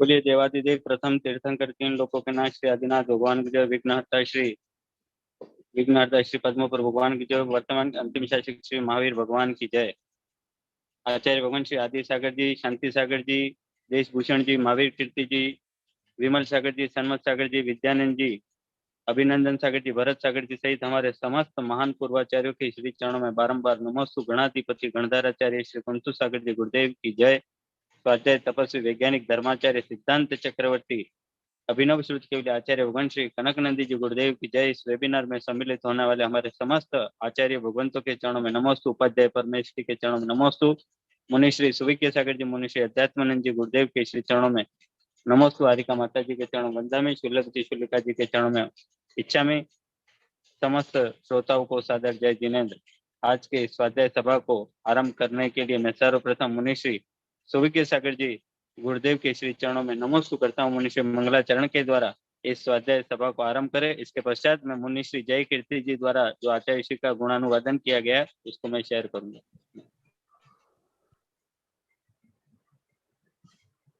बोलिए देवादिदेव प्रथम तीर्थंकर तीन लोकों के नाथ श्री आदिनाथ भगवान की जय। विघ्नहर्ता श्री पद्मपुर भगवान की जय। वर्तमान अंतिम शासक श्री महावीर भगवान की जय। आचार्य भगवान श्री आदि सागर जी, शांति सागर जी, देशभूषण जी, महावीर कीर्ति जी, विमल सागर जी, सन्मत सागर जी, विद्यानंद जी, अभिनंदन सागर जी, भरत सागर जी सहित हमारे समस्त महान पूर्वाचार्यों के श्री चरणों में बारंबार नमोस्तु। गणाधिपति गणधाराचार्य श्री कुंतु सागर जी गुरुदेव की जय। स्वाध्याय तपस्वी वैज्ञानिक धर्माचार्य सिद्धांत चक्रवर्ती अभिनव श्रुत के आचार्य भगवान श्री कनकनंदी जी गुरुदेव की जय। इस वेबिनार में सम्मिलित होने वाले हमारे समस्त आचार्य भगवंतों के चरणों में नमोस्तु। उपाध्याय परमेश्वरी के चरणों में नमोस्तु। मुनिश्री सुविज्ञ सागर जी, मुनिश्री अध्यात्मानंद जी गुरुदेव के श्री चरणों में नमोस्तु। हारिका माता जी के चरणों वंदा में, शुल्लभजी शुल्लिका जी के चरणों में इच्छा में। समस्त श्रोताओं को सादर जय जिनेन्द्र। आज के स्वाध्याय सभा को आरंभ करने के लिए मैं सर्वप्रथम मुनिश्री सुविज्ञ सागर जी गुरुदेव के श्री चरणों में नमोस्तु करता हूँ। मुनिश्री मंगलाचरण के द्वारा इस स्वाध्याय सभा को आरंभ करें। इसके पश्चात मैं मुनिश्री जय कीर्ति जी द्वारा जो आचार्य श्री का गुणानुवादन किया गया उसको मैं शेयर करूंगा।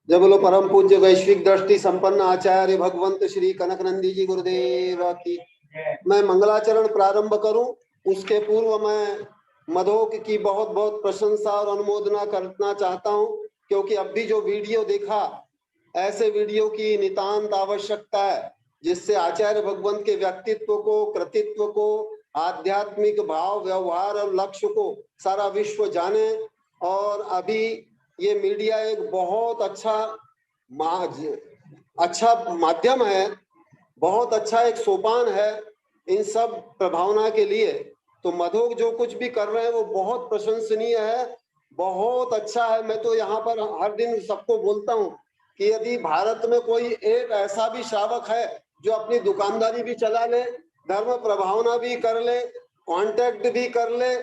जय बोलो परम पूज्य वैश्विक दृष्टि संपन्न आचार्य भगवंत श्री कनकनंदी जी गुरुदेव की। मैं मंगलाचरण प्रारंभ करूं उसके पूर्व मैं मधोक की बहुत बहुत प्रशंसा और अनुमोदना करना चाहता हूं, क्योंकि अब भी जो वीडियो देखा ऐसे वीडियो की नितांत आवश्यकता है, जिससे आचार्य भगवंत के व्यक्तित्व को, कृतित्व को, आध्यात्मिक भाव व्यवहार और लक्ष्य को सारा विश्व जाने। और अभी ये मीडिया एक बहुत अच्छा माध्यम है, बहुत अच्छा एक सोपान है इन सब प्रभावना के लिए। तो मधोक जो कुछ भी कर रहे हैं वो बहुत प्रशंसनीय है, बहुत अच्छा है। मैं तो यहाँ पर हर दिन सबको बोलता हूँ कि यदि भारत में कोई एक ऐसा भी श्रावक है जो अपनी दुकानदारी भी चला ले, धर्म प्रभावना भी कर ले, कांटेक्ट भी कर ले,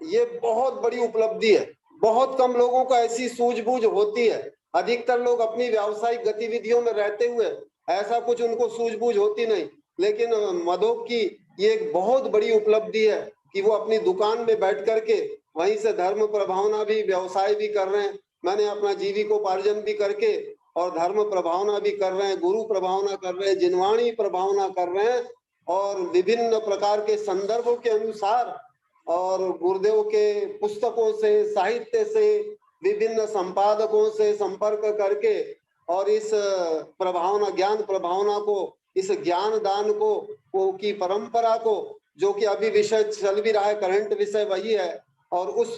ये बहुत बड़ी उपलब्धि है। बहुत कम लोगों को ऐसी सूझबूझ होती है। अधिकतर लोग अपनी व्यावसायिक गतिविधियों में रहते हुए ऐसा कुछ उनको सूझबूझ होती नहीं। लेकिन मधोक की ये एक बहुत बड़ी उपलब्धि है कि वो अपनी दुकान में बैठ करके वहीं से धर्म प्रभावना भी, व्यवसाय भी कर रहे हैं। मैंने अपना जीविकोपार्जन भी करके और धर्म प्रभावना भी कर रहे हैं, गुरु प्रभावना कर रहे हैं, जिनवाणी प्रभावना कर रहे हैं। और विभिन्न प्रकार के संदर्भों के अनुसार और गुरुदेव के पुस्तकों से, साहित्य से, विभिन्न संपादकों से संपर्क करके और इस प्रभावना, ज्ञान प्रभावना को, इस ज्ञान दान को की परंपरा को, जो कि अभी विषय चल भी रहा है, करंट विषय वही है, और उस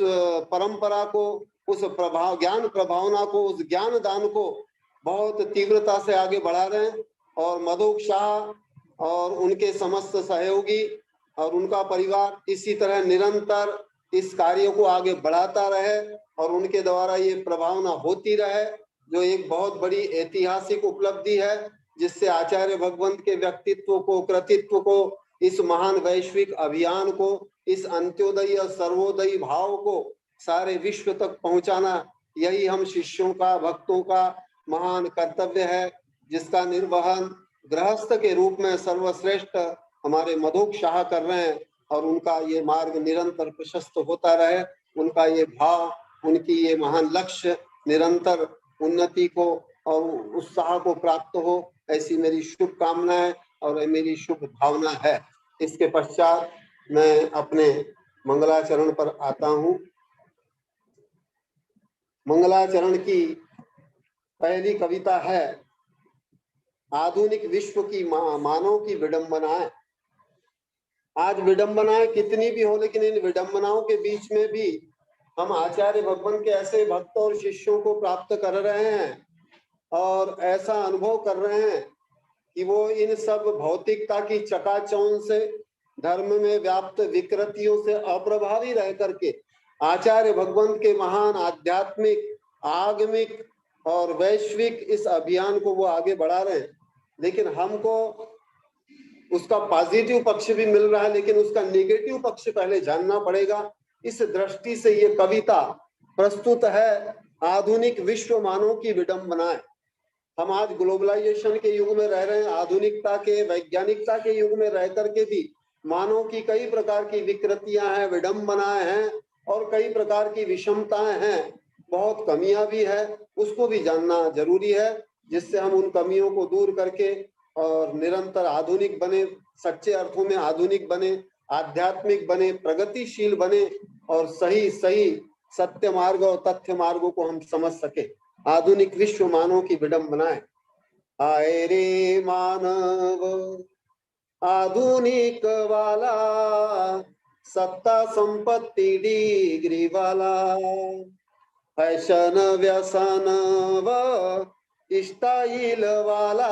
परंपरा को, उस ज्ञान प्रभावना को, उस ज्ञान दान को बहुत तीव्रता से आगे बढ़ा रहे हैं। और मधोक शाह और उनके समस्त सहयोगी और उनका परिवार इसी तरह निरंतर इस कार्य को आगे बढ़ाता रहे और उनके द्वारा ये प्रभावना होती रहे, जो एक बहुत बड़ी ऐतिहासिक उपलब्धि है, जिससे आचार्य भगवंत के व्यक्तित्व को, कृतित्व को, इस महान वैश्विक अभियान को, इस अंत्योदय और सर्वोदय भाव को सारे विश्व तक पहुंचाना, यही हम शिष्यों का, भक्तों का महान कर्तव्य है, जिसका निर्वहन गृहस्थ के रूप में सर्वश्रेष्ठ हमारे मधोक शाह कर रहे हैं। और उनका ये मार्ग निरंतर प्रशस्त होता रहे, उनका ये भाव, उनकी ये महान लक्ष्य निरंतर उन्नति को और उत्साह को प्राप्त हो, ऐसी मेरी शुभकामनाएं और मेरी शुभ भावना है। इसके पश्चात मैं अपने मंगलाचरण पर आता हूँ। मंगलाचरण की पहली कविता है, आधुनिक विश्व की मानव की विडंबनाएं। आज विडंबनाएं कितनी भी हो, लेकिन इन विडंबनाओं के बीच में भी हम आचार्य भगवान के ऐसे भक्तों और शिष्यों को प्राप्त कर रहे हैं और ऐसा अनुभव कर रहे हैं कि वो इन सब भौतिकता की चकाचौंध से, धर्म में व्याप्त विकृतियों से अप्रभावी रह करके आचार्य भगवंत के महान आध्यात्मिक, आगमिक और वैश्विक इस अभियान को वो आगे बढ़ा रहे हैं। लेकिन हमको उसका पॉजिटिव पक्ष भी मिल रहा है, लेकिन उसका नेगेटिव पक्ष पहले जानना पड़ेगा। इस दृष्टि से ये कविता प्रस्तुत है, आधुनिक विश्व मानव की विडंबनाएं। हम आज ग्लोबलाइजेशन के युग में रह रहे हैं, आधुनिकता के, वैज्ञानिकता के युग में रह करके भी मानव की कई प्रकार की विकृतियां हैं, विडंबनाएं हैं और कई प्रकार की विषमताएं हैं, बहुत कमियां भी है, उसको भी जानना जरूरी है। जिससे हम उन कमियों को दूर करके और निरंतर आधुनिक बने, सच्चे अर्थों में आधुनिक बने, आध्यात्मिक बने, प्रगतिशील बने और सही सही सत्य मार्ग और तथ्य मार्गों को हम समझ सके। आधुनिक विश्व मानव की विडंबनाएं। आए रे मानव आधुनिक वाला, सत्ता संपत्ति डिग्री वाला, फैशन व्यसन व स्टाइल वाला,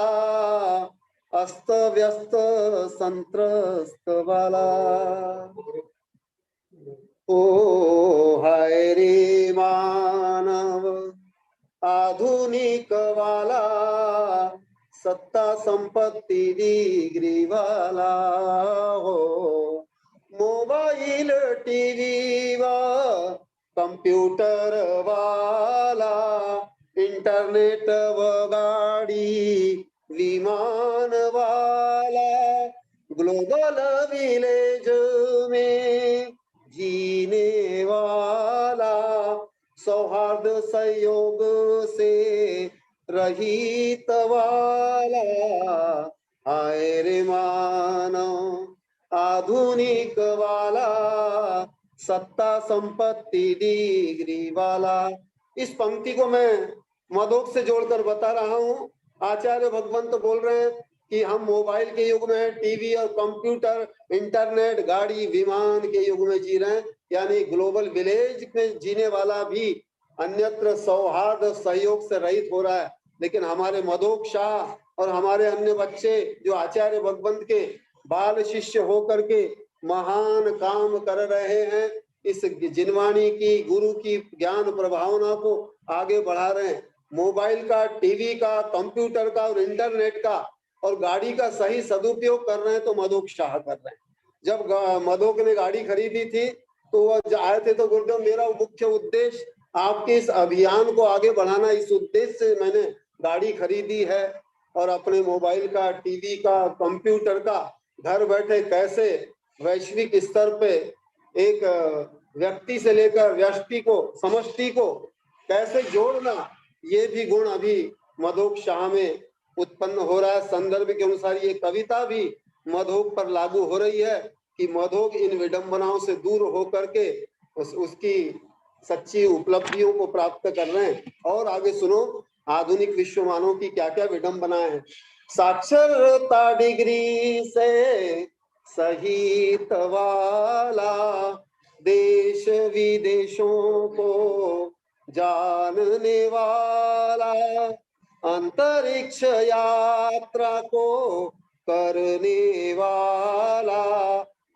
अस्त व्यस्त संत्रस्त वाला। ओ हाय रे मानव आधुनिक वाला, सत्ता संपत्ति डिग्री वाला हो। मोबाइल टीवी व कंप्यूटर वाला, इंटरनेट व गाड़ी विमान वाला, ग्लोबल विलेज में जीने वाला, सौहार्द सहयोग से रहित वाला। हाय रे मानव आधुनिक वाला, सत्ता संपत्ति डिग्री वाला। इस पंक्ति को मैं मधोक से जोड़कर बता रहा हूँ। आचार्य भगवंत बोल रहे हैं कि हम मोबाइल के युग में, टीवी और कंप्यूटर, इंटरनेट, गाड़ी, विमान के युग में जी रहे हैं, यानी ग्लोबल विलेज में जीने वाला भी अन्यत्र सौहार्द सहयोग से रहित हो रहा है। लेकिन हमारे मधोक शाह और हमारे अन्य बच्चे जो आचार्य भगवंत के बाल शिष्य होकर के महान काम कर रहे हैं, इस जिनवाणी की, गुरु की ज्ञान प्रभावना को आगे बढ़ा रहे हैं। मोबाइल का, टीवी का, कंप्यूटर का और इंटरनेट का और गाड़ी का सही सदुपयोग कर रहे हैं तो मधोक शाह कर रहे हैं। जब मधोक ने गाड़ी खरीदी थी तो वह आए थे तो गुरुदेव मेरा मुख्य उद्देश्य आपके इस अभियान को आगे बढ़ाना, इस उद्देश्य से मैंने गाड़ी खरीदी है। और अपने मोबाइल का, टीवी का, कंप्यूटर का घर बैठे कैसे वैश्विक स्तर पे एक व्यक्ति से लेकर व्यष्टि को, समष्टि को कैसे जोड़ना, ये भी गुण अभी मधोक शाह में उत्पन्न हो रहा है। संदर्भ के अनुसार ये कविता भी मधोक पर लागू हो रही है कि मधोक इन विडंबनाओं से दूर होकर के उसकी सच्ची उपलब्धियों को प्राप्त कर रहे हैं। और आगे सुनो आधुनिक विश्व मानव की क्या क्या विडंबनाएं हैं। साक्षरता डिग्री से सहित वाला, देश विदेशों को जानने वाला, अंतरिक्ष यात्रा को करने वाला,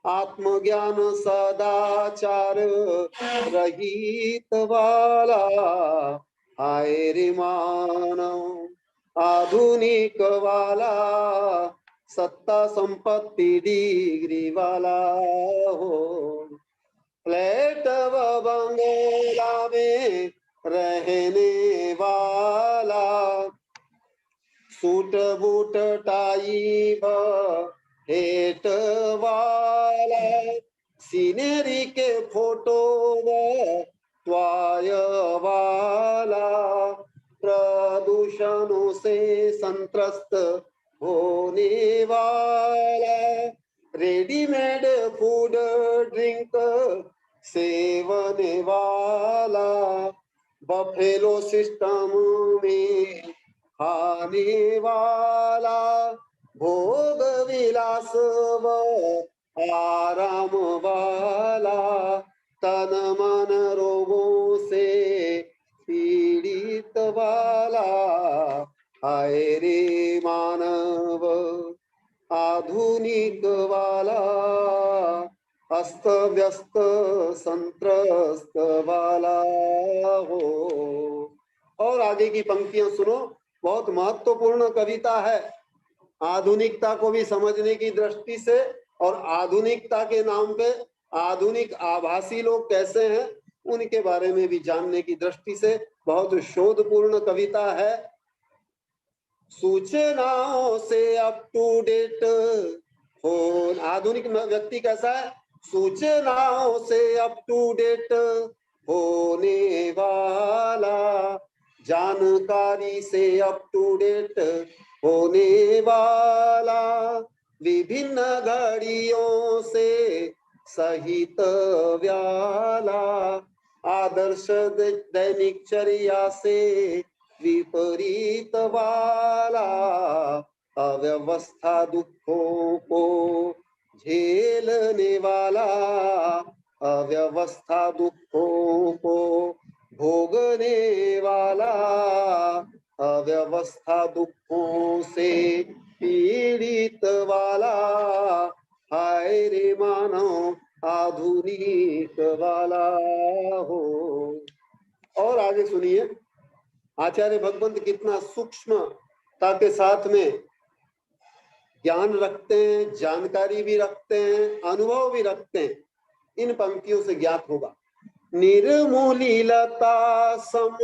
आत्मज्ञान सदाचार रहित वाला। हाय रे मानव आधुनिक वाला, सत्ता संपत्ति डिग्री वाला हो। फ्लैट व बंगला में रहने वाला, सूट बूट टाई व हेट वाला, सीनरी के फोटो व ट्वाय वाला, प्रदूषणों से संत्रस्त होने वाला, रेडीमेड फूड ड्रिंक सेवन वाला, बफेलो सिस्टम में खाने वाला, भोग विलास व आराम वाला, तन मन रोगों से पीड़ित वाला। हाय रे मानव आधुनिक वाला, अस्त व्यस्त संत्रस्त वाला हो। और आगे की पंक्तियां सुनो, बहुत महत्वपूर्ण कविता है आधुनिकता को भी समझने की दृष्टि से, और आधुनिकता के नाम पे आधुनिक आभासी लोग कैसे हैं उनके बारे में भी जानने की दृष्टि से बहुत शोधपूर्ण कविता है। सूचनाओं से अप टू डेट हो, आधुनिक व्यक्ति कैसा है? सूचनाओं से अप टू डेट होने वाला, जानकारी से अप टू डेट होने वाला, विभिन्न घड़ियों से सहित व्याला, आदर्श दैनिकचर्या से विपरीत वाला, अव्यवस्था दुखों को झेलने वाला, अव्यवस्था दुखों को भोगने वाला, अव्यवस्था दुखों से पीड़ित वाला, हाय रे मानव आधुनिक वाला हो। और आगे सुनिए, आचार्य भगवंत कितना सूक्ष्मता के साथ में ज्ञान रखते हैं, जानकारी भी रखते हैं, अनुभव भी रखते हैं। इन पंक्तियों से ज्ञात होगा, निर्मूलिलता सम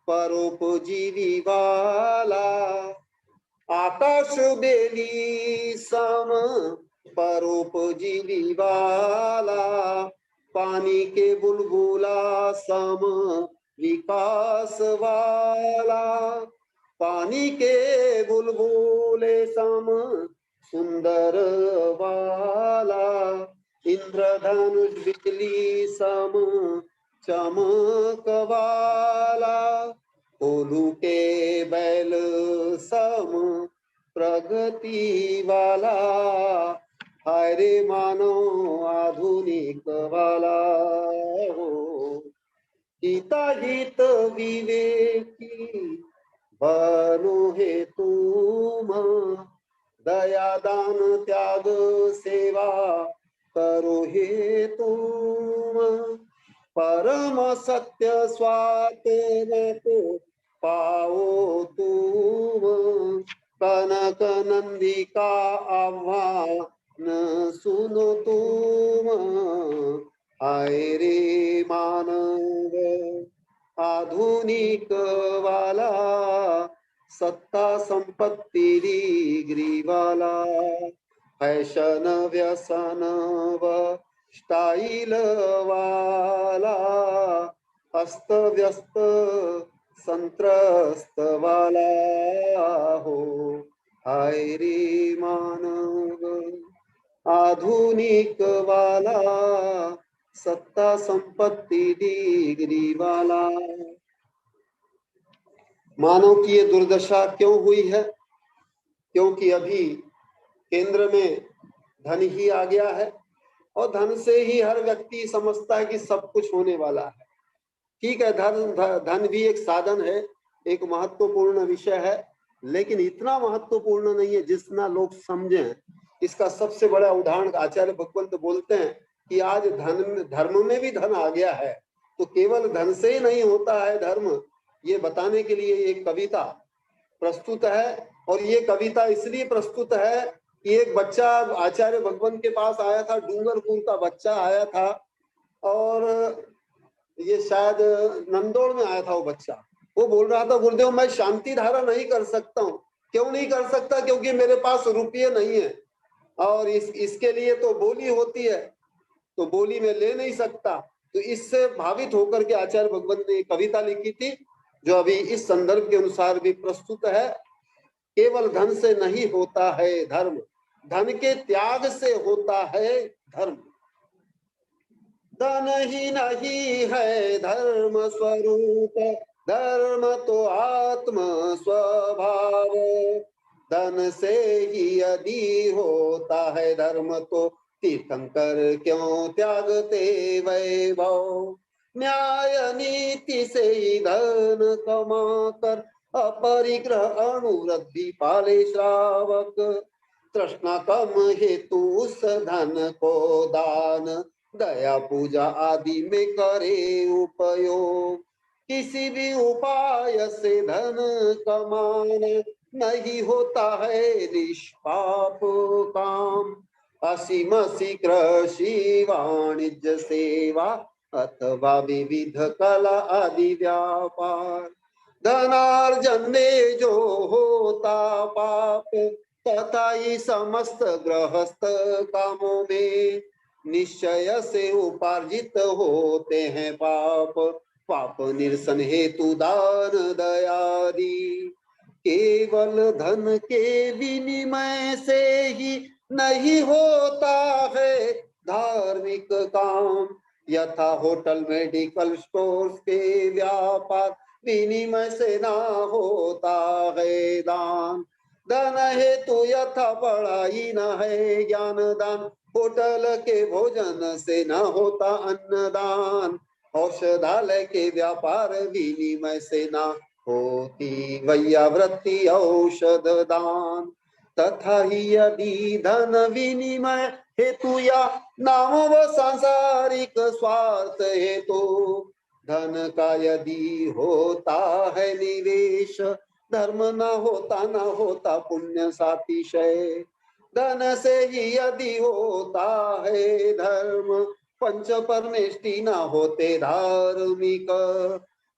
परोपजीवी वाला, आकाश बेली सम परोपजीवी वाला, पानी के बुलबुला सम विकास वाला, पानी के बुलबुले सम सुंदर वाला, इंद्रधनुष बिजली सम चमक वाला, कोल्हू के बैल सम प्रगति वाला, हाय रे मानो आधुनिक वाला हो। हिताहित विवेकी बनो हे तुम, दया दान त्याग सेवा करो हे तुम, परम सत्य स्वात्म को पाओ तुम, कनक नंदिका आह्वान सुनो तुम, हाय रे मानव आधुनिक वाला, सत्ता संपत्ति डिग्री वाला, फैशन व्यसन व स्टाइल वाला, अस्त व्यस्त संत्रस्त वाला हो, हाय रे मानव आधुनिक वाला, सत्ता संपत्ति डिग्री वाला। मानव की ये दुर्दशा क्यों हुई है? क्योंकि अभी केंद्र में धन ही आ गया है और धन से ही हर व्यक्ति समझता है कि सब कुछ होने वाला है। ठीक है, धन भी एक साधन है, एक महत्वपूर्ण विषय है, लेकिन इतना महत्वपूर्ण नहीं है जितना लोग समझें। इसका सबसे बड़ा उदाहरण आचार्य भगवंत बोलते हैं कि आज धर्म में भी धन आ गया है, तो केवल धन से ही नहीं होता है धर्म, ये बताने के लिए एक कविता प्रस्तुत है। और ये कविता इसलिए प्रस्तुत है कि एक बच्चा आचार्य भगवंत के पास आया था, डूंगरपुर का बच्चा आया था, और ये शायद नंदोड़ में आया था वो बच्चा। वो बोल रहा था, गुरुदेव मैं शांति धारा नहीं कर सकता हूँ। क्यों नहीं कर सकता? क्योंकि मेरे पास रुपये नहीं है, और इसके लिए तो बोली होती है, तो बोली में ले नहीं सकता। तो इससे भावित होकर के आचार्य भगवंत ने कविता लिखी थी, जो अभी इस संदर्भ के अनुसार भी प्रस्तुत है। केवल धन से नहीं होता है धर्म, धन के त्याग से होता है धर्म। धन ही नहीं है धर्म स्वरूप, धर्म तो आत्म स्वभाव, धन से ही यदि होता है धर्म तो तीर्थंकर क्यों त्यागते वैभव। न्याय नीति से ही धन कमा कर अपरिग्रह अनुवृद्धि पाले श्रावक, तृष्णा कम हेतु उस धन को दान, दया पूजा आदि में करे उपयोग। किसी भी उपाय से धन कमाना नहीं होता है निष्पाप काम। असीम सी कृषि वाणिज्य सेवा अथवा विविध कला आदि व्यापार, धनार्जन में जो होता पाप तथा ही समस्त गृहस्थ कामों में निश्चय से उपार्जित होते हैं पाप। पाप निरसन हेतु दान दयादि। केवल धन के विनिमय से ही नहीं होता है धार्मिक काम, यथा होटल मेडिकल स्टोर्स के व्यापार विनिमय से ना होता है दान। धन हेतु यथा पढ़ाई न है ज्ञान दान, होटल के भोजन से न होता अन्नदान। औषधालय के व्यापार विनिमय से ना होती वैयावृत्ति औषध दान। तथा ही यदि धन विनिमय हेतु या नाम व सांसारिक स्वार्थ हेतु धन का यदि होता है निवेश, धर्म न होता पुण्य सातिशय। धन से ही यदि होता है धर्म, पंच परमेष्टि न होते धार्मिक।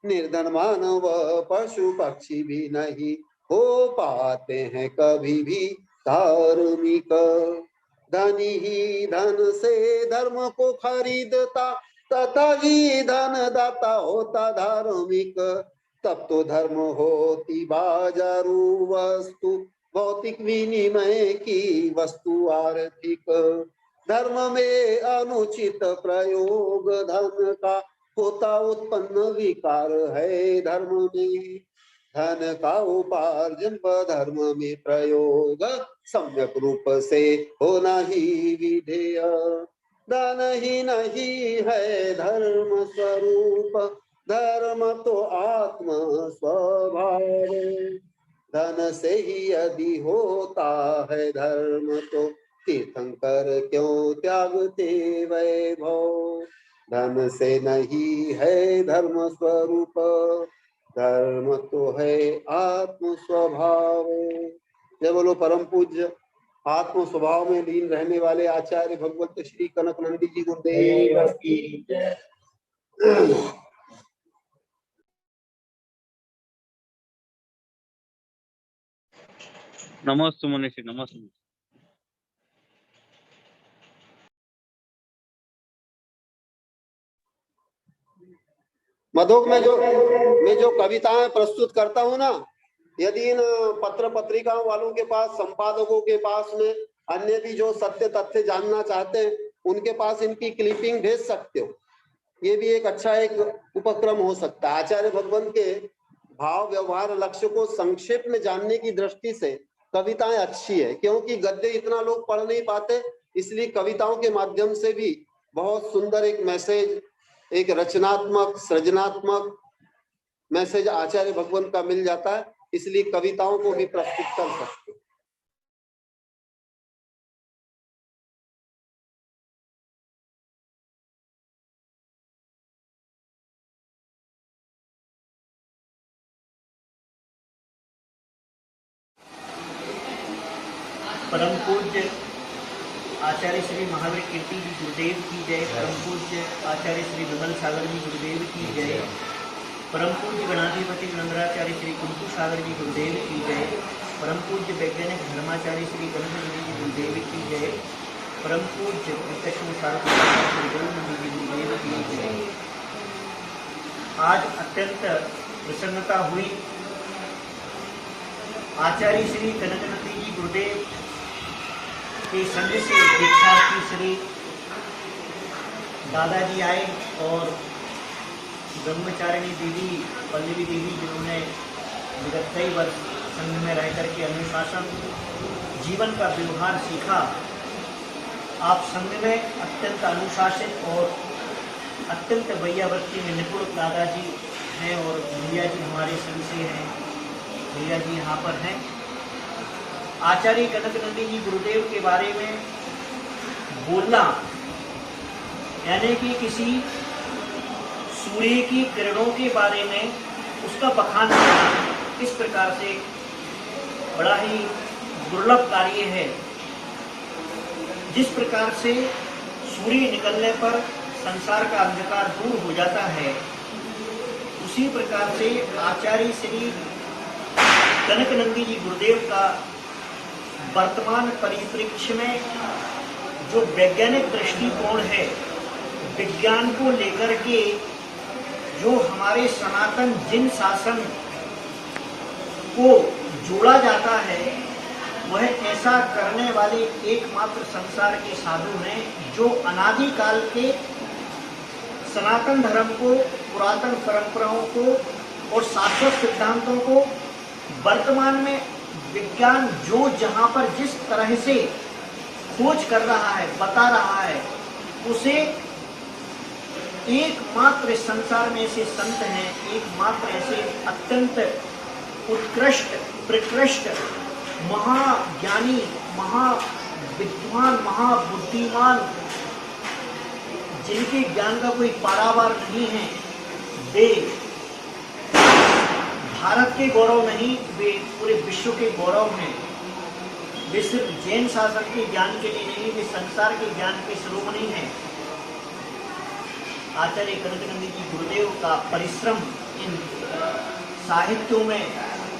निर्धन मानव पशु पक्षी भी नहीं हो पाते हैं कभी भी धार्मिक। धनी ही धन से धर्म को खरीदता, तथा ही धन दाता होता धार्मिक। तब तो धर्म होती बाजारू वस्तु, भौतिक विनिमय की वस्तु आर्थिक। धर्म में अनुचित प्रयोग धन का होता उत्पन्न विकार है धर्म में। धन का उपार्जन व धर्म में प्रयोग सम्यक रूप से होना ही विधेय। धन ही नहीं है धर्म स्वरूप, धर्म तो आत्म स्वभाव। धन से ही यदि होता है धर्म, तो तीर्थंकर क्यों त्यागते वैभव। धन से नहीं है धर्म स्वरूप, धर्म तो है आत्म स्वभाव। जय बोलो परम पूज्य आत्म स्वभाव में लीन रहने वाले आचार्य भगवत श्री कनकनंदी जी गुरुदेव की जय। नमोस्तु मुनिषि, नमोस्तु। मधुक में जो कविताएं प्रस्तुत करता हूँ ना, यदि इन पत्र पत्रिकाओं वालों के पास, संपादकों के पास में अन्य भी जो सत्य तथ्य जानना चाहते हैं, उनके पास इनकी क्लिपिंग भेज सकते हो। ये भी एक अच्छा एक उपक्रम हो सकता है। आचार्य भगवंत के भाव व्यवहार लक्ष्य को संक्षेप में जानने की दृष्टि से कविताएं अच्छी है, क्योंकि गद्य इतना लोग पढ़ नहीं पाते, इसलिए कविताओं के माध्यम से भी बहुत सुंदर एक मैसेज, एक रचनात्मक सृजनात्मक मैसेज आचार्य भगवंत का मिल जाता है, इसलिए कविताओं को भी प्रस्तुत कर सकते। परम पूज्य आचार्य श्री महावीर कीर्ति जी गुरुदेव की जय। परम पूज्य आचार्य श्री विमल सागर जी गुरुदेव की जय। परम पूज्य गणाधिपति गणेंद्राचार्य श्री कुंकू सागर जी गुरुदेव की जय। परम पूज्य वैज्ञानिक धर्माचार्य श्री कनकनंदी जी गुरुदेव की जय। परम पूज्य प्रत्यक्ष सार्वभौम श्री गोविंद जी गुरुदेव की जय। आज अत्यंत प्रसन्नता हुई। आचार्य श्री कनकनंदी जी गुरुदेव के संग से दीक्षार्थी श्री दादाजी आए और ब्रह्मचारिणी दीदी पल्लवी दीदी, जिन्होंने विगत कई वर्ष संघ में रह करके अनुशासन जीवन का व्यवहार सीखा। आप संघ में अत्यंत अनुशासित और अत्यंत वैयावृत्ति में निपुण दादाजी हैं और भैया जी हमारे संघ से हैं, भैया जी यहाँ पर हैं। आचार्य कनकनंदी जी गुरुदेव के बारे में बोलना यानी कि किसी सूर्य की किरणों के बारे में उसका बखान करना इस प्रकार से बड़ा ही दुर्लभ कार्य है। जिस प्रकार से सूर्य निकलने पर संसार का अंधकार दूर हो जाता है, उसी प्रकार से आचार्य श्री कनकनंदी जी गुरुदेव का वर्तमान परिप्रेक्ष्य में जो वैज्ञानिक दृष्टिकोण है, विज्ञान को लेकर के जो हमारे सनातन जिन शासन को जोड़ा जाता है, वह ऐसा करने वाले एकमात्र संसार के साधु हैं, जो अनादिकाल के सनातन धर्म को, पुरातन परंपराओं को और शाश्वत सिद्धांतों को वर्तमान में विज्ञान जो जहां पर जिस तरह से खोज कर रहा है, बता रहा है, उसे एकमात्र संसार में ऐसे संत हैं, एकमात्र ऐसे अत्यंत उत्कृष्ट प्रकृष्ट महाज्ञानी, महाविद्वान, महाबुद्धिमान, जिनके ज्ञान का कोई पारावार नहीं है, वे भारत के गौरव नहीं, वे पूरे विश्व के गौरव हैं। वे सिर्फ जैन शासन के ज्ञान के लिए नहीं, वे संसार के ज्ञान के शिरोमणि हैं। आचार्य कनकनंदी जी गुरुदेव का परिश्रम इन साहित्यों में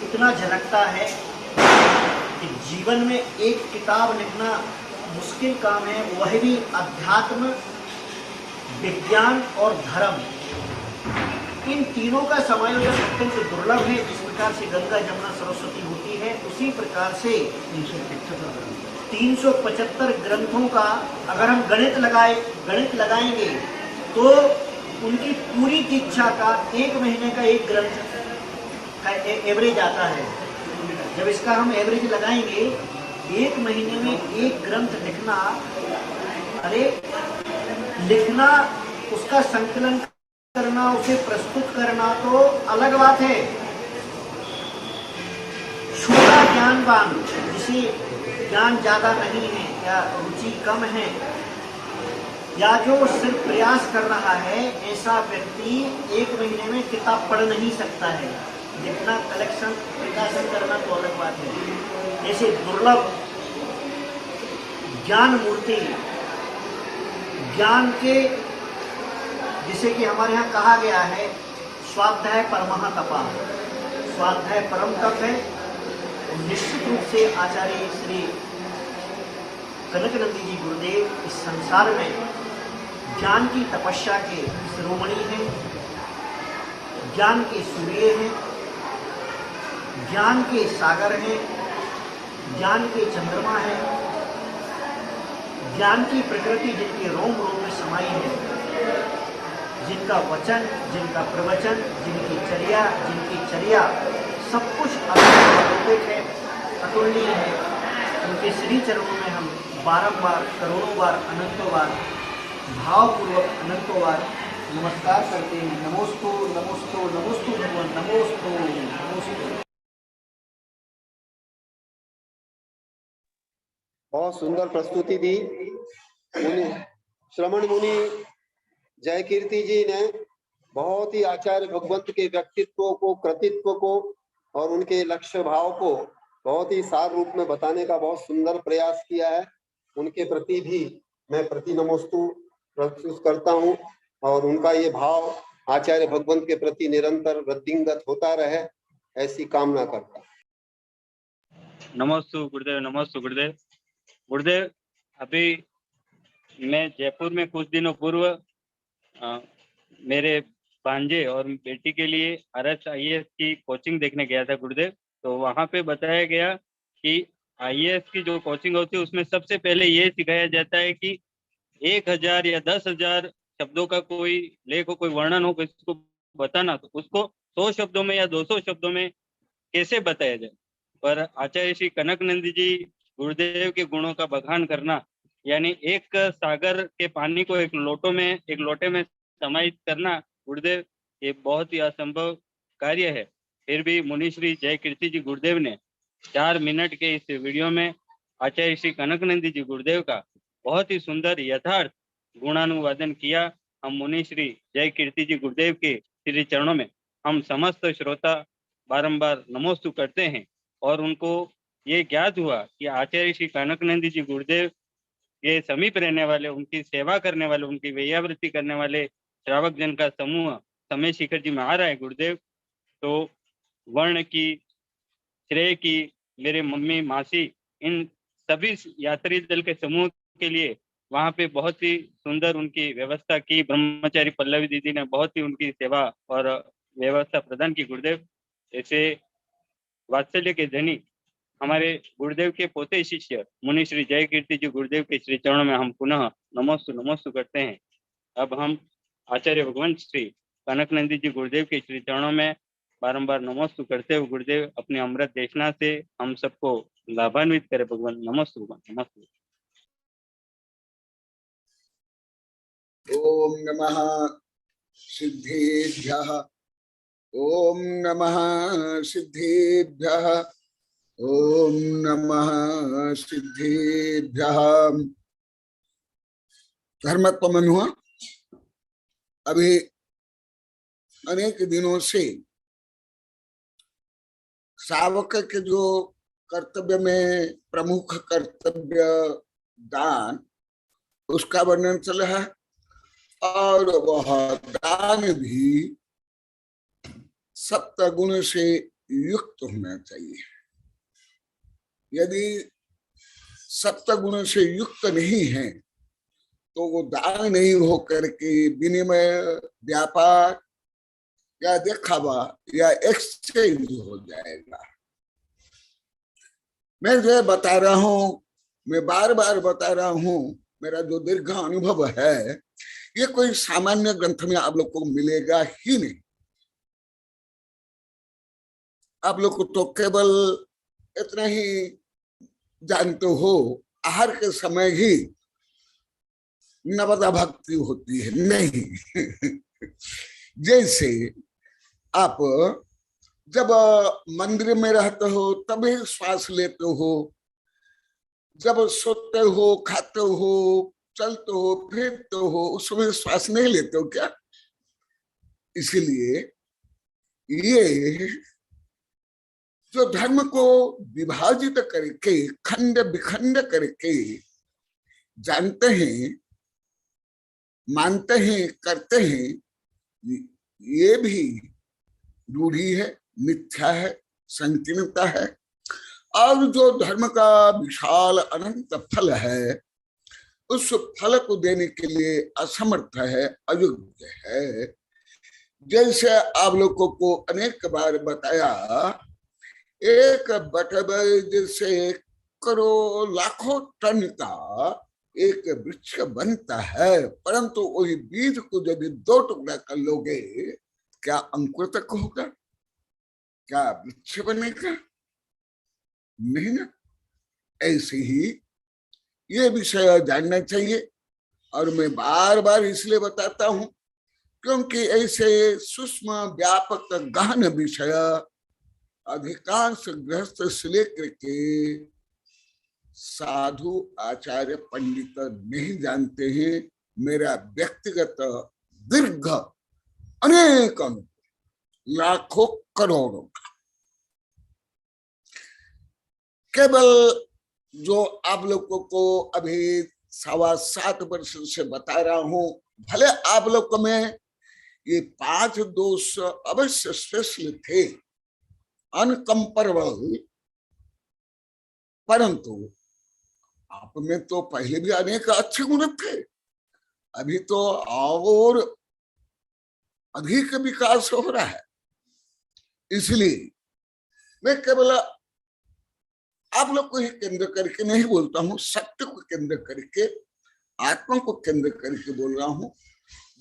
इतना झलकता है कि जीवन में एक किताब लिखना मुश्किल काम है, वह भी अध्यात्म, विज्ञान और धर्म, इन तीनों का समायोजन अत्यंत दुर्लभ है। जिस प्रकार से गंगा जमुना सरस्वती होती है, उसी प्रकार से 375 ग्रंथों का अगर हम गणित लगाएंगे तो उनकी पूरी दीक्षा का 1 महीने का एक ग्रंथ का एवरेज आता है। जब इसका हम एवरेज लगाएंगे, 1 महीने में एक ग्रंथ लिखना, अरे लिखना, उसका संकलन करना, उसे प्रस्तुत करना तो अलग बात है। छोटा ज्ञानवान, जिसे ज्ञान ज्यादा नहीं है या रुचि कम है, या जो सिर्फ प्रयास कर रहा है, ऐसा व्यक्ति 1 महीने में किताब पढ़ नहीं सकता है। जितना कलेक्शन प्रकाशन करना तो अलग बात है। ऐसे दुर्लभ ज्ञान मूर्ति, ज्ञान के, जिसे कि हमारे यहाँ कहा गया है, स्वाध्याय परमः तपा, स्वाध्याय परम तप है। निश्चित रूप से आचार्य श्री कनकनंदी जी गुरुदेव इस संसार में ज्ञान की तपस्या के शिरोमणि हैं, ज्ञान के सूर्य हैं, ज्ञान के सागर हैं, ज्ञान के चंद्रमा हैं, ज्ञान की प्रकृति जिनके रोम रोम में समाई है, जिनका वचन, जिनका प्रवचन, जिनकी चर्या सब कुछ अलौकिक है, अतुलनीय है। उनके श्री चरणों में हम बारंबार, करोड़ों बार, अनंतों बार, भावपूर्वक अनंतों बार नमस्कार करते हैं। नमोस्तु नमोस्तु नमोस्तु भगवान, नमोस्तु नमोस्तु। बहुत सुंदर प्रस्तुति दी श्रमण मुनि जय कीर्ति जी ने। बहुत ही आचार्य भगवंत के व्यक्तित्व को, कृतित्व को और उनके लक्ष्य भाव को बहुत ही सार रूप में बताने का बहुत सुंदर प्रयास किया है। उनके प्रति भी मैं प्रति नमोस्तु प्रस्तुत करता हूँ और उनका ये भाव आचार्य भगवंत के प्रति निरंतर वृद्धिंगत होता रहे, ऐसी कामना करता हूँ। नमोस्तु गुरुदेव, नमोस्तु गुरुदेव। गुरुदेव, अभी मैं जयपुर में कुछ दिनों पूर्व मेरे भांजे और बेटी के लिए RS-IAS की कोचिंग देखने गया था गुरुदेव। तो वहाँ पे बताया गया कि IAS की जो कोचिंग होती है उसमें सबसे पहले ये सिखाया जाता है कि 1000 या 10,000 शब्दों का कोई लेख हो, कोई वर्णन हो, किसी को बताना, तो उसको 100 शब्दों में या 200 शब्दों में कैसे बताया जाए। पर आचार्य श्री कनकनंदी जी गुरुदेव के गुणों का बखान करना, यानी एक सागर के पानी को एक लोटे में समाहित करना, गुरुदेव ये बहुत ही असंभव कार्य है। फिर भी मुनिश्री जय कीर्ति जी गुरुदेव ने 4 मिनट के इस वीडियो में आचार्य श्री कनकनंदी जी गुरुदेव का बहुत ही सुंदर यथार्थ गुणानुवादन किया। हम मुनिश्री जय कीर्ति जी गुरुदेव के श्री चरणों में हम समस्त श्रोता बारंबार नमोस्तु करते हैं। और उनको ये ज्ञात हुआ कि आचार्य श्री कनकनंदी जी गुरुदेव के समीप रहने वाले, उनकी सेवा करने वाले, उनकी वैयावृत्ति करने वाले श्रावक जन का समूह समय शिखर जी में आ रहा है गुरुदेव। तो वर्ण की, श्रेय की, मेरे मम्मी मासी, इन सभी यात्री दल के समूह के लिए वहाँ पे बहुत ही सुंदर उनकी व्यवस्था की। ब्रह्मचारी पल्लवी दीदी ने बहुत ही उनकी सेवा और व्यवस्था प्रदान की। गुरुदेव ऐसे वात्सल्य के धनी हमारे गुरुदेव के पोते शिष्य मुनि श्री जय कीर्ति जी गुरुदेव के श्री चरणों में हम पुनः नमोस्तु नमोस्तु करते हैं। अब हम आचार्य भगवान श्री कनकनंदी जी गुरुदेव के श्री चरणों में बारंबार नमोस्तु करते हुए गुरुदेव अपने अमृत देशना से हम सबको लाभान्वित करे। भगवान नमोस्तु भगवान नमोस्तु। ओम नमः सिद्धेभ्यः ओम नमः सिद्धेभ्यः ओम नमः सिद्धेभ्यः। धर्मत्व मन हुआ। अभी अनेक दिनों से श्रावक के जो कर्तव्य में प्रमुख कर्तव्य दान, उसका वर्णन चल रहा है और वह दान भी सप्तगुण से युक्त होना चाहिए। यदि सप्तगुण से युक्त नहीं है तो वो दान नहीं हो करके विनिमय, व्यापार या दिखावा या एक्सचेंज हो जाएगा। मैं जो बता रहा हूं, मैं बार बार बता रहा हूं, मेरा जो दीर्घ अनुभव है ये कोई सामान्य ग्रंथ में आप लोग को मिलेगा ही नहीं। आप लोग को तो केवल इतना ही जानते हो, आहार के समय ही नवदा भक्ति होती है, नहीं। जैसे आप जब मंदिर में रहते हो तभी श्वास लेते हो, जब सोते हो, खाते हो, चलते हो, फिरते हो, उस समय श्वास नहीं लेते हो क्या? इसीलिए ये जो धर्म को विभाजित करके खंड विखंड करके जानते हैं, मानते हैं, करते हैं, ये भी रूढ़ी है, मिथ्या है, संकीर्णता है। और जो धर्म का विशाल अनंत फल है, उस फल को देने के लिए असमर्थ है, अयोग्य है। जैसे आप लोगों को अनेक बार बताया, एक बटबज से करोड़ों लाखों टन का एक वृक्ष बनता है, परंतु वही बीज को यदि 2 टुकड़ा कर लोगे, क्या अंकुर तक होगा? क्या वृक्ष बनेगा? नहीं ना। ऐसे ही ये विषय जानना चाहिए। और मैं बार बार इसलिए बताता हूं क्योंकि ऐसे सूक्ष्म व्यापक गहन विषय अधिकांश गृहस्थ से लेकर के साधु आचार्य पंडित नहीं जानते हैं। मेरा व्यक्तिगत दीर्घ अनेक लाखों करोड़ों का केवल जो आप लोगों को अभी 7.25 वर्ष से बता रहा हूं, भले आप लोग में ये 5 दोष अवश्य स्पेशल थे, अनकंपेरेबल, परंतु आप में तो पहले भी अनेक अच्छे गुण थे। अभी तो और अधिक विकास हो रहा है। इसलिए मैं केवल आप लोग को ही केंद्र करके नहीं बोलता हूं, सत्य को केंद्र करके, आत्मा को केंद्र करके बोल रहा हूं।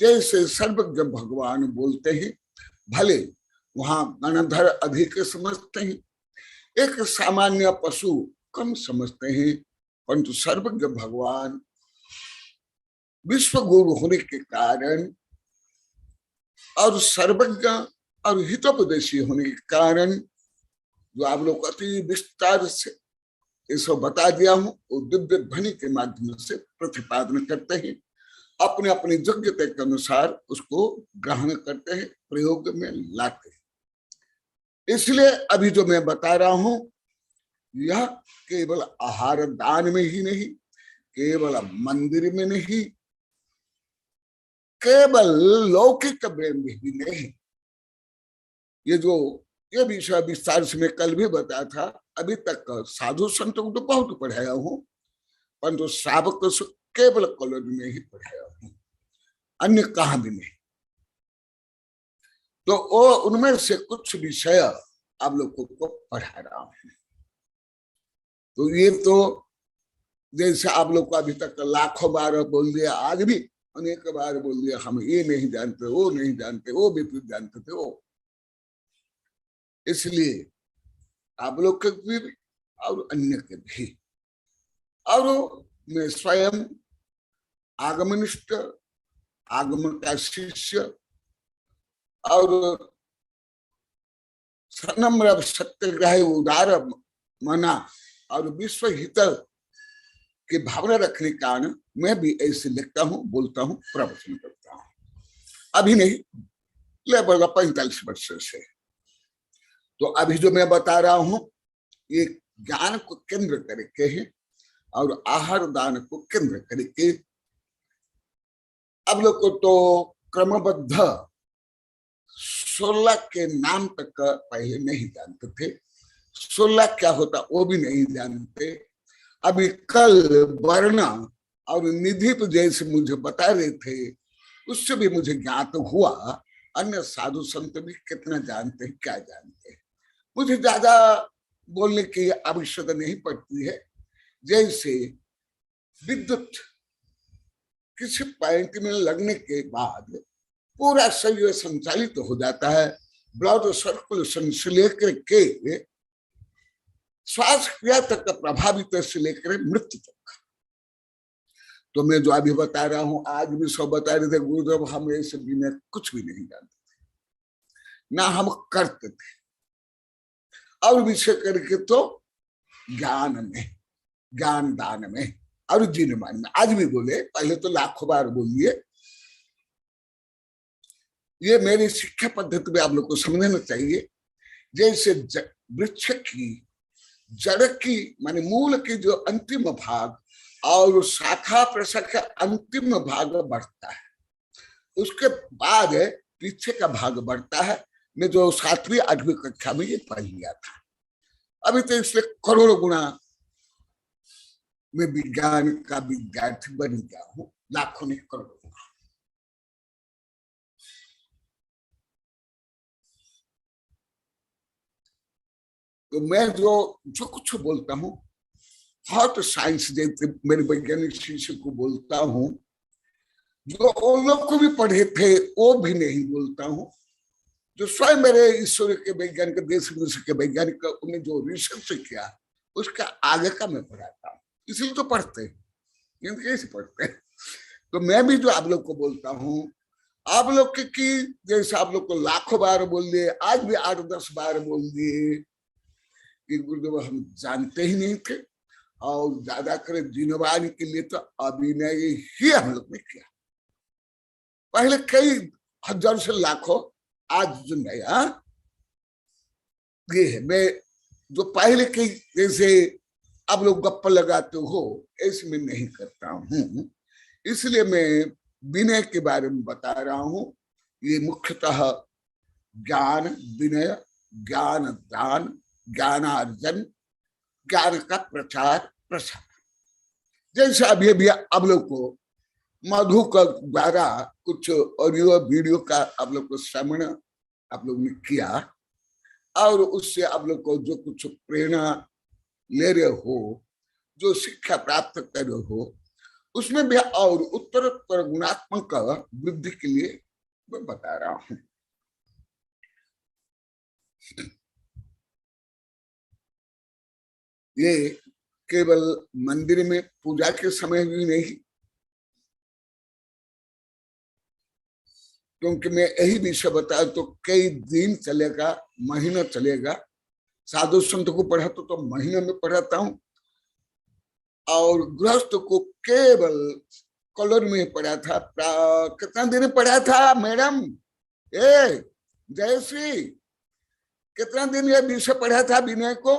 जैसे सर्वज्ञ भगवान बोलते हैं, भले वहां गणधर अधिक समझते हैं, एक सामान्य पशु कम समझते हैं, परंतु सर्वज्ञ भगवान विश्व गुरु होने के कारण और सर्वज्ञ और हितोपदेशी होने के कारण जो आप लोग अति विस्तार से इसको बता दिया हूं, वो दिव्य ध्वनि के माध्यम से प्रतिपादन करते हैं, अपने अपनी योग्यता के अनुसार उसको ग्रहण करते हैं, प्रयोग में लाते हैं। इसलिए अभी जो मैं बता रहा हूं, यह केवल आहार दान में ही नहीं, केवल मंदिर में नहीं, केवल लौकिक में भी नहीं। ये विषय विस्तार से मैं कल भी बताया था। अभी तक साधु संतों को तो बहुत पढ़ाया हूं, परंतु श्रावक केवल कॉलेज में ही पढ़ाया हूँ, अन्य कहाँ भी नहीं। तो वो उनमें से कुछ विषय आप लोगों को पढ़ा रहा हूँ। तो ये तो जैसे आप लोग को अभी तक लाखों बार बोल दिया, आज भी अनेक बार बोल दिया, हम ये नहीं जानते, वो नहीं जानते, वो विपरीत जानते थे वो। इसलिए आप लोग के भी और अन्य के भी, और मैं स्वयं आगमनिष्ठ, आगमन का शिष्य और सनम्र सत्यग्रही उदार मना और विश्व हित की भावना रखने के कारण मैं भी ऐसे लिखता हूँ, बोलता हूँ, प्रवचन करता हूँ। अभी नहीं, लगभग 45 वर्ष से। तो अभी जो मैं बता रहा हूँ ये ज्ञान को केंद्र करके है और आहार दान को केंद्र करके। अब लोग को तो क्रमबद्ध 16 के नाम तक पहले नहीं जानते थे, 16 क्या होता वो भी नहीं जानते। अभी कल वर्ण और निधि तो जैसे मुझे बता रहे थे उससे भी मुझे ज्ञात हुआ, अन्य साधु संत भी कितना जानते हैं, क्या जानते हैं। मुझे ज्यादा बोलने की आवश्यकता नहीं पड़ती है। जैसे विद्युत किसी पॉइंट में लगने के बाद पूरा शरीर संचालित हो जाता है, ब्लड सर्कुलेशन से लेकर के श्वास क्रिया तक प्रभावित से लेकर मृत्यु तक। तो मैं जो अभी बता रहा हूं, आज भी सब बता रहे थे गुरुदेव, हम ऐसे बिना कुछ भी नहीं जानते थे, ना हम करते थे, और विषय करके तो ज्ञान में, ज्ञान दान में और जीवन में। आज भी बोले, पहले तो लाखों बार बोलिए, ये मेरी शिक्षा पद्धति में आप लोग को समझना चाहिए। जैसे वृक्ष की जड़ की माने मूल की जो अंतिम भाग और शाखा प्रशाखा अंतिम भाग बढ़ता है, उसके बाद पीछे का भाग बढ़ता है। मैं जो 7वीं 8वीं कक्षा में ये पढ़ लिया था। अभी तो इसलिए करोड़ों गुना मैं विज्ञान का विद्यार्थी बन गया हूँ, लाखों ने करोड़ों गुना। तो मैं जो कुछ बोलता हूँ हॉट साइंस जैसे मेरे वैज्ञानिक शिष्य को बोलता हूँ, जो उन लोग को भी पढ़े थे वो भी नहीं बोलता हूँ। जो स्वयं मेरे ईश्वर के वैज्ञानिक, देश विदेश के वैज्ञानिक उन्हें जो रिसर्च किया उसका आगे का मैं पढ़ाता हूँ। इसलिए तो पढ़ते हैं, कैसे पढ़ते हैं। तो मैं भी जो आप लोग को बोलता हूँ, आप लोग की जैसे आप लोग को लाखों बार बोल दिए, आज भी 8-10 बार बोल दिए कि गुरुदेव हम जानते ही नहीं थे, और ज्यादा करे जिनवानी के लिए तो अभिनय ही हम लोग ने किया। पहले कई हजार से लाखों, आज जो नया ये है। मैं जो पहले के जैसे आप लोग गप्पा लगाते हो ऐसे में नहीं करता हूँ, इसलिए मैं विनय के बारे में बता रहा हूँ। ये मुख्यतः ज्ञान विनय, ज्ञान दान, ज्ञानार्जन, ज्ञान का प्रचार प्रसार। जैसे अभी भी आप लोग को मधु का द्वारा कुछ ऑडियो वीडियो का आप लोग को श्रवण आप लोग ने किया, और उससे आप लोग को जो कुछ प्रेरणा ले रहे हो, जो शिक्षा प्राप्त कर रहे हो, उसमें भी और उत्तरोत्तर गुणात्मक वृद्धि के लिए मैं बता रहा हूं। ये केवल मंदिर में पूजा के समय भी नहीं, क्योंकि मैं यही विषय बताया तो कई दिन चलेगा, महीना चलेगा। साधु संत को पढ़ाता तो महीने में पढ़ाता हूँ, और गृहस्थ को केवल कॉलेज में पढ़ा था। कितना दिन पढ़ा था मैडम? जयश्री, कितना दिन ये विषय पढ़ा था विनय को?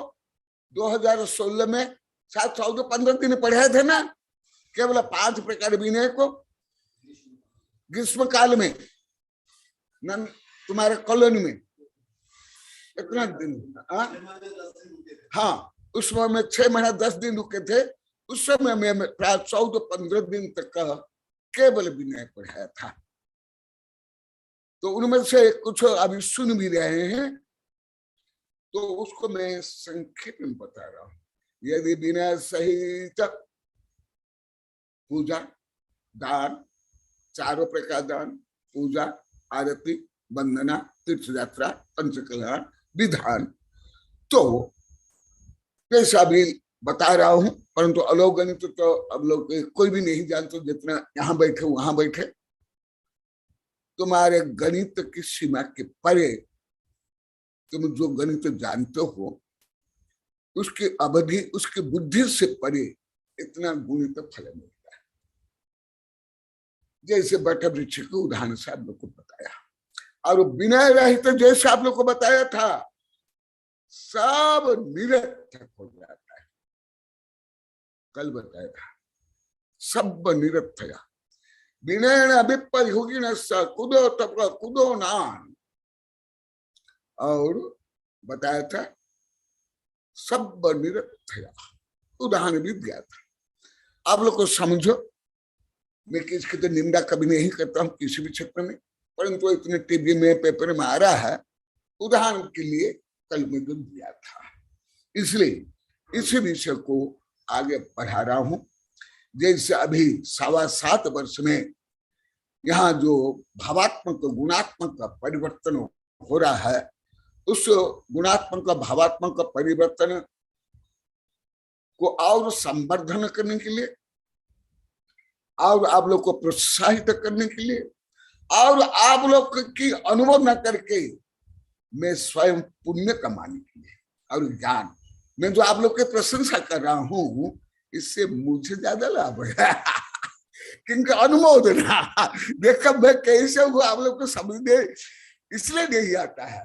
2016 में 7-15 दिन पढ़े थे ना, केवल 5 प्रकार विनय को ग्रीष्म काल में तुम्हारे कॉलोनी में इतना दिन। हाँ, उसमें 6 महीना 10 दिन रुके थे। उस समय मैं प्राय 14-15 दिन तक का केवल विनय पढ़ाया था। तो उनमें से कुछ अभी सुन भी रहे हैं, तो उसको मैं संक्षेप में बता रहा हूं। यदि विनय सहित पूजा, दान, चारों प्रकार दान, पूजा, आरती, वंदना, तीर्थ यात्रा, पंचकल्याण, विधान, तो जैसा भी बता रहा हूं, परंतु अलोकगणित तो अब लोग कोई भी नहीं जानते, जितना यहां बैठे वहां बैठे। तुम्हारे गणित की सीमा के परे तुम जो गणित जानते हो उसकी अवधि, उसकी बुद्धि से परे इतना गुणित फल मिलता है। जैसे बट वृक्ष के उदाहरण से आप लोग को बताया, और विनय रहित जैसे आप लोग को बताया था, सब निरर्थक हो जाता है। कल बताया था, सब निरर्थक। विनय अभिपरियोगी न कुदो तप कुदो नान, और बताया था सब निरर्थक, उदाहरण भी दिया था। आप लोग को समझो, मैं किसकी तो निंदा कभी नहीं करता हूं किसी भी क्षेत्र में, परंतु इतने टीवी में पेपर में आ रहा है, उदाहरण के लिए कल में जो दिया था, इसलिए इसी विषय को आगे बढ़ा रहा हूं। जैसे अभी 7.25 वर्ष में यहाँ जो भावात्मक गुणात्मक का परिवर्तन हो रहा है, उस गुणात्मक भावात्मक परिवर्तन को और संवर्धन करने के लिए, और आप लोग को प्रोत्साहित करने के लिए, और आप लोग की अनुभव न करके मैं स्वयं पुण्य कमाने के लिए और ज्ञान, मैं जो आप लोग की प्रशंसा कर रहा हूं, इससे मुझे ज्यादा लाभ है। क्योंकि अनुमोदना देखा मैं कैसे हूँ, आप लोग को समझने इसलिए नहीं आता है।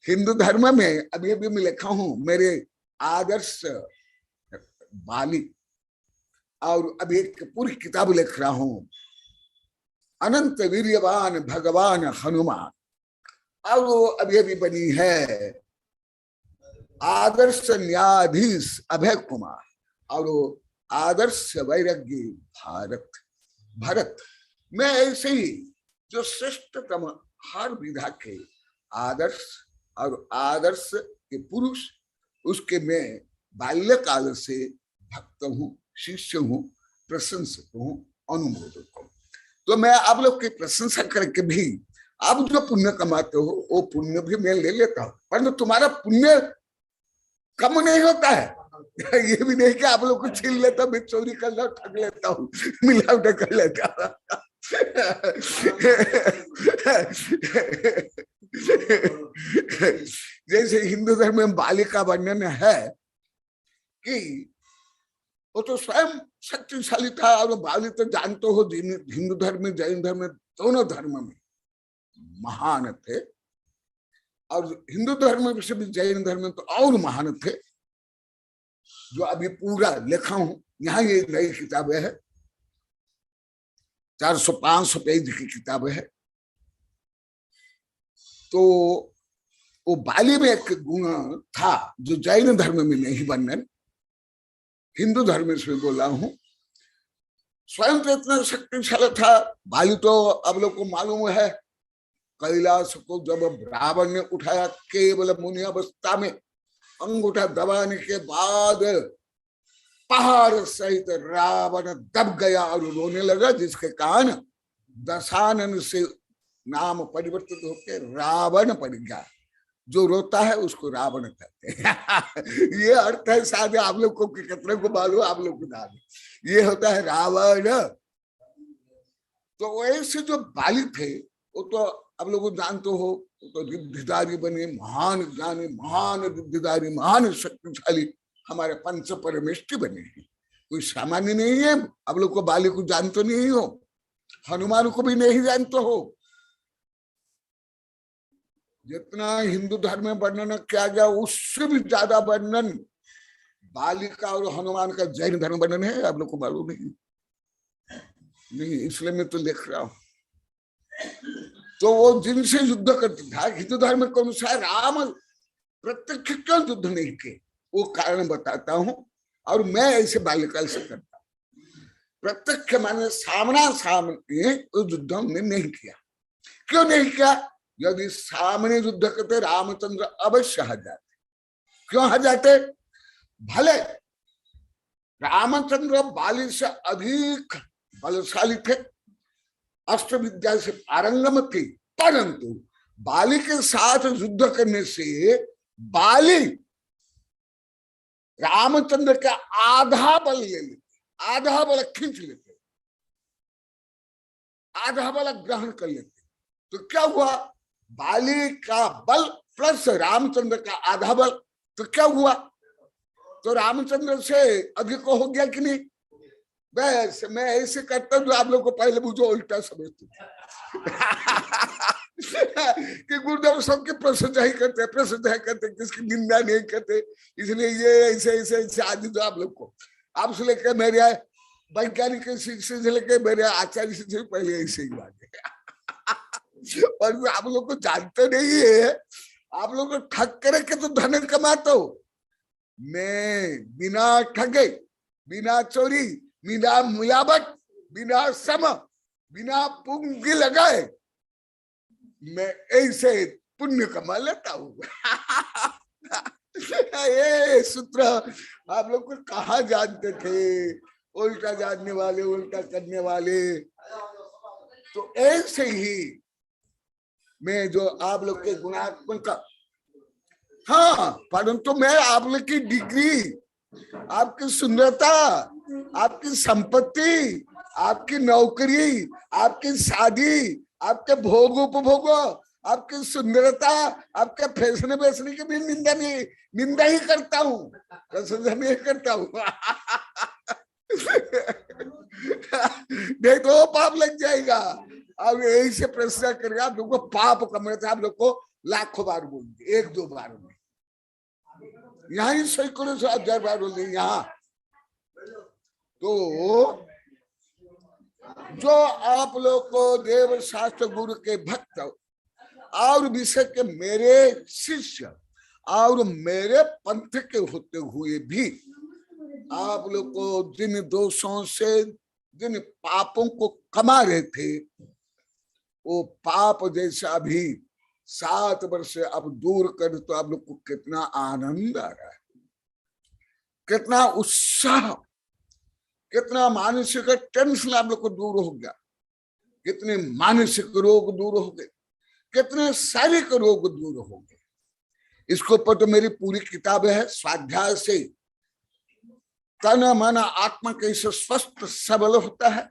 हिंदू धर्म में अभी अभी मैं लिखा हूं मेरे आदर्श बाली, और अभी एक पूरी किताब लिख रहा हूं, अनंत वीर्यवान भगवान हनुमान, और वो अभी अभी बनी है आदर्श न्यायाधीश अभय कुमार, और वो आदर्श वैराग्य भरत। मैं ऐसे ही जो श्रेष्ठतम हर विधा के आदर्श और आदर्श के पुरुष, उसके मैं बाल्यकाल से भक्त हूँ, शिष्य हूँ, प्रशंसक हूँ, अनुमोदक हूँ। तो मैं आप लोग की प्रशंसा करके भी आप जो पुण्य कमाते हो वो पुण्य भी मैं ले लेता हूँ, परंतु तुम्हारा पुण्य कम नहीं होता है। ये भी नहीं कि आप लोग को छीन लेता हूँ, मैं चोरी कर लो, ठग लेता हूँ, मिलावट कर लेता हूँ। जैसे हिंदू धर्म में बाली का वर्णन है कि वो तो स्वयं शक्तिशाली था, और बाली तो जानते हो हिंदू धर्म में, जैन धर्म में, दोनों धर्म में महान थे, और हिंदू धर्म से भी जैन धर्म में तो और महान थे, जो अभी पूरा लिखा हूं। यहाँ ये नई किताब है, 400-500 पेज की किताब है। तो वो बाली में एक गुण था जो जैन धर्म में नहीं वर्णन, हिंदू धर्म से बोला हूं। स्वयं तो इतना शक्तिशाली था बाली, तो अब लोग को मालूम है, कैलाश को जब रावण ने उठाया केवल मुनि अवस्था में, अंगूठा दबाने के बाद पहाड़ सहित रावण दब गया और रोने लगा, जिसके कारण दशानन से नाम परिवर्तित होकर रावण पड़ गया। जो रोता है उसको रावण कहते हैं। ये अर्थ है, शायद आप लोग को कितने को मालूम, आप लोग को जाने, ये होता है रावण। तो वैसे जो बाली थे वो तो आप लोग जानते हो, तो रिद्धिदारी बने, महान ज्ञानी, महान रिद्धिदारी, महान शक्तिशाली हमारे पंच परमेष्टि बने हैं। कोई सामान्य नहीं है। आप लोग को बाली को जानते नहीं हो, हनुमान को भी नहीं जानते हो। जितना हिंदू धर्म में वर्णन किया गया उससे भी ज्यादा वर्णन बाली का और हनुमान का जैन धर्म वर्णन है। आप लोग को मालूम नहीं, इसलिए मैं तो लिख रहा हूं। तो वो जिनसे युद्ध करता था हिंदू धर्म के अनुसार, राम प्रत्यक्ष क्यों युद्ध नहीं किए, वो कारण बताता हूं। और मैं ऐसे बाल्यकाल से करता हूं। प्रत्यक्ष माने सामना सामने उस युद्ध हमने नहीं किया। क्यों नहीं किया? यदि सामने युद्ध करते रामचंद्र अवश्य हार जाते। क्यों हार जाते? भले रामचंद्र बाली से अधिक बलशाली थे, अस्त्र विद्या से पारंगम थे, परंतु बाली के साथ युद्ध करने से बाली रामचंद्र का आधा बल ले लेते, आधा बल खींच लेते, आधा बल ग्रहण कर लेते। तो क्या हुआ? बाली का बल प्लस रामचंद्र का आधा बल, तो क्या हुआ? तो रामचंद्र से अधिक हो गया कि नहीं? बस मैं ऐसे करता हूं, आप लोग को पहले मुझे उल्टा समझते कि गुरुदेव सबकी प्रशंसा ही करते, प्रशंसा करते, किसकी निंदा नहीं करते। इसलिए ये ऐसे ऐसे ऐसे आदि जो आप लोग को, आपसे लेकर मेरे वैज्ञानिक शिक्षा से लेकर मेरे आचार्य से पहले ऐसे ही बात है। और आप लोग को जानते नहीं है, आप लोग को ठग करके तो धन कमाते हो। मैं बिना ठगे, बिना चोरी, बिना मिलावट, बिना सम, बिना पूंजी लगाए मैं ऐसे पुण्य कमा लेता हूँ। ये सूत्र आप लोग को कहाँ जानते थे? उल्टा जानने वाले, उल्टा करने वाले। तो ऐसे ही मैं जो आप लोग के गुणात्मक, हाँ, परंतु मैं आप लोग की डिग्री, आपकी सुंदरता, आपकी संपत्ति, आपकी नौकरी, आपकी शादी, आपके भोग उपभोग, आपकी सुंदरता, आपके फैशन वैसने की भी निंदा ही करता हूँ, प्रशंसा नहीं करता हूँ। नहीं तो पाप लग जाएगा। अब यही से प्रशंसा करके आप लोग को पाप कमरे थे, आप लोग को लाखों बार बोलेंगे, एक दो बार में, यहाँ ही सैकड़ों से 1000 बार बोलते यहाँ। तो जो आप लोग को देव शास्त्र गुरु के भक्त और विषय के मेरे शिष्य और मेरे पंथ के होते हुए भी आप लोग को जिन दोषों से, जिन पापों को कमा रहे थे, वो पाप जैसा भी 7 वर्ष से अब दूर कर, तो आप लोग को कितना आनंद आ रहा है, कितना उत्साह, कितना मानसिक टेंशन आप लोग को दूर हो गया, कितने मानसिक रोग दूर हो गए, कितने शारीरिक रोग दूर हो गए। इसके ऊपर तो मेरी पूरी किताब है। स्वाध्याय से तन मन आत्मा कैसे स्वस्थ सबल होता है।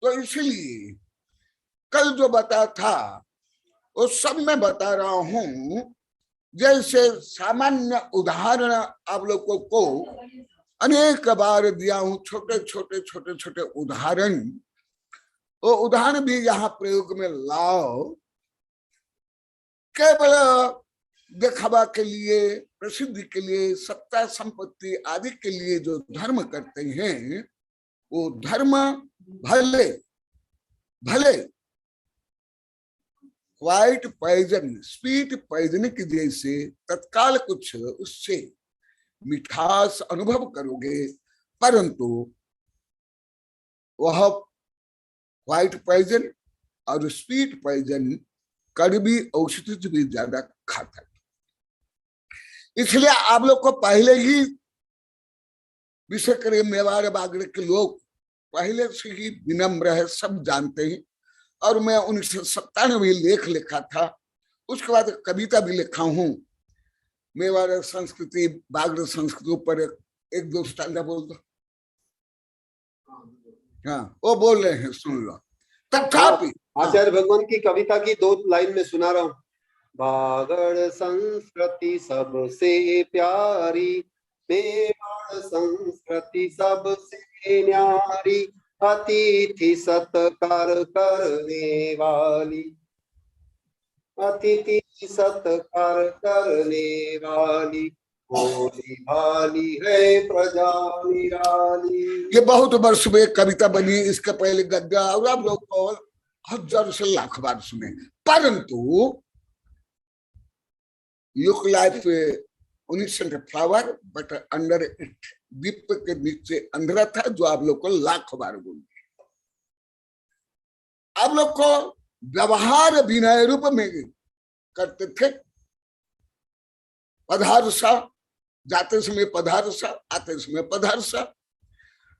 तो इसलिए कल जो बताया था वो सब मैं बता रहा हूं। जैसे सामान्य उदाहरण आप लोगों को अनेक बार दिया हूं, छोटे छोटे छोटे छोटे उदाहरण। वो उदाहरण भी यहाँ प्रयोग में लाओ। केवल दिखावा के लिए, प्रसिद्धि के लिए, सत्ता संपत्ति आदि के लिए जो धर्म करते हैं, वो धर्म भले भले व्हाइट पॉइजन, स्वीट पॉइजन की जैसे तत्काल कुछ उससे मिठास अनुभव करोगे, परंतु वह व्हाइट पॉइजन और स्वीट पॉइजन कड़वी औषधि से भी ज्यादा खाता है। इसलिए आप लोग को पहले ही विषय करे, मेवाड़ बागड़ के लोग पहले से ही विनम्र है, सब जानते हैं। और मैं 1997 लेख लिखा था, उसके बाद कविता भी लिखा हूं। मेवाड़ संस्कृति, बागड़ संस्कृति पर एक दो स्टैंडा बोल दो। हाँ, वो बोल रहे हैं, सुन लो। तथापि आचार्य भगवान की कविता की 2 लाइन में सुना रहा हूं। बागड़ संस्कृति सबसे प्यारी, मेवाड़ संस्कृति सबसे न्यारी, अतिथि सत्कार करने वाली, अतिथि सत्कार करने वाली, भोली भाली है प्रजा निराली। ये बहुत वर्ष में कविता बनी। इसके पहले गद्य और आप लोग को 1000 से लाख बार सुने, परंतु look like innocent flower but under it दीप के नीचे अंधेरा था, जो आप लोग को लाखों बार बोल दिया। आप लोग को व्यवहार विनय रूप में करते थे। पधार सा, जाते समय पधार सा, आते समय पधार सा।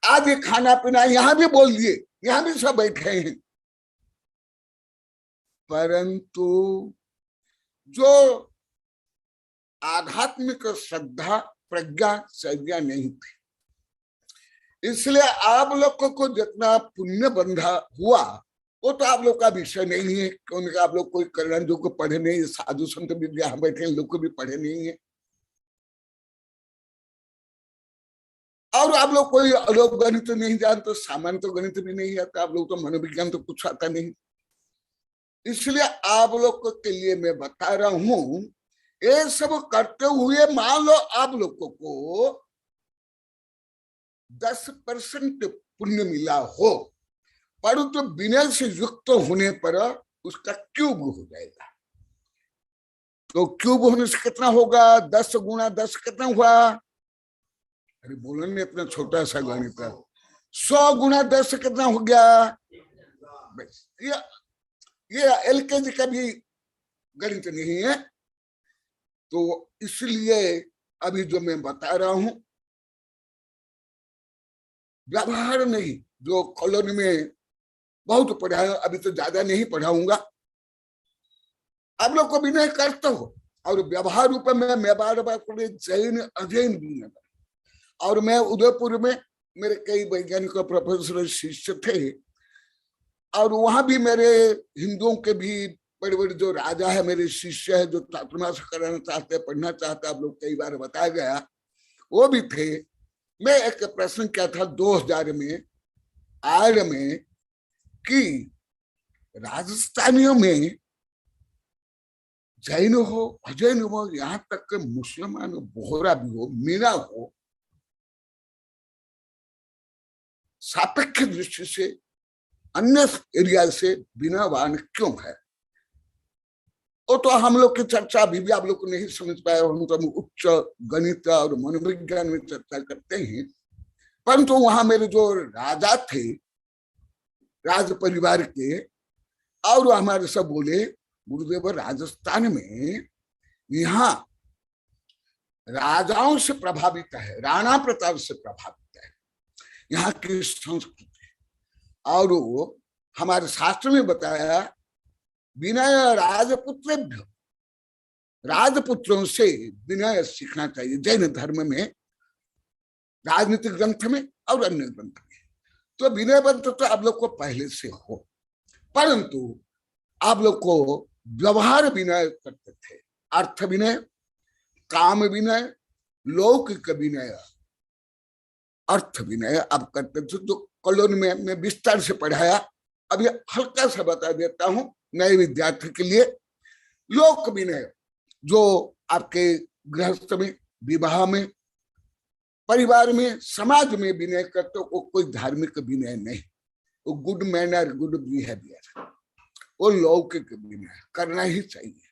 आज ये खाना पीना यहां भी बोल दिए, यहां भी सब बैठे हैं, परंतु जो आध्यात्मिक श्रद्धा प्रज्ञा चर्या नहीं थी। इसलिए आप लोग को जितना पुण्य बंधा हुआ वो तो आप लोग का विषय नहीं है, क्योंकि आप लोग कोई कल्याण जो को पढ़े नहीं, साधु संत भी यहाँ बैठे हैं लोग को भी पढ़े नहीं है, और आप लोग कोई अलौक गणित नहीं जानते, सामान्य तो गणित भी नहीं आता, आप लोग तो मनोविज्ञान तो कुछ आता नहीं। इसलिए आप लोग के लिए मैं बता रहा हूं, ये सब करते हुए मान लो आप लोगों को 10% पुण्य मिला हो, परंतु विनय से युक्त होने पर उसका क्यूब हो जाएगा। तो क्यूब होने से कितना होगा? 10 गुणा 10 कितना हुआ? अरे बोलो नहीं, इतना छोटा सा गणित। 100 गुणा 10 कितना हो गया? ये एलकेजी का भी गणित नहीं है। तो इसलिए अभी जो मैं बता रहा हूं व्यवहार नहीं, जो कॉलोनी में बहुत पढ़ाया, अभी तो ज्यादा नहीं पढ़ाऊंगा, आप लोग को विनय करते हो। और व्यवहार रूप में मैं बार बार पढ़े जैन अजैन विनय। और मैं उदयपुर में मेरे कई वैज्ञानिक प्रोफेसर शिष्य थे, और वहां भी मेरे हिंदुओं के भी बड़े बड़े जो राजा है मेरे शिष्य है, जो चातुर्मास कराना चाहते हैं, पढ़ना चाहते हैं, आप लोग कई बार बताया गया, वो भी थे। मैं एक प्रश्न किया था 2000 में आड़ में कि राजस्थानियों में जैन हो अजैन हो, यहाँ तक के मुसलमान बोहरा भी हो, मीणा हो, सापेक्ष दृष्टि से अन्य एरिया से बिना वाहन क्यों है? वो तो हम लोग की चर्चा अभी भी आप लोग को नहीं समझ पाए। हम तो उच्च गणित और मनोविज्ञान में चर्चा करते हैं, परंतु वहां मेरे जो राजा थे राज परिवार के, और हमारे सब बोले गुरुदेव राजस्थान में यहाँ राजाओं से प्रभावित है, राणा प्रताप से प्रभावित है यहाँ की संस्कृति। और हमारे शास्त्र में बताया विनय राजपुत्रेभ्य, राजपुत्रों से विनय सीखना चाहिए जैन धर्म में, राजनीतिक ग्रंथ में और अन्य ग्रंथ में। तो विनय ग्रंथ तो आप लोग को पहले से हो, परंतु आप लोग को व्यवहार विनय करते थे, अर्थ विनय, काम विनय, लौकिक विनय, अर्थ विनय आप करते थे। जो कॉलोनी में मैं विस्तार से पढ़ाया, अभी हल्का सा बता देता हूं नए विद्यार्थी के लिए। लोक विनय जो आपके गृहस्थ में, विवाह में, परिवार में, समाज में विनय करते, वो कोई धार्मिक विनय नहीं, वो गुड मैनर, गुड बिहेवियर, वो लौकिक विनय करना ही चाहिए,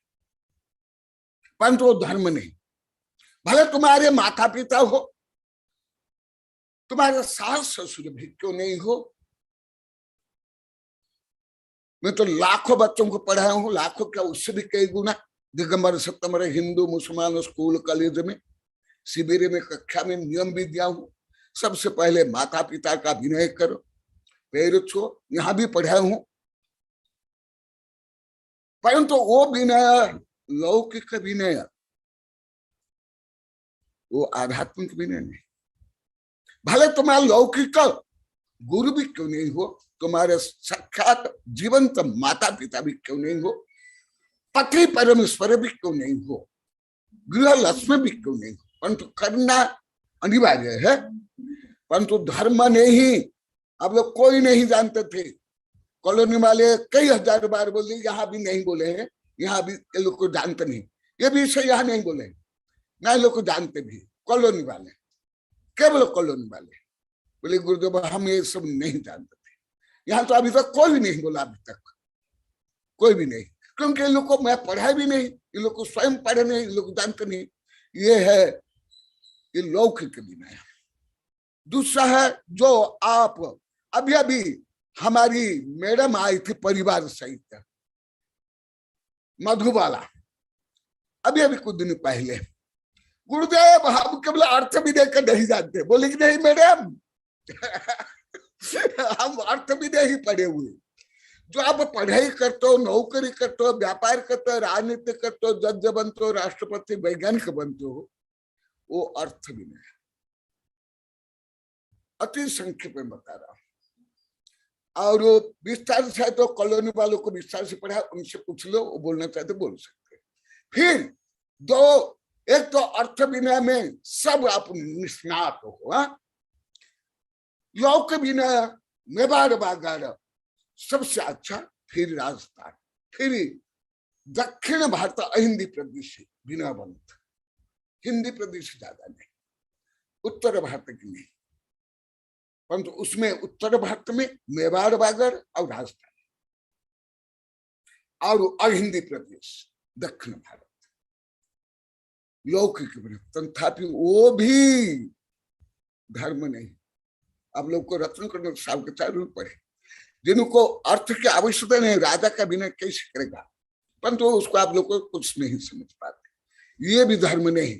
परंतु वो धर्म नहीं। भले तुम्हारे माता पिता हो, तुम्हारे सास ससुर भी क्यों नहीं हो। मैं तो लाखों बच्चों को पढ़ाया हूं, लाखों क्या उससे भी कई गुना, दिगंबर सप्तमर हिंदू मुसलमान स्कूल कॉलेज में, शिविर में, कक्षा में नियम भी दिया हूं। सबसे पहले माता पिता का विनय करो, पैर छो, यहां भी पढ़ाया हूं, परंतु वो विनय लौकिक विनय, वो आध्यात्मिक विनय नहीं। भले तुम्हारा लौकिक गुरु भी क्यों नहीं हो, तुम्हारे साक्षात जीवंत माता पिता भी क्यों नहीं हो, पति परमेश्वर भी क्यों नहीं हो, गृह लक्ष्मी भी क्यों नहीं हो, परंतु करना अनिवार्य है। परंतु धर्म नहीं, अब लोग कोई नहीं जानते थे। कॉलोनी वाले कई हजार बार बोले, यहाँ भी नहीं बोले हैं, यहाँ भी ये लोग को जानते नहीं, ये भी विषय यहाँ नहीं बोले, ना लोग को जानते भी। कॉलोनी वाले, केवल कॉलोनी वाले बोले गुरुदेव हम ये सब नहीं जानते थे। यहाँ तो अभी तक कोई भी नहीं बोला, अभी तक कोई भी नहीं, क्योंकि इन लोग को मैं पढ़ा भी नहीं, इन लोग को स्वयं पढ़े नहीं, इन लोग जानते नहीं। ये है ये लौकिक विनय। दूसरा है जो आप अभी अभी हमारी मैडम आई थी परिवार सहित मधुबाला, अभी अभी कुछ दिन पहले, गुरुदेव हम केवल अर्थ भी देकर नहीं जानते, बोले कि नहीं मैडम हम अर्थ भी नहीं पढ़े हुए। जो आप पढ़ाई करते हो, नौकरी करते हो, व्यापार करते हो, राजनीति करते हो, जज बनते हो, राष्ट्रपति, वैज्ञानिक बनते हो, वो अर्थ भी नहीं। अति संक्षेप में बता रहा हूं, और विस्तार से तो कॉलोनी वालों को विस्तार से पढ़ा, उनसे पूछ लो, वो बोलना चाहते बोल सकते। फिर दो, एक तो अर्थ विनय में सब आप निष्णात हो, लौक विनय, मेवाड़ बागाड़ सबसे अच्छा, फिर राजस्थान, फिर दक्षिण भारत हिंदी प्रदेश विनय बंत, हिंदी प्रदेश ज्यादा नहीं, उत्तर भारत की नहीं, परंतु उसमें उत्तर भारत में मेवाड़ बागड़ और राजस्थान, और हिंदी प्रदेश दक्षिण भारत लौकिक तथापि वो भी धर्म नहीं। आप लोग को रत्न कर्ण साहब के चार पढ़े, जिनको अर्थ की आवश्यकता नहीं, राजा का विनय कैसे करेगा, परंतु उसको आप लोग को कुछ नहीं समझ पाते। ये भी धर्म नहीं।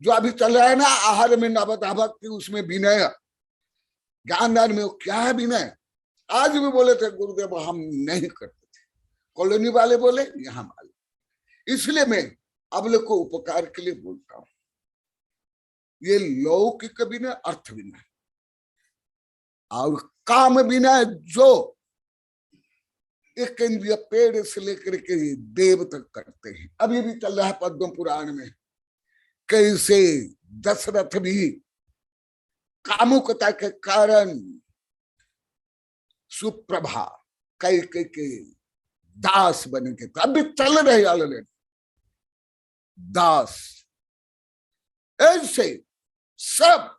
जो अभी चल रहा है ना आहार में नवधावक की, उसमें विनय, ज्ञानदान में क्या है विनय। आज भी बोले थे गुरुदेव हम नहीं करते थे, कॉलोनी वाले बोले, यहाँ वाले। इसलिए मैं अब लोग को उपकार के लिए बोलता हूं, ये लौकिक विनय, अर्थ विनय और काम विनय, जो एक इंद्रिय पेड़ से लेकर के देव तक करते हैं। अभी भी चल रहा है पद्म पुराण में, कैसे दशरथ भी कामुकता के कारण सुप्रभा कई के दास बन के, अभी चल रहे ऑलरेडी दास। ऐसे सब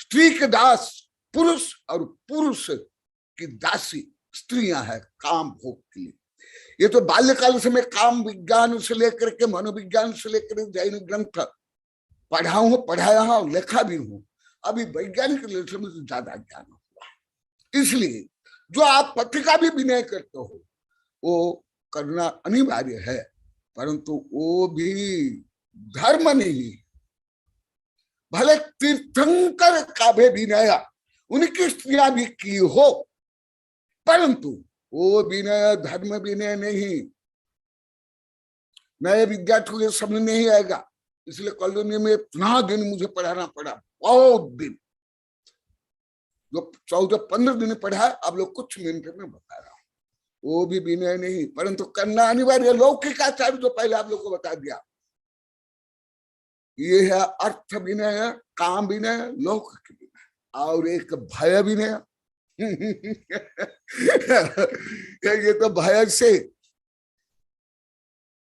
स्त्री के दास पुरुष, और पुरुष की दासी स्त्रियां हैं काम भोग के लिए। ये तो बाल्यकाल से मैं काम विज्ञान से लेकर के मनोविज्ञान से लेकर जैन ग्रंथ पढ़ा हूं, पढ़ाया हूं, लिखा भी हूं। अभी वैज्ञानिक दृष्टि में तो ज्यादा ज्ञान हुआ। इसलिए जो आप पति का भी विनय करते हो वो करना अनिवार्य है, परंतु वो भी धर्म नहीं। भले तीर्थंकर का भी विनय उनकी स्त्रियां भी की हो, परंतु वो विनय धर्म विनय नहीं। नए विद्यार्थियों के समझ नहीं आएगा, इसलिए कॉलोनी में इतना दिन मुझे पढ़ाना पड़ा, बहुत दिन, जो 14-15 दिन पढ़ा, अब लोग कुछ मिनट में बता रहा हूं। वो भी विनय नहीं, परंतु करना अनिवार्य। लौकिक आचार्य जो पहले आप लोग को बता दिया, ये है अर्थ विनय, काम विनय, लौकिक विनय, और एक भय विनय। ये तो भय से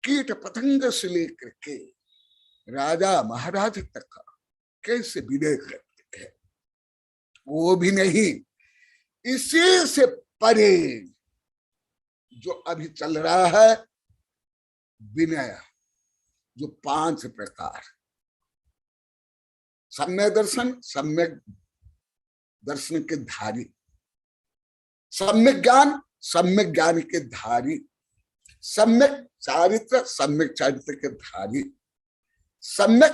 कीट पतंग से लेकर के राजा महाराज तक कैसे विनय करते हैं, वो भी नहीं। इसी से परे जो अभी चल रहा है विनय, जो 5 प्रकार, सम्यक दर्शन, सम्यक दर्शन के धारी, सम्यक ज्ञान, सम्यक ज्ञान के धारी, सम्यक चारित्र, सम्यक चारित्र के धारी, सम्यक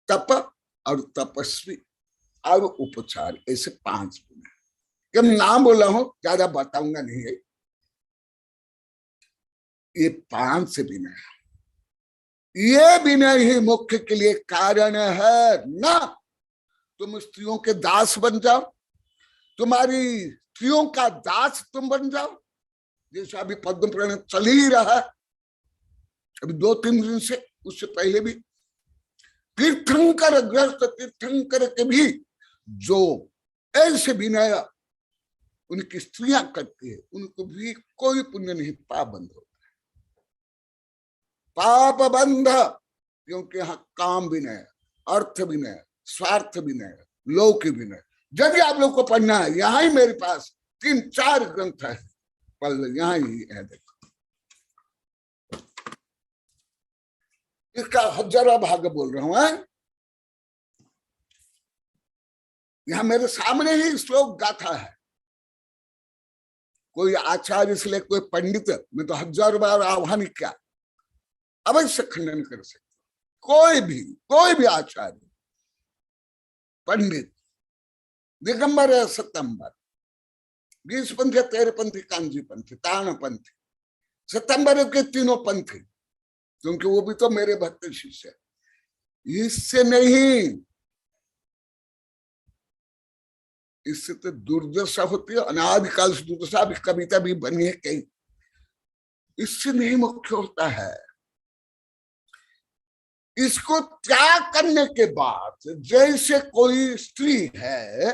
तप और तपस्वी और उपचार, ऐसे 5 गुण है। मैं नाम बोला हूं, ज्यादा बताऊंगा नहीं है। ये 5 विनय है। ये विनय ही मुख्य के लिए कारण है ना। तुम स्त्रियों के दास बन जाओ, तुम्हारी स्त्रियों का दास तुम बन जाओ, जैसे अभी पद्म पुराण चल ही रहा है अभी 2-3 दिन से, उससे पहले भी तीर्थंकर, ग्रस्त तीर्थंकर के भी जो ऐसे विनय उनकी स्त्रियां करती है, उनको भी कोई पुण्य नहीं, पाप बंध होता है, पाप बंध। क्योंकि यहाँ काम विनय, अर्थ विनय, स्वार्थ विनय, लौक विनय। यदि आप लोग को पढ़ना है, यहाँ ही मेरे पास 3-4 ग्रंथ है, पढ़ लो, यहाँ ही है, देखो। इसका 1000वां भाग बोल रहा हूं। यहां मेरे सामने ही श्लोक गाथा है। कोई आचार्य इसलिए कोई पंडित, मैं तो 1000 बार आह्वान किया, अवश्य खंडन कर सकते। कोई भी आचार्य, पंडित, दिगंबर है, सतंबर, ग्रीसपंथी, तेरपंथी, कांजीपंथी, तारणपंथी, सतंबर के तीनों पंथी, क्योंकि वो भी तो मेरे भक्त शिष्य है। इससे नहीं, इससे तो दुर्दशा होती है, अनादिकाल से दुर्दशा, अभी कविता भी बनी है कई। इससे नहीं मुख्य होता है। इसको त्याग करने के बाद, जैसे कोई स्त्री है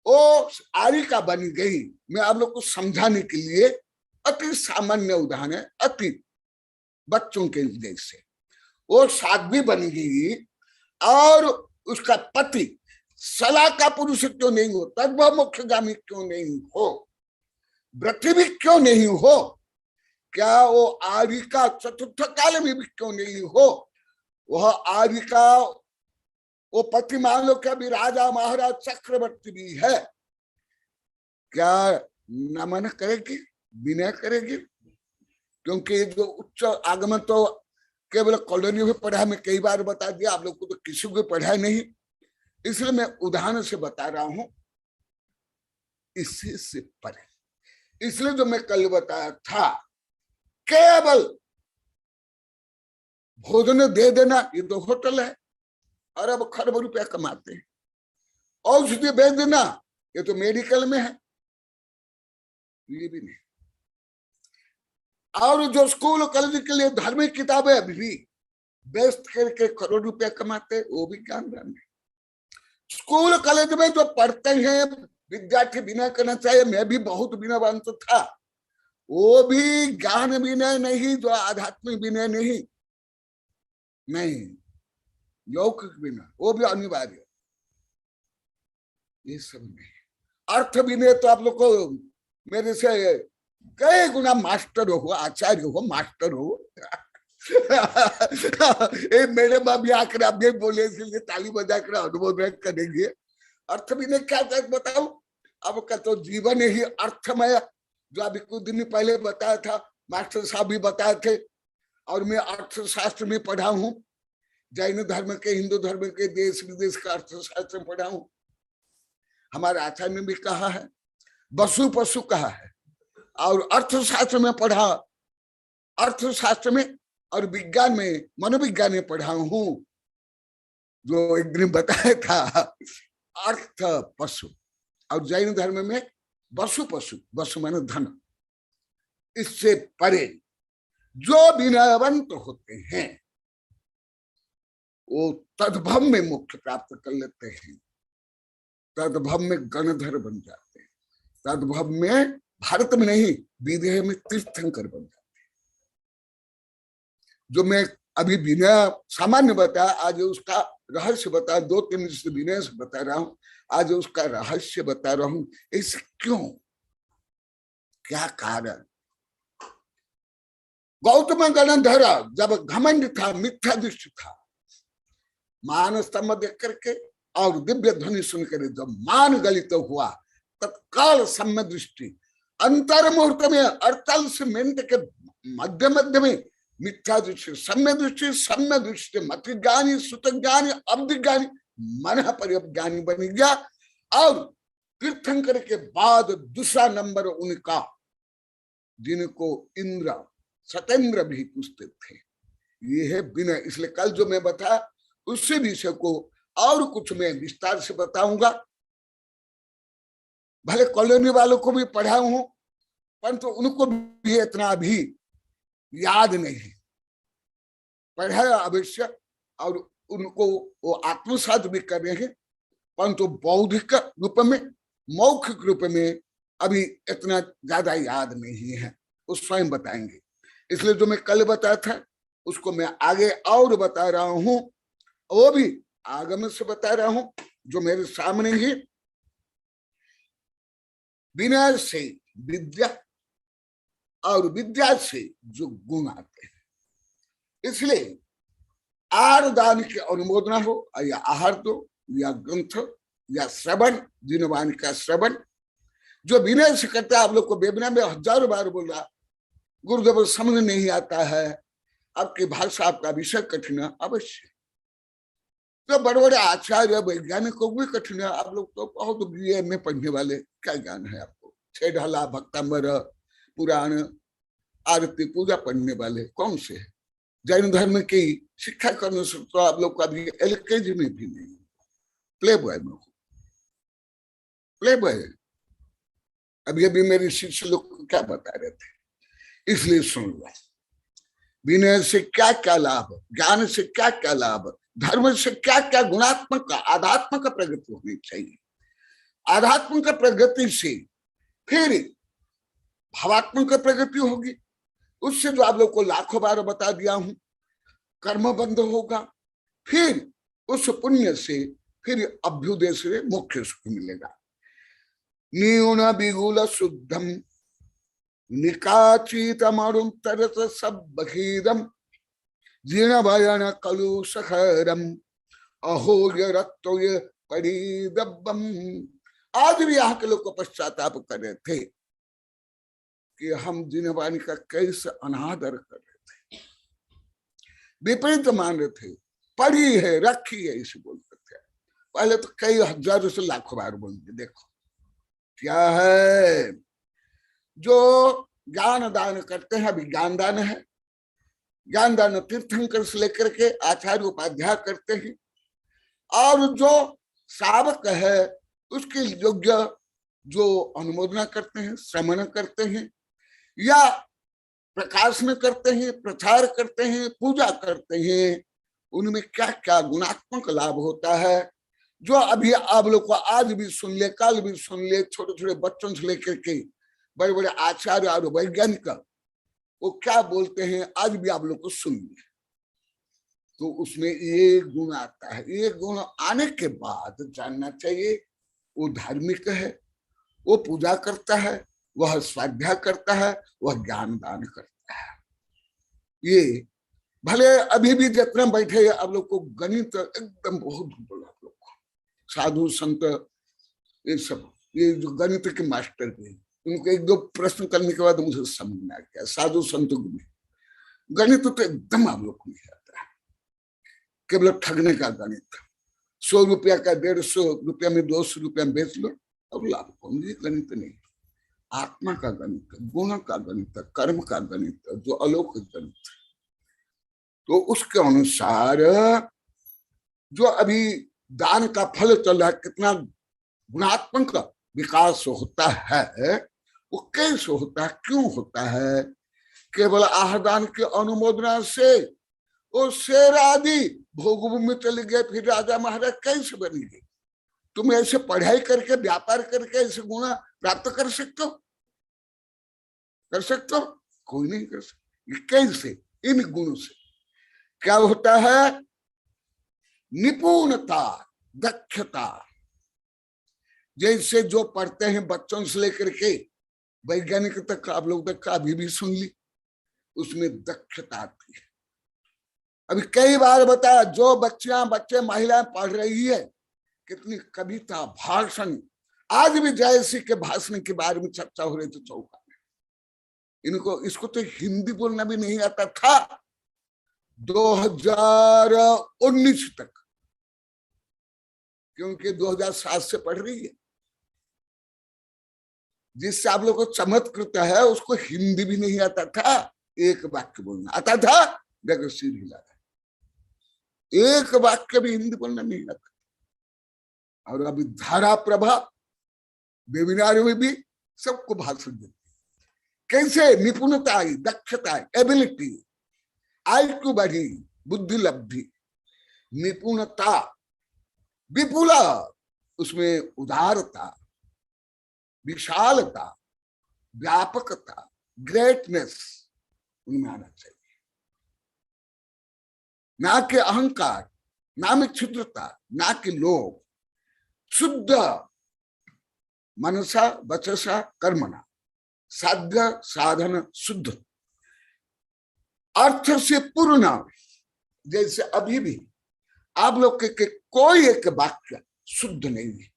वो आरिका बन गई, मैं आप लोग को समझाने के लिए अति सामान्य उदाहरण है, अति बच्चों के जैसे। वो साध्वी बन गई और उसका पति सला का पुरुष क्यों नहीं हो, तद्भव मोक्षगामी क्यों नहीं हो, व्रती भी क्यों नहीं हो, क्या वो आरिका चतुर्थ काल में भी क्यों नहीं हो, वह आरिका वो पति मान लो क्या भी राजा महाराज चक्रवर्ती भी है, क्या नमन करेगी, विनय करेगी? क्योंकि जो उच्च आगमन तो केवल कॉलोनी में पढ़ा, मैं कई बार बता दिया, आप लोग को तो किसी को पढ़ा नहीं, इसलिए मैं उदाहरण से बता रहा हूं। इससे से परे, इसलिए जो मैं कल बताया था, केवल भोजन दे देना, ये तो होटल है, अरब खरब रुपया कमाते हैं। औषधि बेच देना, ये तो मेडिकल में है, ये भी नहीं। और जो स्कूल कॉलेज के लिए धार्मिक किताबें अभी भी बेच करके करोड़ रुपया कमाते, वो भी ज्ञानदान है। स्कूल कॉलेज में जो पढ़ते हैं विद्यार्थी विनय करना चाहिए, मैं भी बहुत विनयवान तो था, वो भी ज्ञान विनय नहीं, जो आध्यात्मिक विनय नहीं, लौकिक विनय, वो भी अनिवार्य। ये सब नहीं। अर्थ विनय तो आप लोग को मेरे से कई गुना मास्टर हो, आचार्य हो, मास्टर हो। मेरे माँ भी आकर आप ये बोले, इसलिए ताली बजा कर अनुमोदन करेंगे। अर्थ विनय क्या बताऊं? अब का तो जीवन ही अर्थमय, जो अभी कुछ दिन पहले बताया था, मास्टर साहब भी बताए थे, और मैं अर्थशास्त्र में पढ़ा हूं, जैन धर्म के, हिंदू धर्म के, देश विदेश का अर्थशास्त्र में पढ़ा हूं। हमारे आचार्य ने भी कहा है, वसु पशु कहा है, और अर्थशास्त्र में पढ़ा, अर्थशास्त्र में और विज्ञान में, मनोविज्ञान में पढ़ा हूं, जो एक दिन बताया था अर्थ पशु, और जैन धर्म में वसु पशु, वसु माने धन। इससे परे जो विनयवंत होते हैं वो तद्भव में मोक्ष प्राप्त कर लेते हैं, तद्भव में गणधर बन जाते हैं, तद्भव में, भारत में नहीं, विदेह में तीर्थंकर बन जाते हैं। जो मैं अभी विनय सामान्य बताया, आज उसका रहस्य बताया, 2-3 दिन से विनय से बता रहा हूं, आज उसका रहस्य बता रहा हूं। ऐसे क्यों, क्या कारण? गौतम गणधर जब घमंड था, मिथ्या दृष्टि था, मान स्तंभ देख करके और दिव्य ध्वनि सुनकर जब मान गलित हुआ, तत्काल सम्य दृष्टि, अंतर मुहूर्त में 48 मिनट के मध्य में मिथ्या दृष्टि, सम्य दृष्टि, मत ज्ञानी, सुत ज्ञानी, अब्ध ज्ञानी, मन परिज्ञानी बन गया। और तीर्थंकर के बाद दूसरा नंबर उनका, जिनको इंद्र सतेंद्र भी पूछते थे, ये है विनय। इसलिए कल जो मैं बताया उसी विषय को और कुछ मैं विस्तार से बताऊंगा। भले कॉलोनी वालों को भी पढ़ा हूं, परंतु उनको भी इतना भी याद नहीं, पढ़ा अवश्य, और उनको वो आत्मसात भी कर रहे हैं, परंतु बौद्धिक रूप में, मौखिक रूप में अभी इतना ज्यादा याद नहीं है, वो स्वयं बताएंगे। इसलिए जो मैं कल बताया था उसको मैं आगे और बता रहा हूं, वो भी आगम से बता रहा हूं, जो मेरे सामने ही। विनय से विद्या और विद्या से जो गुण आते हैं, इसलिए आहार दान की अनुमोदना हो, या आहार दो, या ग्रंथ, या श्रवण, जिनवाणी का श्रवण जो विनय से करता है। आप लोग को वेबिनार में हजारों बार बोला, गुरुदेव समझ नहीं आता है, आपकी भाषा, आपका विषय कठिन है। अवश्य तो बड़े बड़े आचार्य वैज्ञानिक को भी कठिन है। आप लोग तो बहुत बीए में पढ़ने वाले, क्या ज्ञान है आपको? छह ढाला, भक्तांबर, पुराण, आरती, पूजा पढ़ने वाले कौन से है? जैन धर्म की शिक्षा करने से तो आप लोग का भी LKG में भी नहीं, प्ले बॉय में हो, प्ले बॉय। अभी अभी मेरे शिष्य लोग क्या बता रहे थे, इसलिए सुन लो। विनय से क्या क्या लाभ, ज्ञान से क्या क्या लाभ, धर्म से क्या क्या गुणात्मक आध्यात्मिक प्रगति होनी चाहिए। आध्यात्मिक प्रगति से फिर भावात्मक प्रगति होगी। उससे जो आप लोग को लाखों बार बता दिया हूं, कर्म बंध होगा। फिर उस पुण्य से फिर अभ्युदय से मोक्ष सुख मिलेगा। न्यून बिगुल शुद्धम निकाचितमरुं तरस सब्बहीदम जीर्ण भयन कलु सखरम अहोय रत्तोय परिदब्बम। आज भी यहाँ के लोग को पश्चाताप कर रहे थे कि हम जिनवाणी का कैसे अनादर कर रहे थे, विपरीत मान रहे थे। पढ़ी है, रखी है, इसे बोलते थे। पहले तो कई हजारों से लाखों बार बोलते। देखो क्या है, जो ज्ञान दान करते हैं, अभी ज्ञान दान है। ज्ञान दान तीर्थंकर से लेकर के आचार्य उपाध्याय करते हैं, और जो श्रावक है उसके योग्य जो अनुमोदना करते हैं, श्रमण करते हैं, या प्रकाशन करते हैं, प्रचार करते हैं, पूजा करते हैं। उनमें क्या क्या गुणात्मक लाभ होता है, जो अभी आप लोग को आज भी सुन ले, कल भी सुन ले। छोटे छोटे बच्चों से लेकर के बड़े बड़े आचार्य और वैज्ञानिक वो क्या बोलते हैं, आज भी आप लोग को सुन ले। तो उसमें ये गुण आता है। ये गुण आने के बाद जानना चाहिए वो धार्मिक है, वो पूजा करता है, वह स्वाध्याय करता है, वह ज्ञान दान करता है। ये भले अभी भी जितना बैठे आप लोग को गणित एकदम बहुत बोला, आप लोग को साधु संत ये सब, ये जो गणित के मास्टर थे, उनको एक दो प्रश्न करने के बाद मुझे समझ में आ गया। साधु संतों में गणित तो एकदम आप लोग को नहीं आता है, केवल ठगने का गणित। 100 रुपया का 150 रुपया में 200 रुपया बेच लो और लाभ हो। ये गणित नहीं, आत्मा का गणित, गुण का गणित, कर्म का गणित, जो अलौकिक गणित। तो उसके अनुसार जो अभी दान का फल चल रहा है, कितना गुणात्मक विकास होता है, वो कैसे होता है, क्यों होता है? केवल आहारदान की अनुमोदना से वो शेर आदि भोग में चले गए, फिर राजा महाराज कैसे बनेंगे? तुम ऐसे पढ़ाई करके, व्यापार करके ऐसे गुण प्राप्त कर सकते हो? कर सकते हो? कोई नहीं कर सकता। कैसे? इन गुणों से क्या होता है? निपुणता, दक्षता। जैसे जो पढ़ते हैं बच्चों से लेकर के वैज्ञानिक तक, आप लोग तक अभी भी सुन ली, उसमें दक्षता आती है। अभी कई बार बताया, जो बच्चे महिलाएं पढ़ रही है, कितनी कविता, भाषण, आज भी जयसी के भाषण के बारे में चर्चा हो रही थी चौका में। इनको, इसको तो हिंदी बोलना भी नहीं आता था 2019 तक, क्योंकि 2007 से पढ़ रही है। जिससे आप लोग को चमत्कृत है, उसको हिंदी भी नहीं आता था, एक वाक्य बोलना आता था, जगह सिर हिला था। एक वाक्य भी हिंदी बोलना नहीं आता। और अभी धारा प्रभा वेबिनार में भी सबको भाषण देती। कैसे? निपुणता आई, दक्षता आई, एबिलिटी, IQ बढ़ी, बुद्धि लब्धि, निपुणता, विपुला, उसमें उदारता, विशालता, व्यापकता, ग्रेटनेस उनमें आना चाहिए। ना के अहंकार, ना में क्षुद्रता, ना के लोभ, शुद्ध मनसा वचसा कर्मणा, साध्य साधन शुद्ध, अर्थ से पूर्ण। जैसे अभी भी आप लोग के कोई एक वाक्य शुद्ध नहीं है,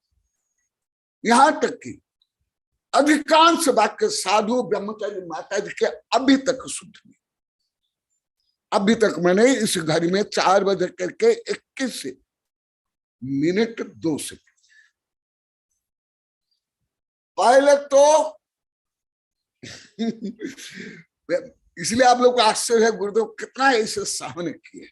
यहां तक कि अधिकांश वाक्य साधु ब्रह्मचारी माता जी के अभी तक शुद्ध नहीं। अभी तक मैंने इस घड़ी में 4 बजे करके 21 मिनट 2 सेकंड। पहले तो इसलिए आप लोग को आश्चर्य है गुरुदेव कितना ऐसे सामने किए।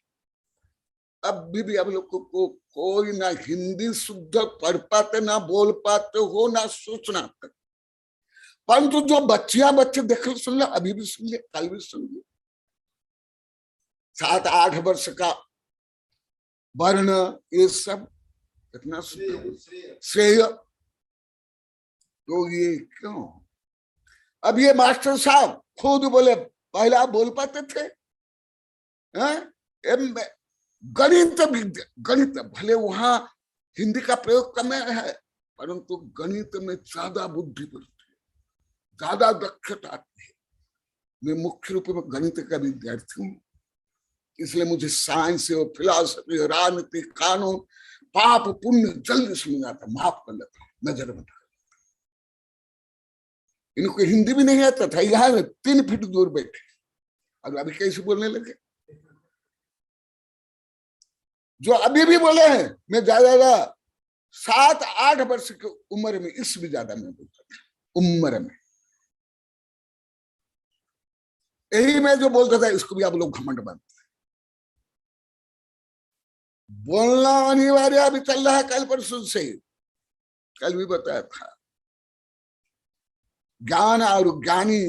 अब भी आप लोग को कोई ना हिंदी शुद्ध पढ़ पाते, ना बोल पाते हो, ना सोचना तक, परंतु जो बच्चे देख लो, सुन लो, अभी भी सुन ले, कल भी सुन ले। 7-8 वर्ष का वर्ण, ये सब इतना श्रेय, तो ये क्यों? अब ये मास्टर साहब खुद बोले, पहला बोल पाते थे गणित भले वहां हिंदी का प्रयोग कम है, परंतु गणित में ज्यादा बुद्धि बढ़ती है, ज्यादा दक्षता आती है। मैं मुख्य रूप में गणित का विद्यार्थी हूँ, इसलिए मुझे साइंस और फिलॉसफी, राजनीति, कानून, पाप पुण्य जल्दी समझ आता, माफ कर लेता हूँ, नजर में। इनको हिंदी भी नहीं आता था, यहाँ 3 फीट दूर बैठे, अब अभी कैसे बोलने लगे। जो अभी भी बोले हैं, मैं ज्यादा 7-8 वर्ष की उम्र में, इससे भी ज्यादा मैं बोलता था उम्र में। यही मैं जो बोलता था, इसको भी आप लोग घमंड मानते हैं। बोलना अनिवार्य अभी चल रहा है, कल परसों से, कल भी बताया था। ज्ञान और ज्ञानी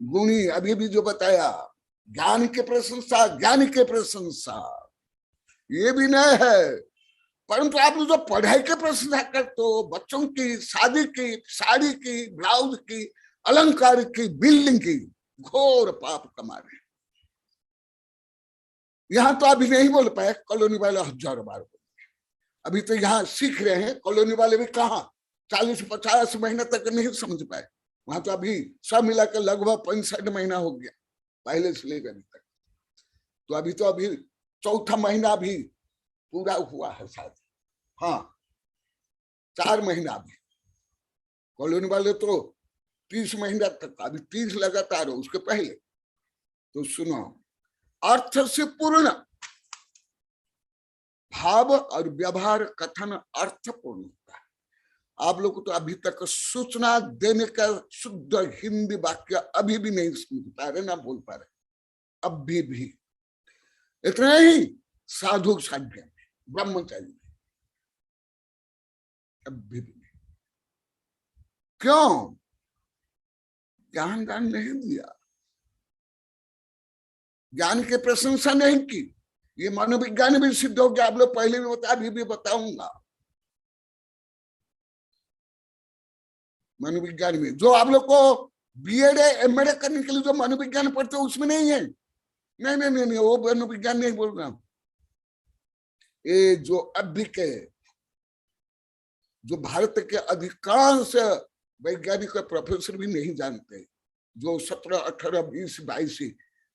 गुणी, अभी भी जो बताया, ज्ञान के प्रशंसा, ज्ञानी के प्रशंसा, ये भी नहीं है। परंतु आप जो पढ़ाई के प्रशंसा करते हो, बच्चों की शादी की, साड़ी की, ब्लाउज की, अलंकार की, बिल्डिंग की, घोर पाप कमा रहे हैं। यहां तो अभी नहीं बोल पाए, कॉलोनी वाले 1000 बार बोले। अभी तो यहाँ सीख रहे हैं, कॉलोनी वाले भी कहाँ 40-50 महीने तक नहीं समझ पाए। वहां तो अभी सब मिलाकर लगभग 65 महीना हो गया, पहले से लेकर अभी तक। तो अभी 4था महीना भी पूरा हुआ है शायद, हाँ 4 महीना अभी। कॉलोनी वाले तो 30 महीना तक, अभी 30 लगातार हो, उसके पहले। तो सुनो, अर्थ से पूर्ण भाव और व्यवहार कथन अर्थपूर्ण होता है। आप लोग को तो अभी तक सूचना देने का शुद्ध हिंदी वाक्य अभी भी नहीं समझ पा रहे, ना बोल पा रहे, अभी भी। इतना ही साधु साध्य में, ब्रह्मचारी में अभी भी नहीं। क्यों? ज्ञान दान नहीं दिया, ज्ञान की प्रशंसा नहीं की। ये मनोविज्ञान भी सिद्ध हो गया, आप लोग पहले भी बताया, अभी भी बताऊंगा। मनोविज्ञान में जो आप लोग को बीएड एमएड करने के लिए जो मनोविज्ञान पढ़ते हो, उसमें नहीं है। नहीं, वो मनोविज्ञान नहीं बोल रहा हूं। ये जो अभी के, जो भारत के अधिकांश वैज्ञानिक प्रोफेसर भी नहीं जानते, जो 17, 18, 20, 22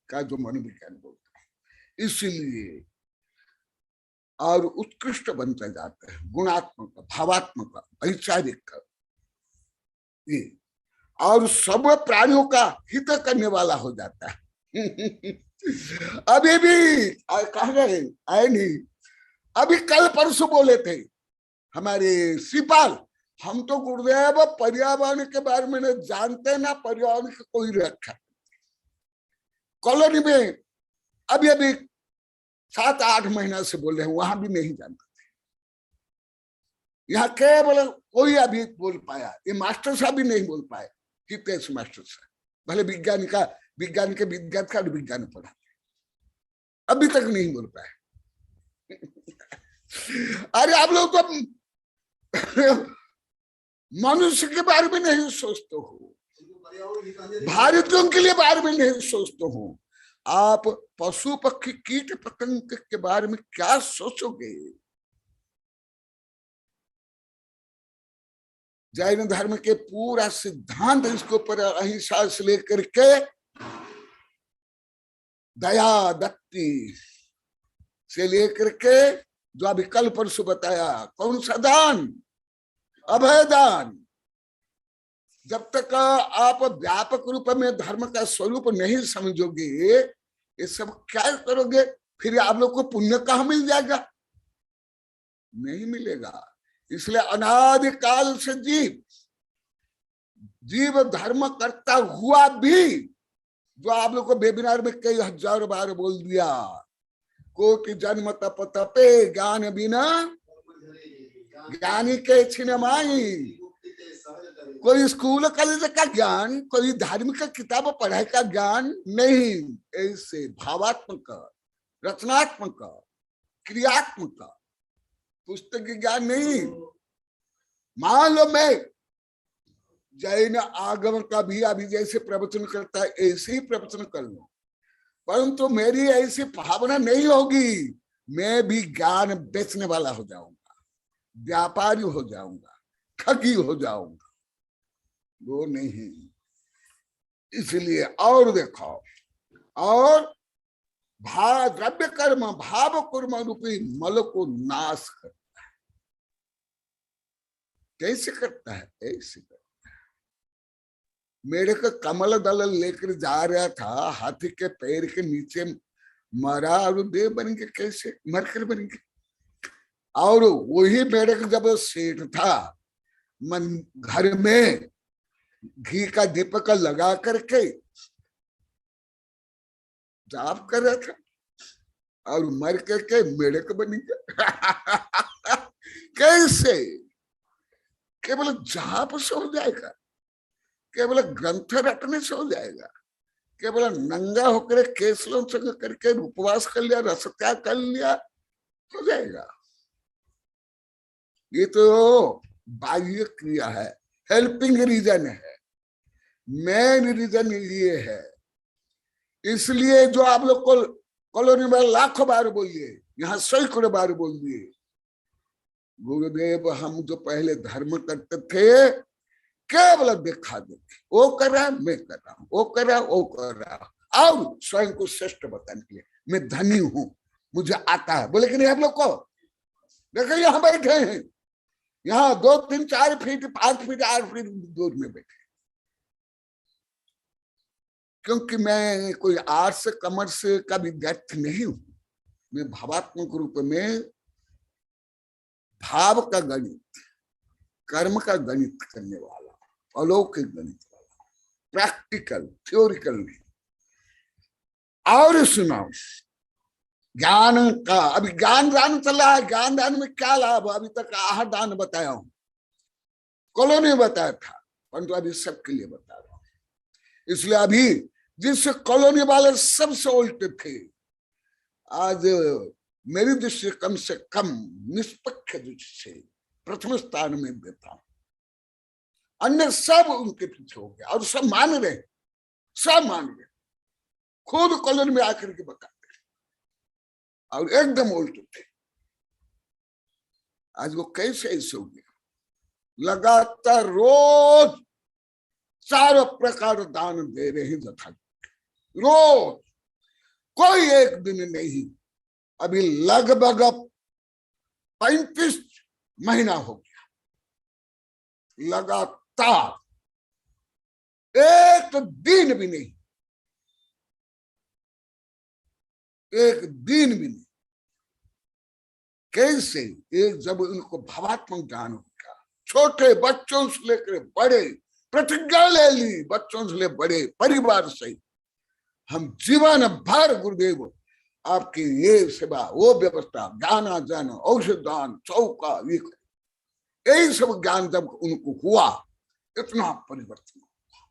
का जो मनोविज्ञान बोलता है, इसलिए और उत्कृष्ट बनते जाते हैं, गुणात्मक, भावात्मक, वैचारिक, ये और सब प्राणियों का हित करने वाला हो जाता है। अभी भी कहा गए आए नहीं, अभी कल परसों बोले थे हमारे श्रीपाल, हम तो गुरुदेव पर्यावरण के बारे में नहीं जानते, ना पर्यावरण का कोई रखा। कॉलोनी में अभी 7-8 महीना से बोल रहे हैं, वहां भी नहीं जानते थे। यहाँ केवल कोई अभी बोल पाया, ये मास्टर साहब भी नहीं बोल पाए, हितेश मास्टर साहब, भले विज्ञान के विज्ञान का विज्ञान पढ़ाते, अभी तक नहीं बोल पाए। अरे आप लोग तो मनुष्य के बारे में नहीं सोचते हो, भारतीयों के लिए बारे में नहीं सोचते हो, आप पशु पक्षी कीट पतंग के बारे में क्या सोचोगे? जैन धर्म के पूरा सिद्धांत इसके ऊपर अहिंसा से लेकर के दया दत्ती से लेकर के जो अभी कल परसों बताया, कौन सा दान? अभय दान, जब तक आप व्यापक रूप में धर्म का स्वरूप नहीं समझोगे, ये सब क्या करोगे? फिर आप लोग को पुण्य कहाँ मिल जाएगा? नहीं मिलेगा। इसलिए अनादि काल से जीव धर्म करता हुआ भी, जो आप लोग को वेबिनार में कई हजार बार बोल दिया, कोटि जन्म तप तपे ज्ञान बिना ज्ञानी के छिनमाई। कोई स्कूल कॉलेज का ज्ञान, कोई धार्मिक किताब पढ़ाई का ज्ञान नहीं, ऐसे भावात्मक, रचनात्मक, क्रियात्मक पुस्तक ज्ञान नहीं। मान लो मैं जैन आगम का भी अभी जैसे प्रवचन करता है ऐसे ही प्रवचन कर लूं, परंतु मेरी ऐसी भावना नहीं होगी, मैं भी ज्ञान बेचने वाला हो जाऊंगा, व्यापारी हो जाऊंगा, ठगी हो जाऊंगा, वो नहीं। इसलिए और देखो, और द्रव्य कर्म भाव कर्म रूपी मल को नाश करता है। कैसे करता है? ऐसे करता है। मेरे को कमल दल लेकर जा रहा था, हाथी के पैर के नीचे मरा और देव बनेंगे, कैसे मरकर बनेंगे। और वही मेरे को जब सेठ था, मन घर में घी का दीपक लगा करके जाप कर रहा था और मर करके मेरे को बनी गया। कैसे? केवल जाप से हो जाएगा, केवल ग्रंथ रटने से हो जाएगा, केवल नंगा होकर केसलों से करके उपवास कर लिया, रस त्याग कर लिया, हो जाएगा। ये तो बाह्य क्रिया है, हेल्पिंग रीजन है। मेन रीजन ये है। इसलिए जो आप लोग को कॉलोनी में लाखों बार बोलिए, यहाँ सैकड़ों बार बोल दिए, गुरुदेव हम जो पहले धर्म करते थे केवल देखा देखी, वो कर रहा मैं कर रहा हूं, वो कर रहा वो कर रहा, और स्वयं को श्रेष्ठ बताने के लिए मैं धनी हूं, मुझे आता है। बोले कि नहीं, आप लोग को देखो यहाँ बैठे हैं, यहाँ 2, 3, 4 फीट 5 फीट 8 फीट दूर में बैठे, क्योंकि मैं कोई आर्ट्स कॉमर्स का विद्यार्थी नहीं हूं। मैं भावात्मक रूप में भाव का गणित, कर्म का गणित करने वाला, अलौकिक गणित वाला, प्रैक्टिकल, थ्योरिकल नहीं। और सुनाओ, ज्ञान का अभी ज्ञान दान चल रहा है। ज्ञान दान में क्या लाभ? अभी तक आहार दान बताया हूं, कॉलोनी बताया था, परंतु अभी सबके लिए बता रहा हूं। इसलिए अभी जिस कॉलोनी वाले सबसे उल्टे थे, आज मेरी दृष्टि कम से कम निष्पक्ष दृष्टि से प्रथम स्थान में देता हूं। अन्य सब उनके पीछे हो गया और सब मान रहे, सब मान रहे, खुद कॉलोनी में आकर के बताते और एकदम उल्टे थे। आज वो कैसे ऐसे हो गया? लगातार रोज 4 प्रकार दान दे रहे हैं यथा, रोज, कोई एक दिन नहीं। अभी लगभग 35 महीना हो गया लगातार, एक दिन भी नहीं, एक दिन भी नहीं। कैसे? एक जब उनको भावात्मक ज्ञान हो गया, छोटे बच्चों से लेकर बड़े, प्रतिज्ञा ले ली, बच्चों से ले बड़े परिवार से, हम जीवन भर गुरुदेव आपकी ये सेवा, वो व्यवस्था, ज्ञाना जन, औषध दान, चौका, यही सब ज्ञान जब उनको हुआ, इतना परिवर्तन हुआ।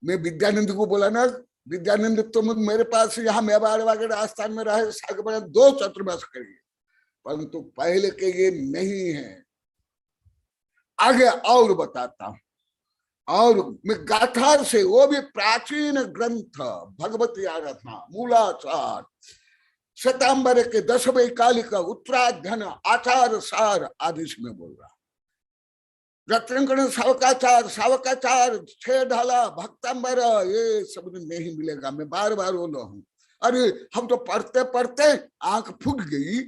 मैं विद्यानंद को बोला ना, विद्यानंद तुम मेरे पास यहाँ मेवाड़ वगैरह आस्थान में रहे, सागबड़ा 2 चतुर्मास करिए, परंतु पहले के ये नहीं है। आगे और बताता हूं। और मैं गाथा से, वो भी प्राचीन ग्रंथ भगवती आराधना, मूलाचार, शतांबर के 10 वैकालिका, उत्तराध्ययन, आचार सार आदि में बोल रहा। रत्नगण सावकाचार, सावकाचार, 6 ढाला, भक्तांबर, ये सब नहीं मिलेगा। मैं बार बार बोल रहा हूं। अरे हम तो पढ़ते पढ़ते आंख फूट गई,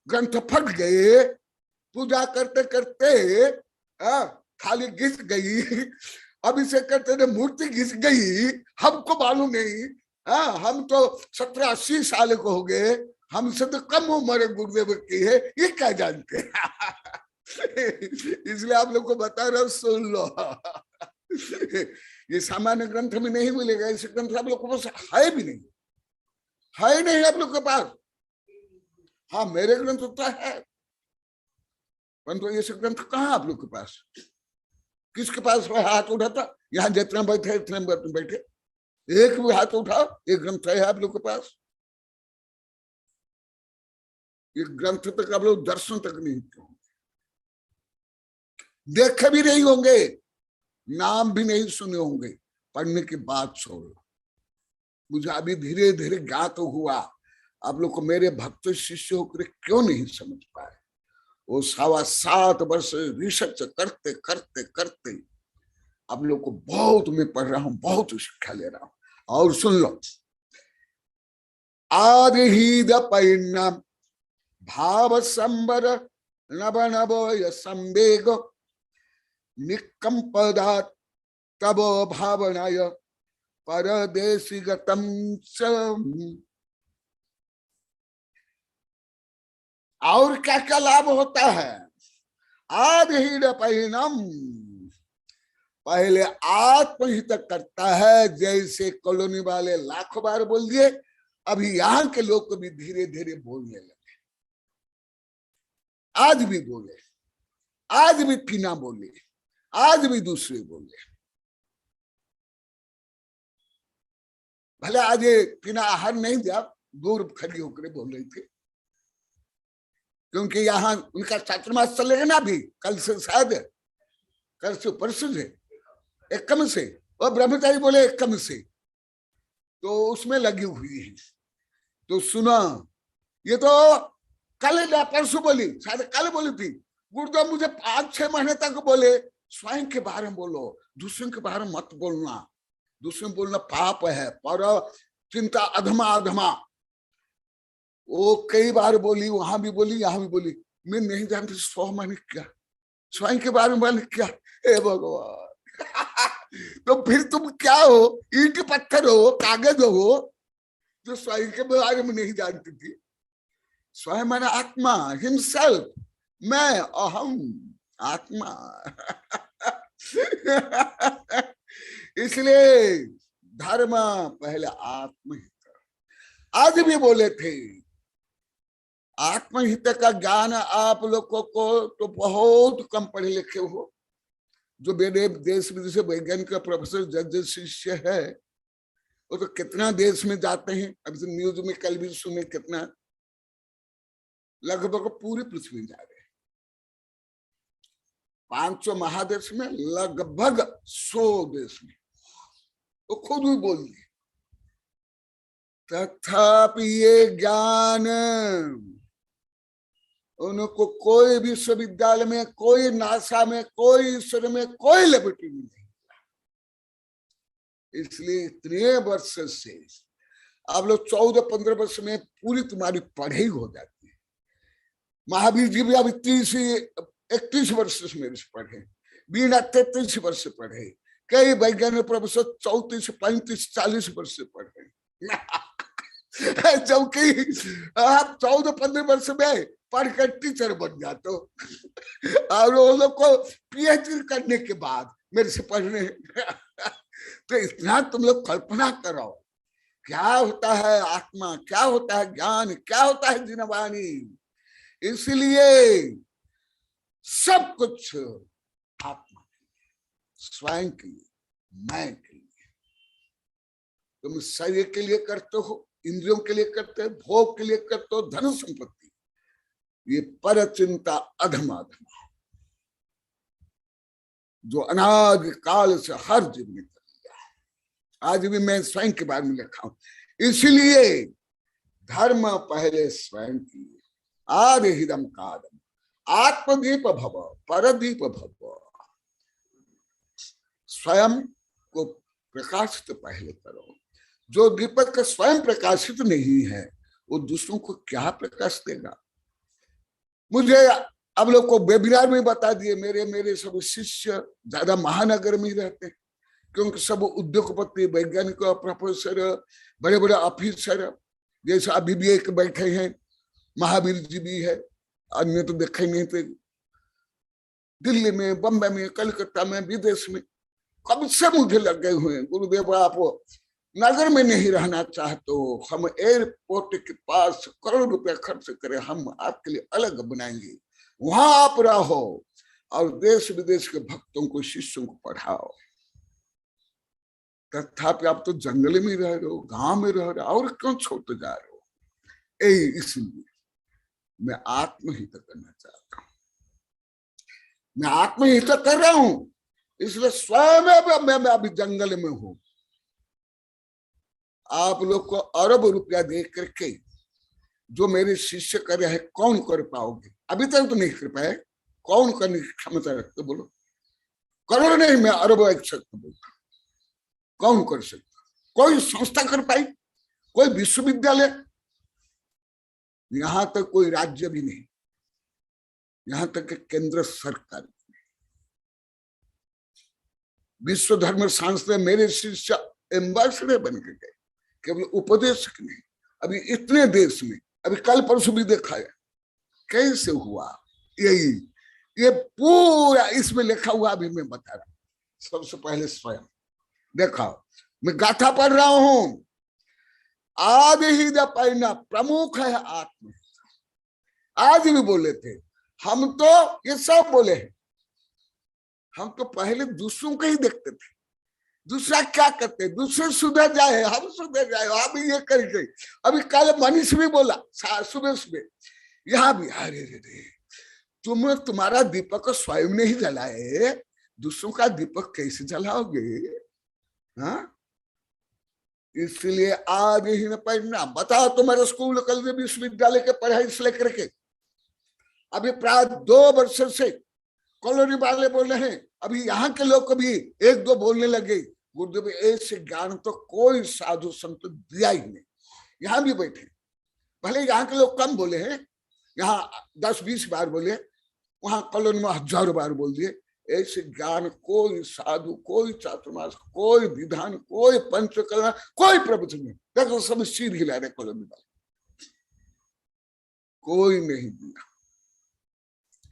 ग्रंथ फट गए, पूजा करते करते थाली घिस गई, अभिषेक करते थे मूर्ति घिस गई, हमको मालूम नहीं। हम तो 70-80 साल को हो गए, हमसे तो कम उम्र गुरुदेव की है, ये क्या जानते इसलिए आप लोग को बता रहा हूं, सुन लो। ये सामान्य ग्रंथ में नहीं मिलेगा, ऐसे ग्रंथ आप लोग को पास है भी नहीं, है नहीं आप लोग के पास। हाँ मेरे ग्रंथ होता है, परंतु ये ग्रंथ कहाँ आप लोग के पास? किसके पास हाथ उठाता? यहाँ जितना बैठे इतने बैठे, एक भी हाथ उठाओ, एक ग्रंथ है आप लोग के पास? ये ग्रंथ तक आप लोग दर्शन तक नहीं होंगे, देखे भी नहीं होंगे, नाम भी नहीं सुने होंगे, पढ़ने की बात छोड़ो। मुझे अभी धीरे धीरे ज्ञात हुआ, आप लोग को मेरे भक्त शिष्य होकर क्यों नहीं समझ पाए। वो 7.25 वर्ष रिसर्च करते करते करते आप लोग को बहुत मैं पढ़ रहा हूं, बहुत शिक्षा ले रहा हूं। और सुन लो, आदिहीद परिणाम भाव संबर नभ नभोय संवेग निकंपदात तब भावनाय परदेशिगतम च। और क्या क्या लाभ होता है? आदिहीद परिणाम, पहले आत्महित करता है, जैसे कॉलोनी वाले लाखों बार बोल दिए, अभी यहाँ के लोग को भी धीरे धीरे बोलने लगे। आज भी बोले, आज भी पीना बोले, आज भी दूसरे बोले। भले आज पीना आहार नहीं दिया, दूर खड़ी होकर बोल रही थी, क्योंकि यहाँ उनका चातुर्मास चलेगा ना अभी, कल से शायद, कल से परसों से एकम से, और ब्रह्मचारी बोले एकम से, तो उसमें लगी हुई है। तो सुना, ये तो कल या परसों बोली, शायद कल बोली थी, गुरुदेव मुझे 5-6 महीने तक बोले स्वयं के बारे में बोलो, दूसरों के बारे में मत बोलना, दूसरों में बोलना पाप है, पर चिंता अधमा अधमा। वो कई बार बोली, वहां भी बोली, यहाँ भी बोली। मैं नहीं जानती 100 महीने क्या स्वयं के बारे में क्या, हे भगवान। तो फिर तुम क्या हो? ईंट पत्थर हो, कागज हो, जो स्वयं के बारे में नहीं जानती थी। स्वयं माने आत्मा, हिमसेल्फ, मैं, अहम, आत्मा। इसलिए धर्म पहले आत्महित। आज भी बोले थे, आत्महित का ज्ञान आप लोगों को तो बहुत कम पढ़े लिखे हो। जो मेरे देश विदेश वैज्ञानिक का प्रोफेसर जज शिष्य है, वो तो कितना देश में जाते हैं, अभी तो न्यूज में कल भी सुने, कितना लगभग पूरी पृथ्वी जा रहे हैं। 500 महादेश में लगभग 100 देश में, वो खुद ही बोल दिए। तथापि ये ज्ञान उनको कोई विश्वविद्यालय में, कोई नासा में, कोई ईश्वर में, कोई लेबोरेटरी में नहीं। इसलिए इतने वर्ष से आप लोग 14-15 वर्ष में पूरी तुम्हारी पढ़ाई हो जाती है। महावीर जी भी अभी 31 वर्ष से मेरे से पढ़े, बीना 33 वर्ष से पढ़े, कई वैज्ञानिक प्रोफेसर 34, 35, 40 वर्ष से पढ़े। जबकि आप 14-15 वर्ष में पढ़कर टीचर बन जाते हो, और वो लोग को पीएचडी करने के बाद मेरे से पढ़ने। तो इतना तुम लोग कल्पना करो, क्या होता है आत्मा, क्या होता है ज्ञान, क्या होता है जिनवाणी। इसलिए सब कुछ आत्मा स्वयं के लिए, मैं के लिए। तुम शरीर के लिए करते हो, इंद्रियों के लिए करते हो, भोग के लिए करते हो, धन संपत्ति, ये पर चिंता अधमा अधमा, जो अनादि काल से हर जीव में कर लिया है। आज भी मैं स्वयं के बारे में लिखा हूं। इसलिए धर्म पहले स्वयं की, आदिहिदम कादम, आत्मदीप भव परदीप भव। स्वयं को प्रकाशित पहले करो। जो दीपक स्वयं प्रकाशित नहीं है, वो दूसरों को क्या प्रकाश देगा। मुझे अब लोग को वेबिनार में बता दिए, मेरे मेरे सब शिष्य ज्यादा महानगर में ही रहते हैं, क्योंकि सब उद्योगपति, वैज्ञानिक, प्रोफेसर, बड़े बड़े ऑफिसर, जैसे अभी भी एक बैठे हैं महावीर जी भी है, अन्य तो देखे नहीं थे, दिल्ली में, बम्बई में, कलकत्ता में, विदेश में कब से मुझे लगे हुए हैं। गुरुदेव आप नगर में नहीं रहना चाहते हो, हम एयरपोर्ट के पास करोड़ रुपया खर्च करें, हम आपके लिए अलग बनाएंगे, वहां आप रहो और देश विदेश के भक्तों को, शिष्यों को पढ़ाओ। तथापि आप तो जंगल में रह रहे हो, गांव में रह रहे हो, और क्यों छोड़ते जा रहे हो? इसलिए मैं आत्महित करना चाहता हूं, मैं आत्महित कर रहा हूं, इसलिए स्वयं मैं अभी जंगल में हूं। आप लोग को अरब रुपया दे करके जो मेरे शिष्य कर रहे हैं, कौन कर पाओगे? अभी तक तो नहीं कर पाए। कौन करने की क्षमता रखते बोलो? करोड़ नहीं, मैं अरब एक सकता बोलता, कौन कर सकता? कोई संस्था कर पाई? कोई विश्वविद्यालय? यहां तक कोई राज्य भी नहीं, यहां तक कि केंद्र सरकार। विश्व धर्म संस्था मेरे शिष्य एम्बेसडर बन के गए, केवल उपदेशक नहीं। अभी इतने देश में, अभी कल परसों भी देखा है कैसे हुआ। यही ये पूरा इसमें लिखा हुआ, अभी मैं बता रहा हूं। सबसे पहले स्वयं देखा, मैं गाथा पढ़ रहा हूं, आदि ही पढ़ना प्रमुख है आत्म। आज भी बोले थे हम, तो ये सब बोले हैं, हम तो पहले दूसरों को ही देखते थे, दूसरा क्या करते, दूसरे सुधर जाए हम सुधर जाए, हम ये करके। अभी कल मनीष भी बोला सुबह सुबह, यहाँ भी, अरे रे तुम्हारा दीपक स्वयं नहीं जलाए, दूसरों का दीपक कैसे जलाओगे? हाँ, इसलिए आज ही न पढ़ना। बताओ तुम्हारे स्कूल, कल विश्वविद्यालय के पढ़ाई से लेकर के अभी प्राय 2 वर्ष से कॉलोनी वाले बोल रहे हैं, अभी यहाँ के लोग कभी 1-2 बोलने लगे, गुरुदेव ऐसे ज्ञान तो कोई साधु संत दिया ही नहीं। यहाँ भी बैठे, भले यहाँ के लोग कम बोले हैं, यहाँ 10-20 बार बोले, वहां कॉलोनी में 1000 बार बोल दिए। ऐसे ज्ञान कोई साधु, कोई चातुर्मास, कोई विधान, कोई पंचकला, कोई प्रवचन नहीं। देखो सब सिर हिला रहे कॉलोनी वाले, कोई नहीं दिया।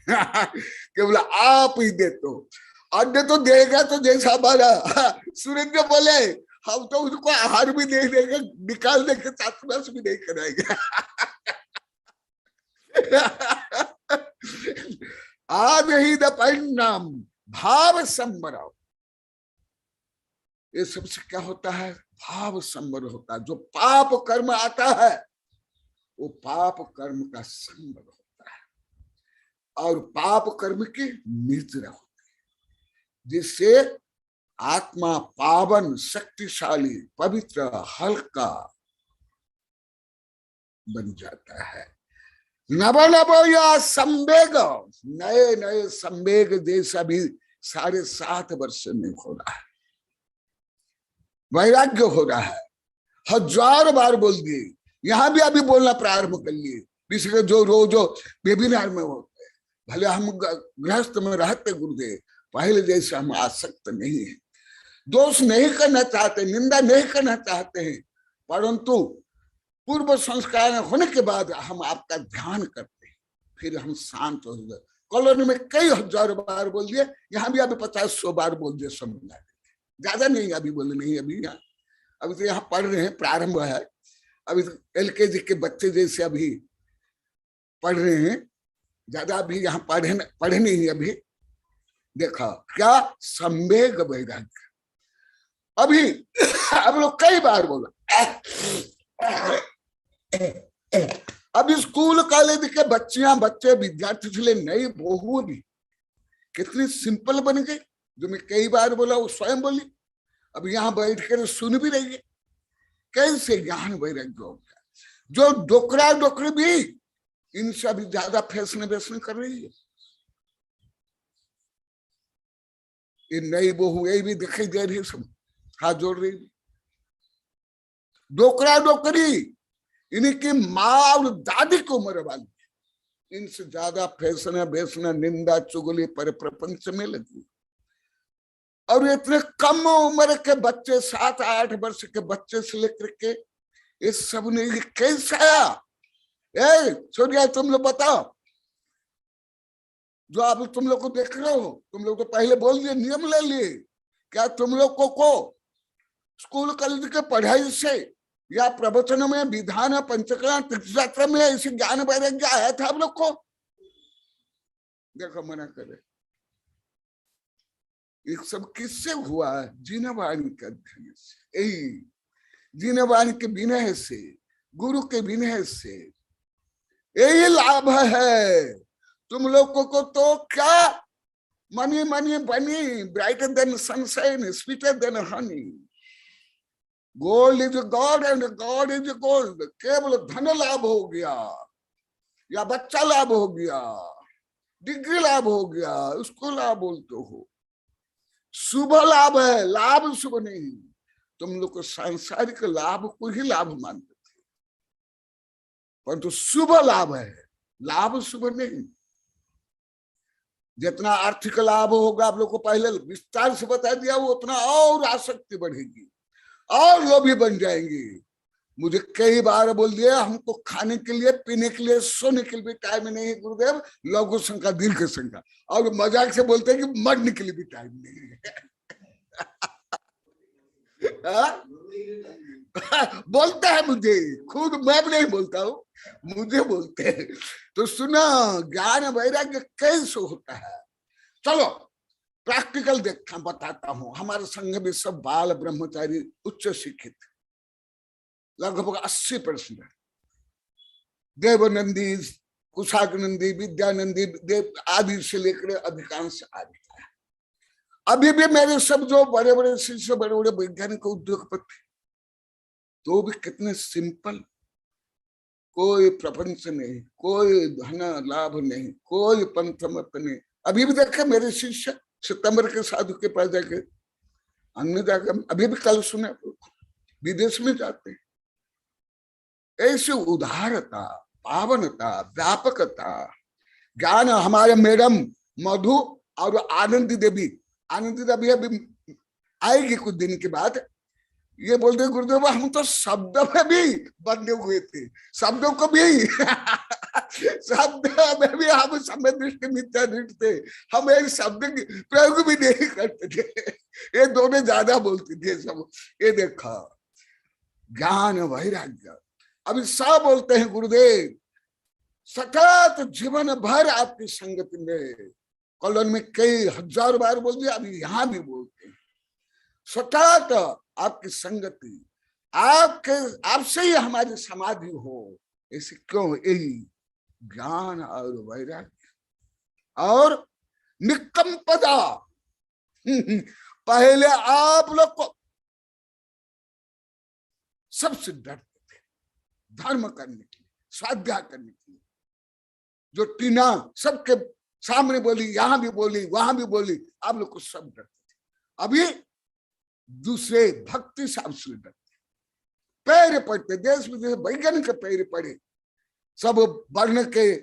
केवल आप ही देते हो, अन्य तो देगा तो जैसा हमारा सुरेंद्र बोले, हम तो उसको आहार भी नहीं देंगे, निकालने के चातुर्मास भी नहीं कराएंगे। आज ही द परिणाम भाव संबर, ये सबसे क्या होता है? भाव संबर होता है। जो पाप कर्म आता है वो पाप कर्म का संबर होता है, और पाप कर्म की निद्रा होती है, जिससे आत्मा पावन, शक्तिशाली, पवित्र, हल्का बन जाता है। नव नव या संवेग, नए नए संवेग जैसा भी 7.5 वर्ष में हो रहा है। वैराग्य हो रहा है, 1000 बार बोल दिए, यहां भी अभी बोलना प्रारंभ कर लिए। विशेष जो रोज वेबिनार में होते, भले हम गृहस्थ में रहते गुरुदेव, पहले जैसे हम आसक्त नहीं है, दोष नहीं करना चाहते, निंदा नहीं करना चाहते हैं, परंतु पूर्व संस्कार होने के बाद हम आपका ध्यान करते हैं, फिर हम शांत हो गए। कॉलोनी में कई 1000 बार बोल दिए, यहाँ भी अभी 50-100 बार बोल दिए, समझना ज्यादा नहीं, अभी बोले नहीं। अभी यहाँ अभी तो यहाँ पढ़ रहे हैं, प्रारंभ है, अभी तो LKG के बच्चे जैसे अभी पढ़ रहे हैं, ज्यादा अभी यहाँ पढ़े नहीं। अभी देखा क्या संवेग वैराग्य। अभी अब लोग कई बार बोला, अब स्कूल कॉलेज के बच्चे विद्यार्थी चले नई बहू भी कितनी सिंपल बन गई, जो मैं कई बार बोला वो स्वयं बोली, अब यहाँ बैठ कर सुन भी रही है। कैसे ज्ञान वैराग्य हो गया। जो डोकरी भी इनसे अभी ज्यादा फैशन कर रही है। ये नई बहू ये भी दिखाई दे रही है, सब हाथ जोड़ रही है। डोकरी इनकी माँ और दादी की उम्र वाली, इनसे ज्यादा फैसना बेसना निंदा चुगली पर प्रपंच में लगी। और इतने कम उम्र के बच्चे, 7-8 वर्ष के बच्चे से लेकर के इस सब ने कैसे आया? सूर्या तुम लोग बताओ, जो आप तुम लोग को देख रहे हो, तुम लोग तो पहले बोल दिए, नियम ले लिए। क्या तुम लोग को स्कूल कॉलेज के पढ़ाई से या प्रवचन में, विधान, पंचकला, तीर्थयात्रा में ऐसे ज्ञान वैराग्य आया था आप लोग को? देखो मना करे। ये सब किससे हुआ? जीनवाणी के अध्ययन से, यही जीनवाणी के विनय से, गुरु के विनय से, यही लाभ है। तुम लोगों को तो क्या मनी मनी बनी, brighter then sunshine, sweeter than Honey. Gold is God and God is gold. केवल धन लाभ हो गया या बच्चा लाभ हो गया, डिग्री लाभ हो गया, उसको लाभ बोलते हो। शुभ लाभ है, लाभ शुभ नहीं। तुम लोग को सांसारिक लाभ को ही लाभ मानते थे, परंतु शुभ लाभ है, लाभ शुभ नहीं। जितना आर्थिक लाभ होगा, आप लोग को पहले विस्तार से बता दिया, वो उतना और आसक्ति बढ़ेगी और लोभी बन जाएंगे। मुझे कई बार बोल दिया, हमको खाने के लिए, पीने के लिए, सोने के लिए भी टाइम नहीं है गुरुदेव, लघु संख्या दीर्घ संख्या, और मजाक से बोलते हैं कि मरने के लिए भी टाइम नहीं है। बोलते हैं मुझे, खुद मैं भी नहीं बोलता हूँ, मुझे बोलते हैं। तो सुना, ज्ञान वैराग्य कैसे होता है? चलो प्रैक्टिकल देखता बताता हूँ। हमारे संघ में सब बाल ब्रह्मचारी उच्च शिक्षित, लगभग 80%। देवनंदी, कुशाग्रनंदी, विद्यानंदी, देव आदि से लेकर अधिकांश आदि। अभी भी मेरे सब जो बड़े बड़े शिष्य, बड़े बड़े वैज्ञानिक, उद्योगपति, तो भी कितने सिंपल, कोई प्रपंच नहीं, कोई धन लाभ नहीं, कोई पंथ मत नहीं। अभी भी देखा मेरे शिष्य सितंबर के साधु के पास जाके, अन्य जाकर अभी भी कल सुने, विदेश में जाते हैं। ऐसी उदारता, पावनता, व्यापकता, ज्ञान। हमारे मैडम मधु और आनंदी देवी अभी आएगी कुछ दिन के बाद, ये बोलते गुरुदेव हम तो शब्द में भी बंधे हुए थे, शब्दों को भी शब्द में भी हम समय दृष्टि मिथ्या दृष्टि थे, हम एक शब्द प्रयोग भी नहीं करते थे। ये दोनों ज्यादा बोलती थी सब। ये देखा ज्ञान वैराग्य। अभी सब बोलते हैं गुरुदेव सतत जीवन भर आपकी संगति में, कॉलोन में कई हजार बार बोल दिया, अभी यहाँ भी बोलते हैं सतत आपकी संगति, आपसे ही हमारी समाधि हो। ऐसे क्यों? यही ज्ञान और वैराग्य और निकम्पदा। पहले आप लोग को सबसे डरते थे, धर्म करने के लिए, स्वाध्याय करने के लिए। जो टीना सबके सामने बोली, यहां भी बोली, वहां भी बोली, आप लोग को सब डरते थे। अभी दूसरे भक्ति से आपसे डरते, पैर पड़ते, देश विदेश वैज्ञानिक के पैर पड़े, सब बढ़ने के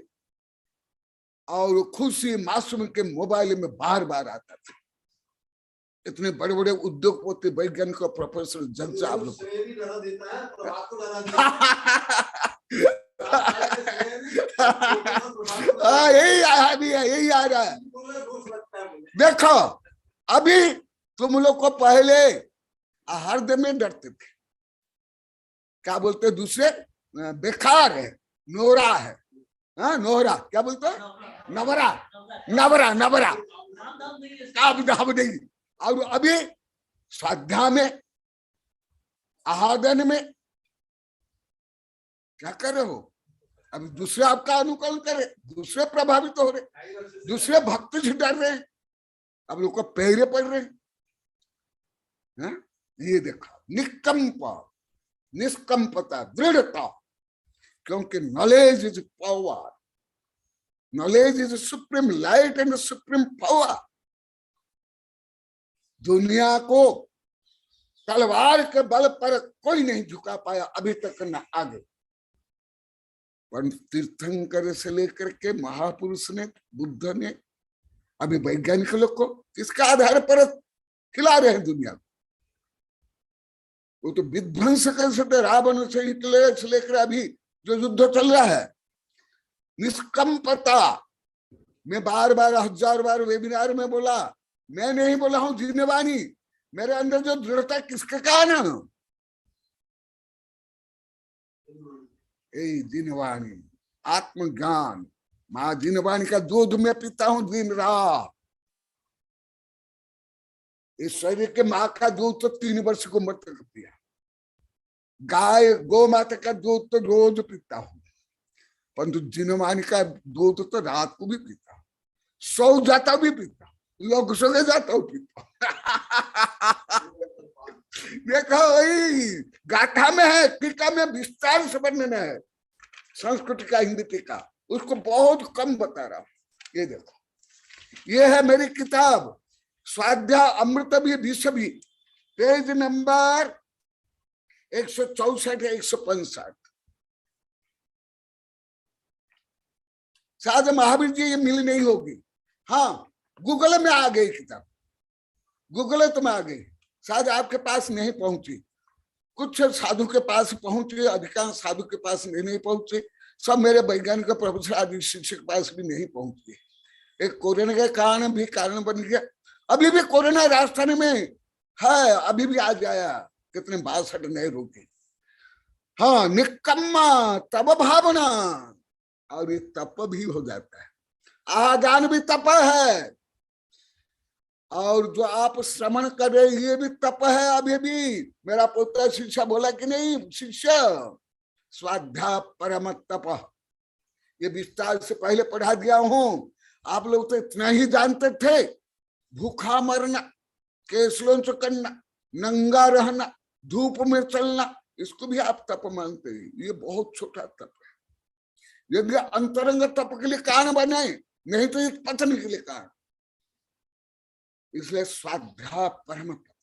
और खुशी मासूम के मोबाइल में बार बार आता था। इतने बड़े बड़े उद्योगपति, वैज्ञानिक, प्रोफेसर, जन से आप लोग यही आ रहा है। देखो अभी तुम लोग को पहले हृदय में डरते थे, क्या बोलते दूसरे, बेकार है, नोरा है, हाँ नोरा, क्या बोलते हैं, नवरा, नवरा, नवरा, काम धाम नहीं। और अभी स्वाध्याय में, आहादन में क्या कर रहे हो? अभी दूसरे आपका अनुकरण करे, दूसरे प्रभावित हो रहे, दूसरे भक्त से डर रहे, अब लोग को पैरे पड़ रहे हैं। ये देखा निकंप, निष्कंपता, दृढ़ता, क्योंकि knowledge is power, knowledge is supreme light and supreme power. दुनिया को तलवार के बल पर कोई नहीं झुका पाया अभी तक, न आगे। पर तीर्थंकर से लेकर के महापुरुष ने, बुद्ध ने, अभी वैज्ञानिक लोग को किसका आधार पर खिला रहे हैं दुनिया को? वो तो विध्वंस कर सकते, रावण से हिटलर से लेकर अभी जो युद्ध चल रहा है, निष्कंपता। मैं बार बार 1000 बार वेबिनार में बोला, मैं नहीं बोला हूं, जिनवाणी, मेरे अंदर जो दृढ़ता किसके कारण? जिनवाणी, आत्मज्ञान। माँ जिनवाणी का दूध में पीता हूं दिन रात। इस शरीर के माँ का दूध तो 3 वर्ष को उम्र तक पिया, गाय गौ माता का दूध तो रोज पीता हूं, परंतु जिनवाणी का दूध तो रात को भी पीता हूं, सो जाता भी पीता हूं, लोग सो जाता हूं पीता हूं। देखो वही गाथा में है, टीका में विस्तार से वर्णन है, संस्कृत का हिंदी टीका, उसको बहुत कम बता रहा हूं। ये देखो, ये है मेरी किताब स्वाध्याय अमृत भी विश्व भी, पेज नंबर 164 165। शायद महावीर जी ये मिल नहीं होगी। हाँ, गूगल में आ गई किताब, गूगल तो में आ गई, शायद आपके पास नहीं पहुंची, कुछ साधु के पास पहुंचे, अधिकांश साधु के पास नहीं पहुंचे, सब मेरे वैज्ञानिक प्रोफेसर आदि शिक्षक के पास भी नहीं पहुंचे। एक कोरोना के कारण भी कारण बन गया। अभी भी कोरोना राजस्थान में है, अभी भी आ जाया, कितने 62 नए रोगी। हाँ, निकम्मा तब भावना, और ये तप भी हो जाता है, आदान भी तप है, और जो आप श्रवण कर रहे ये भी तप है। अभी भी मेरा पुत्र शिष्य बोला कि नहीं, शिष्य स्वाध्याय परम तप, ये विस्तार से पहले पढ़ा दिया हूं। आप लोग तो इतना ही जानते थे, भूखा मरना, केसलों करना, नंगा रहना, धूप में चलना, इसको भी आप तप मानते हैं। ये बहुत छोटा तप है। यदि अंतरंग तप के लिए कारण बने, नहीं तो ये पतन के लिए कारण। इसलिए स्वाध्याय परम तप,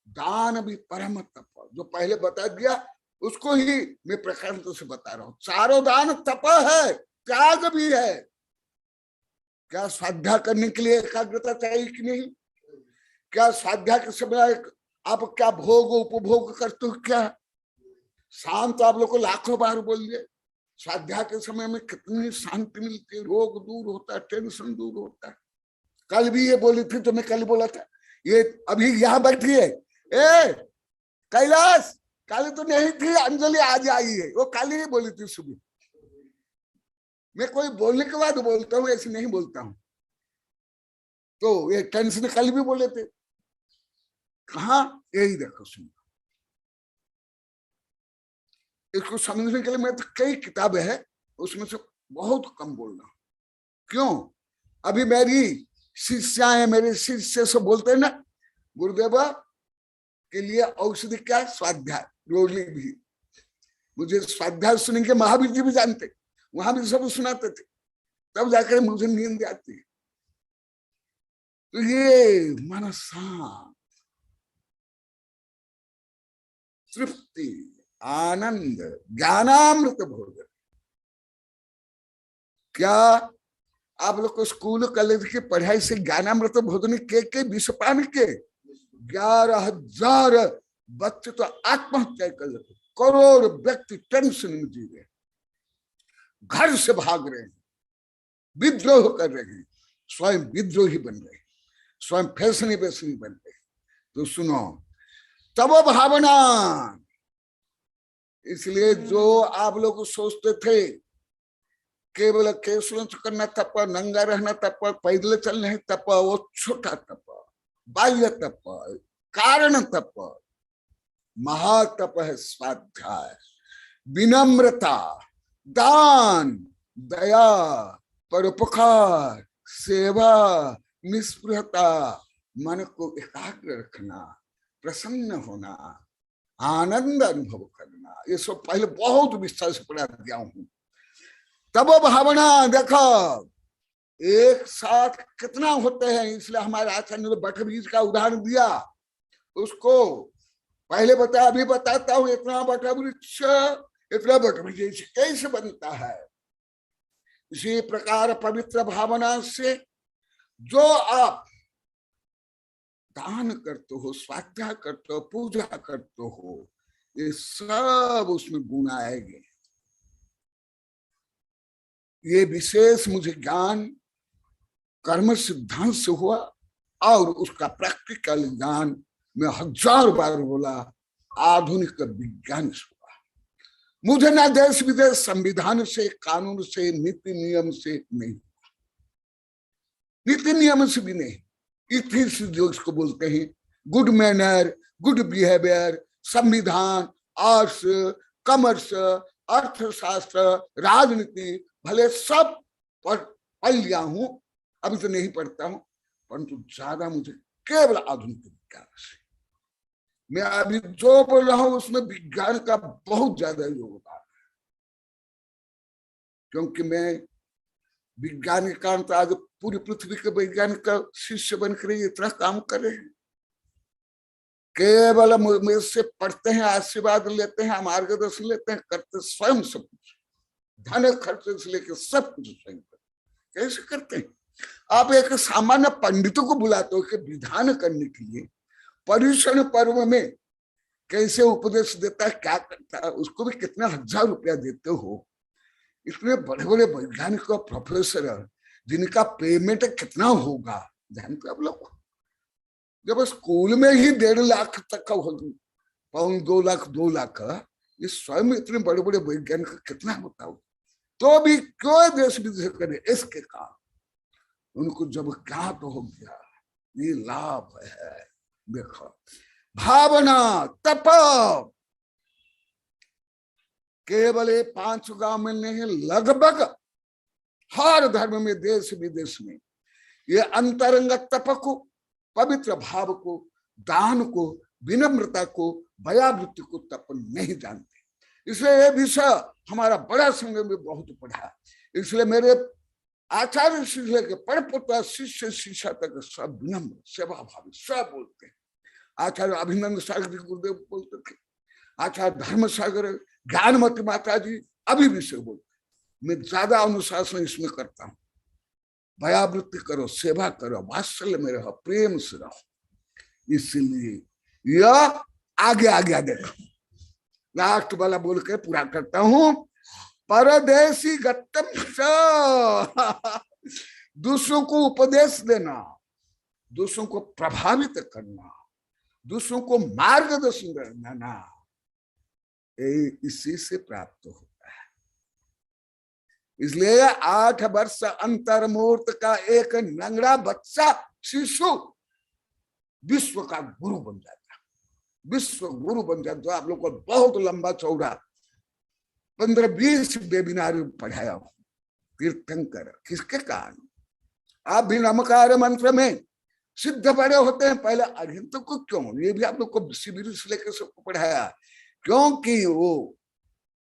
दान भी परम तप, जो पहले बता दिया उसको ही मैं प्रकरण से बता रहा हूं। चारों दान तप है, त्याग भी है। क्या स्वाध्याय करने के लिए एकाग्रता चाहिए कि नहीं? क्या स्वाध्याय के समय आप क्या भोग उपभोग करते हो? क्या शांत आप लोग को लाखों बार बोल दिए, स्वाध्याय के समय में कितनी शांति मिलती है, रोग दूर होता है, टेंशन दूर होता है। कल भी ये बोली थी, तो मैं कल बोला था, ये अभी यहाँ बैठी है, ए कैलाश, कल तो नहीं थी, अंजलि आज आई है, वो कल ही बोली थी सुबह। मैं कोई बोलने के बाद बोलता हूँ, ऐसे नहीं बोलता हूँ। तो ये टेंशन कल भी बोले थे, कहा यही देखो सुनो। इसको समझने के लिए मैं तो कई किताबें हैं, उसमें से बहुत कम बोल रहा हूं। क्यों? अभी मेरी शिष्याएं, मेरे शिष्य से बोलते हैं ना, गुरुदेव के लिए औषधि क्या? स्वाध्याय, रोली भी। मुझे स्वाध्याय सुनेंगे, महावीर जी भी जानते, वहां भी सब सुनाते थे, तब जाकर मुझे नींद आती है। तो ये मन शांत, तृप्ति, आनंद, ज्ञानामृत भोजन। क्या आप लोग को स्कूल कॉलेज की पढ़ाई से ज्ञानामृत भोजन के विषपान के 11,000 बच्चे तो आत्महत्या कर लेते, करोड़ व्यक्ति टेंशन में जी रहे, घर से भाग रहे हैं, विद्रोह कर रहे हैं, स्वयं विद्रोही बन रहे, स्वयं फैसनी वैसनी बन रहे। तो सुनो, तब भावना। इसलिए जो आप लोग सोचते थे केवल केसलों से करना तप, नंगा रहना तप, पैदल चलना है तप, वो छोटा तप, बाह्य तप, कारण तप। महातप है स्वाध्याय, विनम्रता, दान, दया, परोपकार, सेवा, निष्पृहता, मन को एकाग्र रखना, प्रसन्न होना, आनंद अनुभव करना। ये सब पहले बहुत विस्तार से पढ़ा दिया हूं। तब भावना देखो एक साथ कितना होते हैं। इसलिए हमारे आचार्य ने बट बीज का उदाहरण दिया, उसको पहले बताया, अभी बताता हूं। इतना बट वृक्ष इतना बट विजय से कैसे बनता है? इसी प्रकार पवित्र भावना से जो आप दान करते हो, स्वाध्याय करते हो, पूजा करते हो, ये सब उसमें गुण आएंगे। ये विशेष मुझे ज्ञान कर्म सिद्धांत से हुआ और उसका प्रैक्टिकल ज्ञान मैं 1000 बार बोला आधुनिक विज्ञान से हुआ। मुझे ना देश विदेश संविधान से, कानून से, नीति नियम से नहीं, नीति नियम से भी नहीं, इथिक्स जो इसको बोलते हैं, गुड मैनर, गुड बिहेवियर, संविधान, आर्ट्स, कॉमर्स, अर्थशास्त्र, राजनीति, भले सब पढ़ लिया हूं, अभी तो नहीं पढ़ता हूं, परंतु ज्यादा मुझे केवल आधुनिक विज्ञान से, मैं अभी जो बोल रहा हूं उसमें विज्ञान का बहुत ज्यादा योगदान है। क्योंकि मैं विज्ञानिक का आज पूरी पृथ्वी के वैज्ञानिक का शिष्य बनकर इतना काम कर रहे हैं, केवल मेरे से पढ़ते हैं, आशीर्वाद लेते हैं, मार्गदर्शन लेते हैं, करते स्वयं सब कुछ, धन खर्च से लेकर सब कुछ स्वयं करते। कैसे करते हैं? आप एक सामान्य पंडितों को बुलाते हो कि विधान करने के लिए, पर्युषण पर्व में कैसे उपदेश देता है, क्या करता है, उसको भी कितना 1000 रुपया देते हो। इतने बड़े बड़े वैज्ञानिक और प्रोफेसर जिनका पेमेंट कितना होगा जानते आप लोग? जब स्कूल में ही 1.5 लाख तक का पौन 2 लाख 2 लाख, ये स्वयं इतने बड़े बड़े वैज्ञानिक कितना बताओ, तो भी क्यों देश विदेश करे? इसके कारण उनको जब ज्ञात हो गया ये लाभ है। देखो, भावना, तप, केवल 5 गांव में नहीं, लगभग हर धर्म में, देश विदेश में ये अंतरंग तप को, पवित्र भाव को, दान को, विनम्रता को, भयावृत्ति को तप नहीं जानते। इसलिए ये विषय हमारा बड़ा संघ में बहुत पढ़ा। इसलिए मेरे आचार्य से लेकर परपोता शिष्य शिष्य तक सब विनम्र सेवा भावी सब बोलते हैं। आचार्य अभिनंदन सागर जी गुरुदेव बोलते थे, आचार्य धर्म सागर, ज्ञानमती माता जी अभी भी से बोलते। मैं ज्यादा अनुशासन इसमें करता हूँ, भयावृत्ति करो, सेवा करो, वात्सल्य में रहो, प्रेम से रहो। इसलिए यह आगे आगे देखो, लास्ट वाला बोल के पूरा करता हूं। परदेशी गत्तम दूसरों को उपदेश देना, दूसरों को प्रभावित करना, दूसरों को मार्गदर्शन देना, इसी से प्राप्त होता है। इसलिए 8 वर्ष अंतर्मूर्त का एक नंगड़ा बच्चा शिशु विश्व का गुरु बन जाता, विश्व गुरु बन जाता। तो आप लोग को बहुत लंबा चौड़ा 15-20 वेबिनार पढ़ाया हूं। तीर्थंकर किसके कारण? आप भी नमकार मंत्र में सिद्ध बड़े होते हैं। पहले अरिहंत को क्यों, ये भी आप लोग को शिविर से लेकर सबको पढ़ाया, क्योंकि वो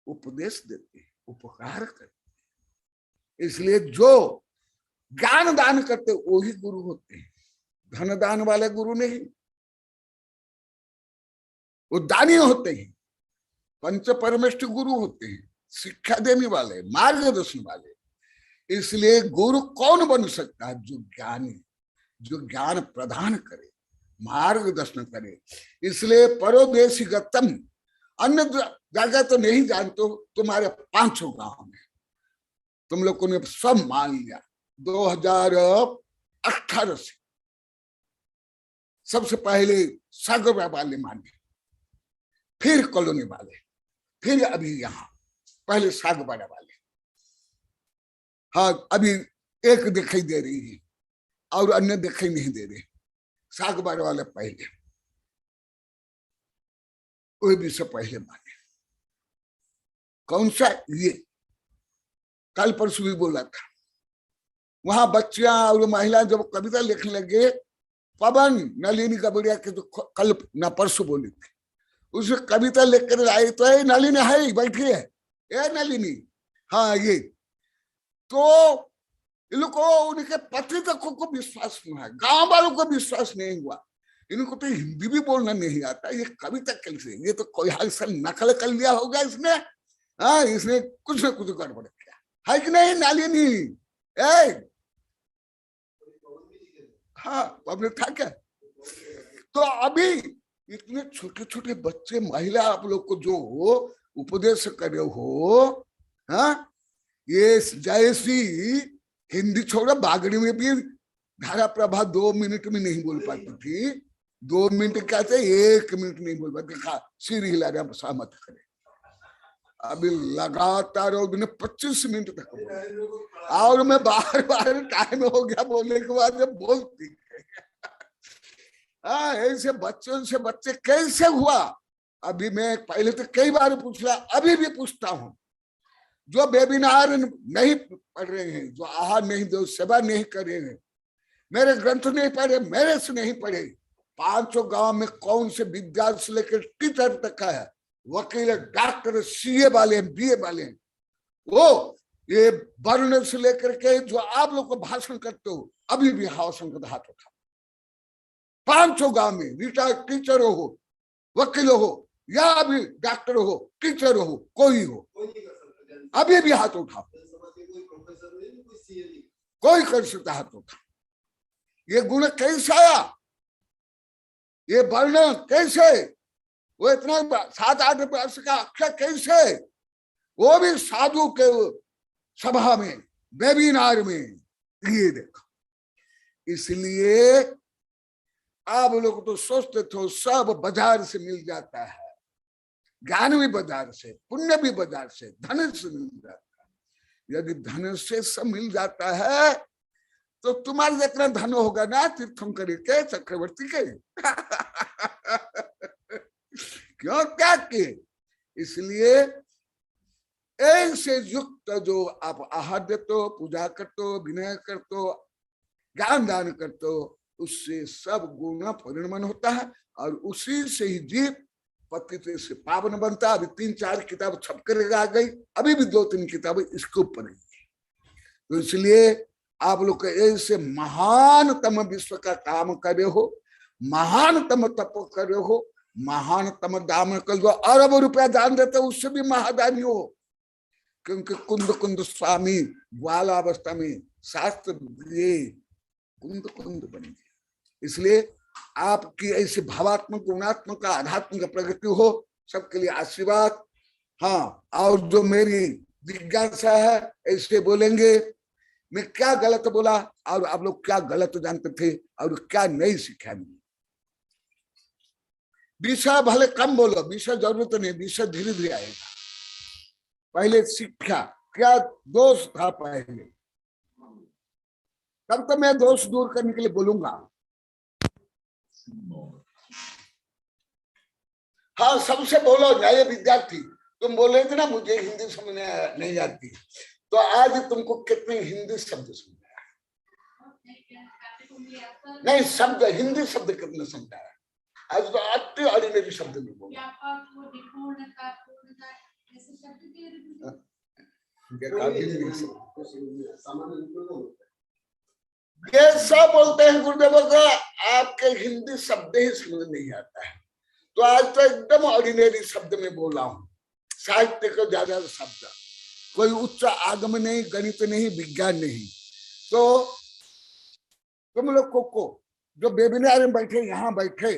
उपदेश देते, उपकार करते। इसलिए जो ज्ञान दान करते वो ही गुरु होते हैं, धन दान वाले गुरु नहीं। वो दानी होते हैं, पंच परमेष्ठ गुरु होते हैं, शिक्षा देने वाले, मार्गदर्शन वाले। इसलिए गुरु कौन बन सकता है? जो ज्ञानी, जो ज्ञान प्रदान करे, मार्गदर्शन करे। इसलिए परोदेशी गतम, अन्य जगह तो नहीं जानते हो, तुम्हारे 5 गांव में तुम लोगों ने सब मान लिया। 2018 से सबसे पहले सागर वाले माने, फिर कॉलोनी वाले, फिर अभी यहाँ पहले सागबाड़ा वाले। हाँ, अभी एक दिखाई दे रही है और अन्य दिखाई नहीं दे रहे। सागबाड़ा वाले पहले, कोई भी से पहले माने। कौन सा? ये कल परसों भी बोला था। वहां बच्चियां और महिला जब कविता लिखने लगे, पवन नलिनी कबड़िया के तो कल न परसों बोली थी, उस कविता लिखकर आई तो ये नलिनी है, बैठी है, ये नलिनी। हाँ, ये तो इन लोग को, उनके पति तक को विश्वास नहीं है, गांव वालों को विश्वास नहीं हुआ। इनको तो हिंदी भी बोलना नहीं आता, ये कविता कैसे? ये तो कोई हाल से नकल कर लिया होगा इसने, हाँ, इसने कुछ न कुछ गड़बड़ किया है कि नहीं नालिनी? ए हाँ, पब्लिक था क्या? तो अभी इतने छोटे छोटे बच्चे, महिला आप लोग को जो उपदेश करे हो, हाँ, ये जैसी हिंदी छोड़ो, बागड़ी में भी धारा प्रभा 2 मिनट में नहीं बोल पाती थी। 2 मिनट क्या थे, 1 मिनट नहीं बोल पाती। देखा सिर हिला रहा, सहमत करे। अभी लगातार 25 मिनट तक बोला, और मैं बार बार टाइम हो गया बोलने के बाद जब बोलती। हाँ, ऐसे बच्चों से बच्चे कैसे हुआ? अभी मैं पहले तो कई बार पूछ रहा, अभी भी पूछता हूँ। जो वेबिनार नहीं पढ़ रहे हैं, जो आहार नहीं दो सेवा नहीं कर रहे हैं, मेरे ग्रंथ नहीं पढ़े, मेरे से नहीं पढ़े, 500 गांव में कौन से विद्यार्थी से लेकर टीचर तक का है, वकील, डॉक्टर, सीए वाले, बीए वाले, वो ये वर्ण से लेकर के जो आप लोग को भाषण करते हो, अभी भी हाउसन का हाथ उठा। 500 गांव में रिटायर्ड टीचर हो, वकील हो, या अभी डॉक्टर हो, टीचर हो, कोई हो, अभी भी हाथ उठा। कोई कर सकता हाथ उठा। ये गुण कैसे आया? ये वर्ण कैसे? वो इतना 7-8 वर्ष का अक्षर कैसे? वो भी साधु के सभा में, वेबिनार में। ये देखो, इसलिए आप लोग तो सोचते थे सब बाजार से मिल जाता है, ज्ञान भी बाजार से, पुण्य भी बाजार से, धन से मिल जाता है। यदि धन से सब मिल जाता है तो तुम्हारे जितना धन होगा ना तीर्थंकरी के, चक्रवर्ती के। क्यों क्या के? इसलिए ऐसे युक्त जो आप आहार देते हो, पूजा करते हो, विनय करते हो, ज्ञान दान करते हो, उससे सब गुण परिणमन होता है, और उसी से ही जीव पतित से पावन बनता है। अभी 3-4 किताब छप कर आ गई, अभी भी 2-3 किताबें इसके ऊपर है। तो इसलिए आप लोग ऐसे महानतम विश्व का काम करे हो, महानतम तप करे हो, महानतम दान कर दो, अरब रुपया दान देते हो, उससे भी महादानी हो। क्योंकि कुंद कुंद स्वामी ग्वालावस्था में शास्त्र दिए कुंद कुंद बन गए। इसलिए आपकी ऐसे भावात्मक, गुणात्मक, आध्यात्मिक प्रगति हो, सबके लिए आशीर्वाद। हाँ, और जो मेरी जिज्ञासा है, ऐसे बोलेंगे मैं क्या गलत बोला और आप लोग क्या गलत जानते थे और क्या नई शिक्षा मिली। विषय भले कम बोलो, विषय जरूरत नहीं, विषय धीरे धीरे आएगा। पहले शिक्षा, क्या दोष था पहले, तब तो मैं दोष दूर करने के लिए बोलूंगा। हाँ, सबसे बोलो। नए विद्यार्थी तुम बोले थे ना मुझे हिंदी समझ नहीं आती, तो आज तुमको कितने हिंदी शब्द समझ आया? नहीं, शब्द, हिंदी शब्द कितने समझ आया? आज तो अति ऑर्डिनरी शब्द में बोलो। ये सब बोलते हैं गुरुदेव का, आपके हिंदी शब्द ही समझ नहीं आता है। तो आज तो एकदम ऑर्डिनरी शब्द में बोला हूँ, साहित्य को ज्यादा शब्द, कोई उच्च आगम नहीं, गणित नहीं, विज्ञान नहीं। तो तुम लोग को जो वेबिनार में बैठे, यहाँ बैठे,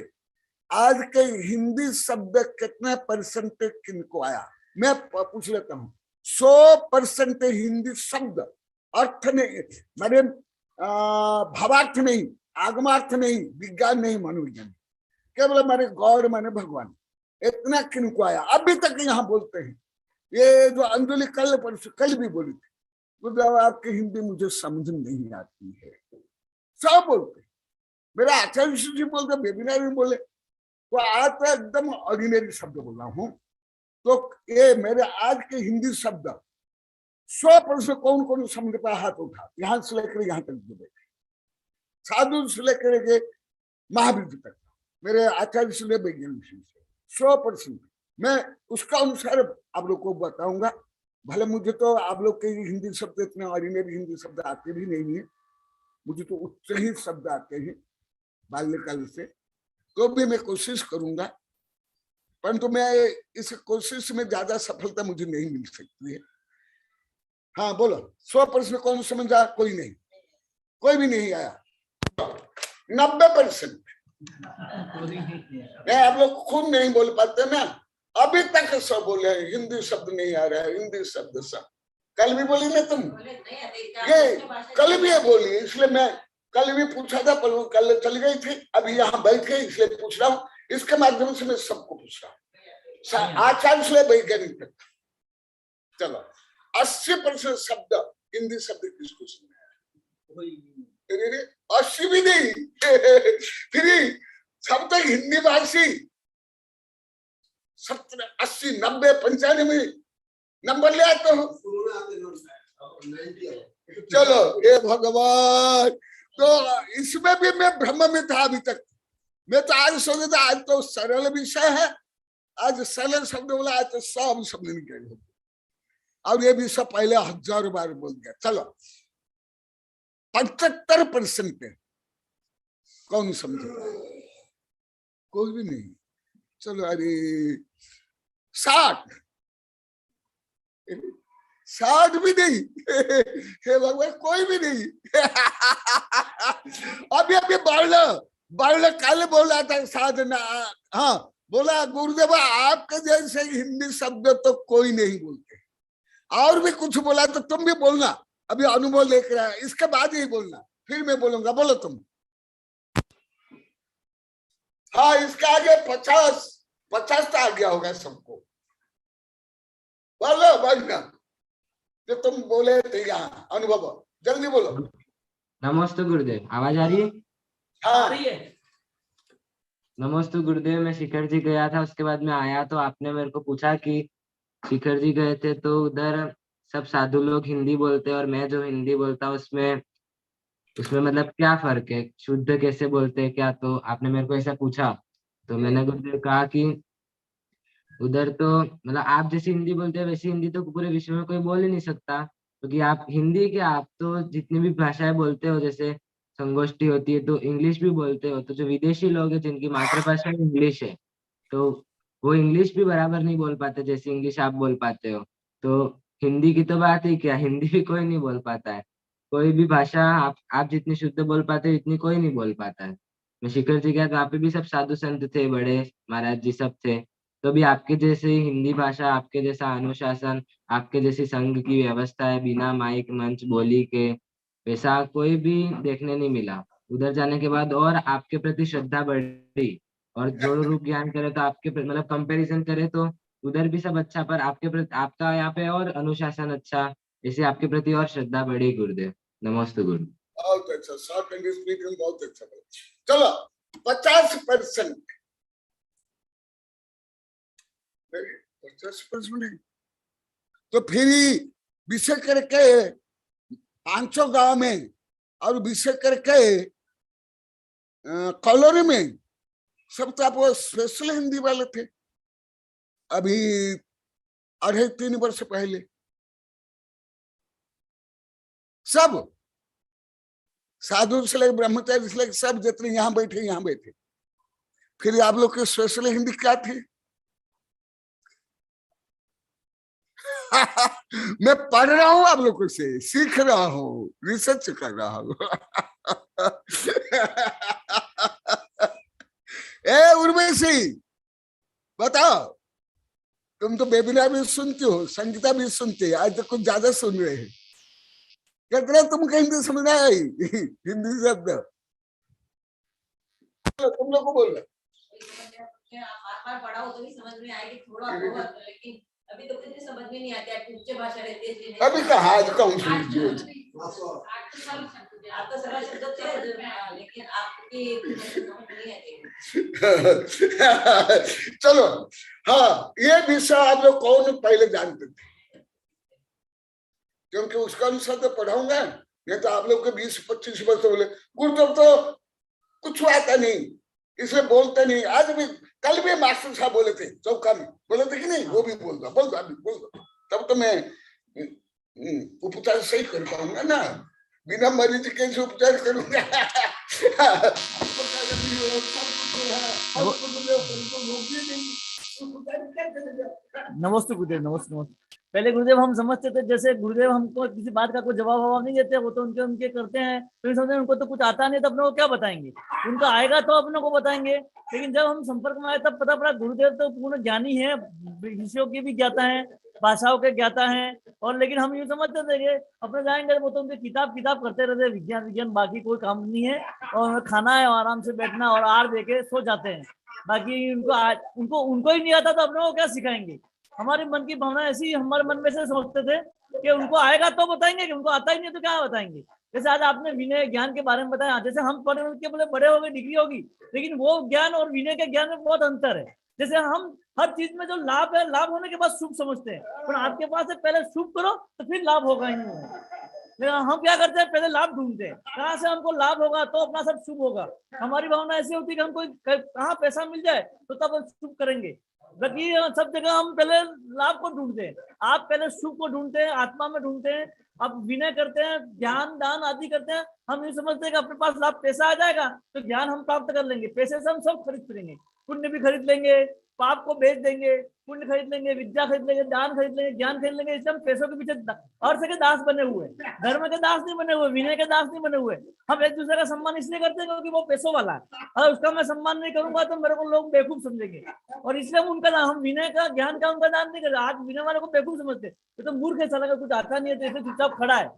आज के हिंदी शब्द कितना % किनको आया? मैं पूछ लेता हूँ। 100% हिंदी शब्द अर्थ नहीं, मेरे भावार्थ नहीं, आगमार्थ नहीं, विज्ञान नहीं, मनोविज्ञान, केवल हमारे गौर माने भगवान, इतना किनको आया? अभी तक यहाँ बोलते हैं। ये जो अंजलि कल भी बोली थी, मतलब आपकी हिंदी मुझे समझ नहीं आती है, सब बोलते। मेरा आचार्य जी बोलते, वेबिनार में बोले, तो आज तो एकदम ऑर्डिनरी शब्द बोल रहा हूँ। तो ये मेरे आज के हिंदी शब्द 100% कौन कौन समझ पाया? हाथ उठा। यहाँ से लेकर यहाँ तक जो बैठे, साधु से लेकर के महावीर जी तक, मेरे आचार्य से ले वैज्ञानिक से 100% मैं उसका अनुसार आप लोग को बताऊंगा। भले मुझे तो आप लोग के हिंदी शब्द इतने ऑर्डिनरी हिंदी शब्द आते भी नहीं है, मुझे तो उच्च ही शब्द आते हैं बाल्यकाल से, तो भी मैं कोशिश करूंगा परंतु मैं इस कोशिश में ज्यादा सफलता मुझे नहीं मिल सकती है। हाँ बोलो, 100% कौन समझा? कोई नहीं, कोई भी नहीं आया। 90% आप लोग खुद नहीं बोल पाते ना। अभी तक सब बोले हिंदी शब्द नहीं आ रहा है, हिंदी शब्द सब। कल भी बोली ना तुम, ये कल भी ये बोली, इसलिए मैं कल भी पूछा था पर वो कल चली गई थी। अभी यहाँ बैठ के इसलिए पूछ रहा हूँ, इसके माध्यम से मैं सबको पूछ रहा हूँ, आचार्य से वैज्ञानिक तक। चलो 80% शब्द हिंदी शब्द किसको सुना? 80 भी नहीं फिर सब तक हिंदी भाषी 70, 80, 90, 95 नंबर ले आते हो। चलो हे भगवान, तो इसमें भी मैं भ्रम में था अभी तक। मैं तो आज सोचा था आज तो सरल विषय है, आज सरल शब्द बोला, आज तो सब शब्द निकल, और ये भी सब पहले 1000 बार बोल दिया। चलो 75% कौन समझे? कोई भी नहीं। चलो अरे 60 भी नहीं हे भगवान, कोई भी नहीं अभी बारला कल बोला था साधना। हाँ बोला गुरुदेव आपके जैसे हिंदी शब्द तो कोई नहीं बोलते, और भी कुछ बोला तो तुम भी बोलना, अभी अनुभव लेकर आया, इसके बाद ही बोलना, फिर मैं बोलूंगा। बोलो तुम। हाँ इसके आगे 50 तो आ गया होगा सबको। बोलो बढ़ना जो तुम बोले थे यहाँ अनुभव, जल्दी बोलो। नमस्ते गुरुदेव, आवाज आ रही है? हाँ नमस्ते गुरुदेव, मैं शिखर जी गया था, उसके बाद मैं आया तो आपने मेरे को पूछा कि शिखर जी गए थे तो उधर सब साधु लोग हिंदी बोलते हैं और मैं जो हिंदी बोलता हूँ उसमें मतलब क्या फर्क है, शुद्ध कैसे बोलते हैं क्या? तो आपने मेरे को ऐसा पूछा तो मैंने गुरुदेव कहा कि उधर तो मतलब आप जैसी हिंदी बोलते हैं वैसी हिंदी तो पूरे विश्व में कोई बोल ही नहीं सकता, क्योंकि आप हिंदी के आप तो जितनी भी भाषाएं बोलते हो, जैसे संगोष्ठी होती है तो इंग्लिश भी बोलते हो, तो जो विदेशी लोग हैं जिनकी मातृभाषा इंग्लिश है तो वो इंग्लिश भी बराबर नहीं बोल पाते जैसे इंग्लिश आप बोल पाते हो। तो हिंदी की तो बात ही क्या, हिंदी भी कोई नहीं बोल पाता है। कोई भी भाषा आप जितनी शुद्ध बोल पाते हो इतनी कोई नहीं बोल पाता है। मैं शिखर जी गया तो वहाँ पे भी सब साधु संत थे, बड़े महाराज जी सब थे, तो भी आपके जैसे हिंदी भाषा, आपके जैसा अनुशासन, आपके जैसी संघ की व्यवस्था है बिना माइक मंच बोली के, वैसा कोई भी देखने नहीं मिला। उधर जाने के बाद और आपके प्रति श्रद्धा बढ़ी, और जोड़ रूप ज्ञान करे तो आपके मतलब कंपैरिजन करे तो उधर भी सब अच्छा, पर आपके प्रति आपका यहाँ पे और अनुशासन अच्छा, इसे आपके प्रति और श्रद्धा बढ़ी गुरुदेव। नमस्ते गुरु। बहुत अच्छा, शॉर्ट एंड स्वीट में बहुत अच्छा। चलो 50% 50% तो फिर विषय करके 500 गांव में और विषय करके कॉलोनी में सब तो आप स्पेशल हिंदी वाले थे। अभी 2.5-3 वर्ष पहले सब साधु से लेकर ब्रह्मचारी से लेकर सब जितने यहाँ बैठे फिर आप लोग के स्पेशल हिंदी क्या थी? मैं पढ़ रहा हूं आप लोगों से, सीख रहा हूँ, रिसर्च कर रहा हूँ। ए उर्वशी बताओ, तुम तो वेबिनार भी सुनती हो, संगीता भी सुनती है, आज तो कुछ ज्यादा सुन रहे हैं। कितना तुमको हिंदी समझ आई? हिंदी शब्द तुम लोग को बोलना। पढ़ाओ तो भी समझ में आएगी थोड़ा बहुत, लेकिन अभी तो कुछ समझ में नहीं आता है। उच्च भाषा रहती है अभी कहाँ आज कौन सी आप तो सरल शब्द थे लेकिन आपकी समझ नहीं आती। चलो हाँ, ये विषय आप लोग कौन पहले जानते थे? क्योंकि उसका अनुसार तो पढ़ाऊंगा, नहीं तो आप लोग के 20-25 वर्ष बोले गुरुदेव तो कुछ आता नहीं, इसलिए बोलते नहीं। आज भी कल भी मास्टर साहब बोले थे, चौका में बोले थे कि नहीं, वो भी बोल दो, तब तो मैं उपचार सही कर पाऊंगा ना, बिना मरीज कैसे उपचार करूंगा? नमस्ते गुरुदेव, नमस्ते नमस्ते। पहले गुरुदेव हम समझते थे जैसे गुरुदेव हमको किसी बात का कोई जवाब नहीं देते, वो तो उनके उनके करते हैं, तो समझते उनको तो कुछ आता नहीं तो अपने को क्या बताएंगे, उनका आएगा तो अपने को बताएंगे। लेकिन जब हम संपर्क में आए तब पता पड़ा गुरुदेव तो पूर्ण ज्ञानी है, विषयों की भी ज्ञाता है, भाषाओं के ज्ञाता है। और लेकिन हम यूँ समझते थे कि अपने जाएंगे वो तो उनके किताब करते रहते, विज्ञान विज्ञान बाकी कोई काम नहीं है, और खाना है और आराम से बैठना और आर देके सो जाते हैं। बाकी उनको उनको ही नहीं आता तो अपने को क्या सिखाएंगे। हमारे मन की भावना ऐसी, हमारे मन में से सोचते थे कि उनको आएगा तो बताएंगे, कि उनको आता ही नहीं तो क्या बताएंगे। जैसे आज आपने विनय ज्ञान के बारे में बताया, जैसे हम पढ़े के बोले बड़े हो गए, डिग्री होगी, लेकिन वो ज्ञान और विनय के ज्ञान में बहुत अंतर है। जैसे हम हर चीज में जो लाभ है, लाभ होने के बाद शुभ समझते हैं, पर आपके पास है पहले शुभ करो तो फिर लाभ होगा ही नहीं। लेकिन हम क्या करते हैं, पहले लाभ ढूंढते हैं, कहाँ से हमको लाभ होगा तो अपना सब शुभ होगा। हमारी भावना ऐसी होती है कि हमको कहाँ पैसा मिल जाए तो तब हम शुभ करेंगे। बाकी सब जगह हम पहले लाभ को ढूंढते हैं, आप पहले शुभ को ढूंढते हैं, आत्मा में ढूंढते हैं, अब विनय करते हैं, ज्ञान दान आदि करते हैं। हम ये समझते हैं कि अपने पास लाभ पैसा आ जाएगा तो ज्ञान हम प्राप्त कर लेंगे, पैसे से हम सब खरीद लेंगे, पुण्य भी खरीद लेंगे, पाप को बेच देंगे, पुण्य खरीद लेंगे, विद्या खरीद लेंगे, दान खरीद लेंगे, ज्ञान खरीद लेंगे। इसलिए हम पैसों के पीछे अर्थ के दास बने हुए, धर्म के दास नहीं बने हुए, विनय के दास नहीं बने हुए। हम एक दूसरे का सम्मान इसलिए करते हैं क्योंकि वो पैसों वाला है, अगर उसका मैं सम्मान नहीं करूंगा तो मेरे को लोग बेवकूफ समझेंगे, और इसलिए हम उनका हम विनय का ज्ञान का उनका दान नहीं करते। आज विनय वाले को बेवकूफ समझते, तो मूर्ख है, साला का कुछ आता नहीं है, तो इसलिए चुपचाप खड़ा है,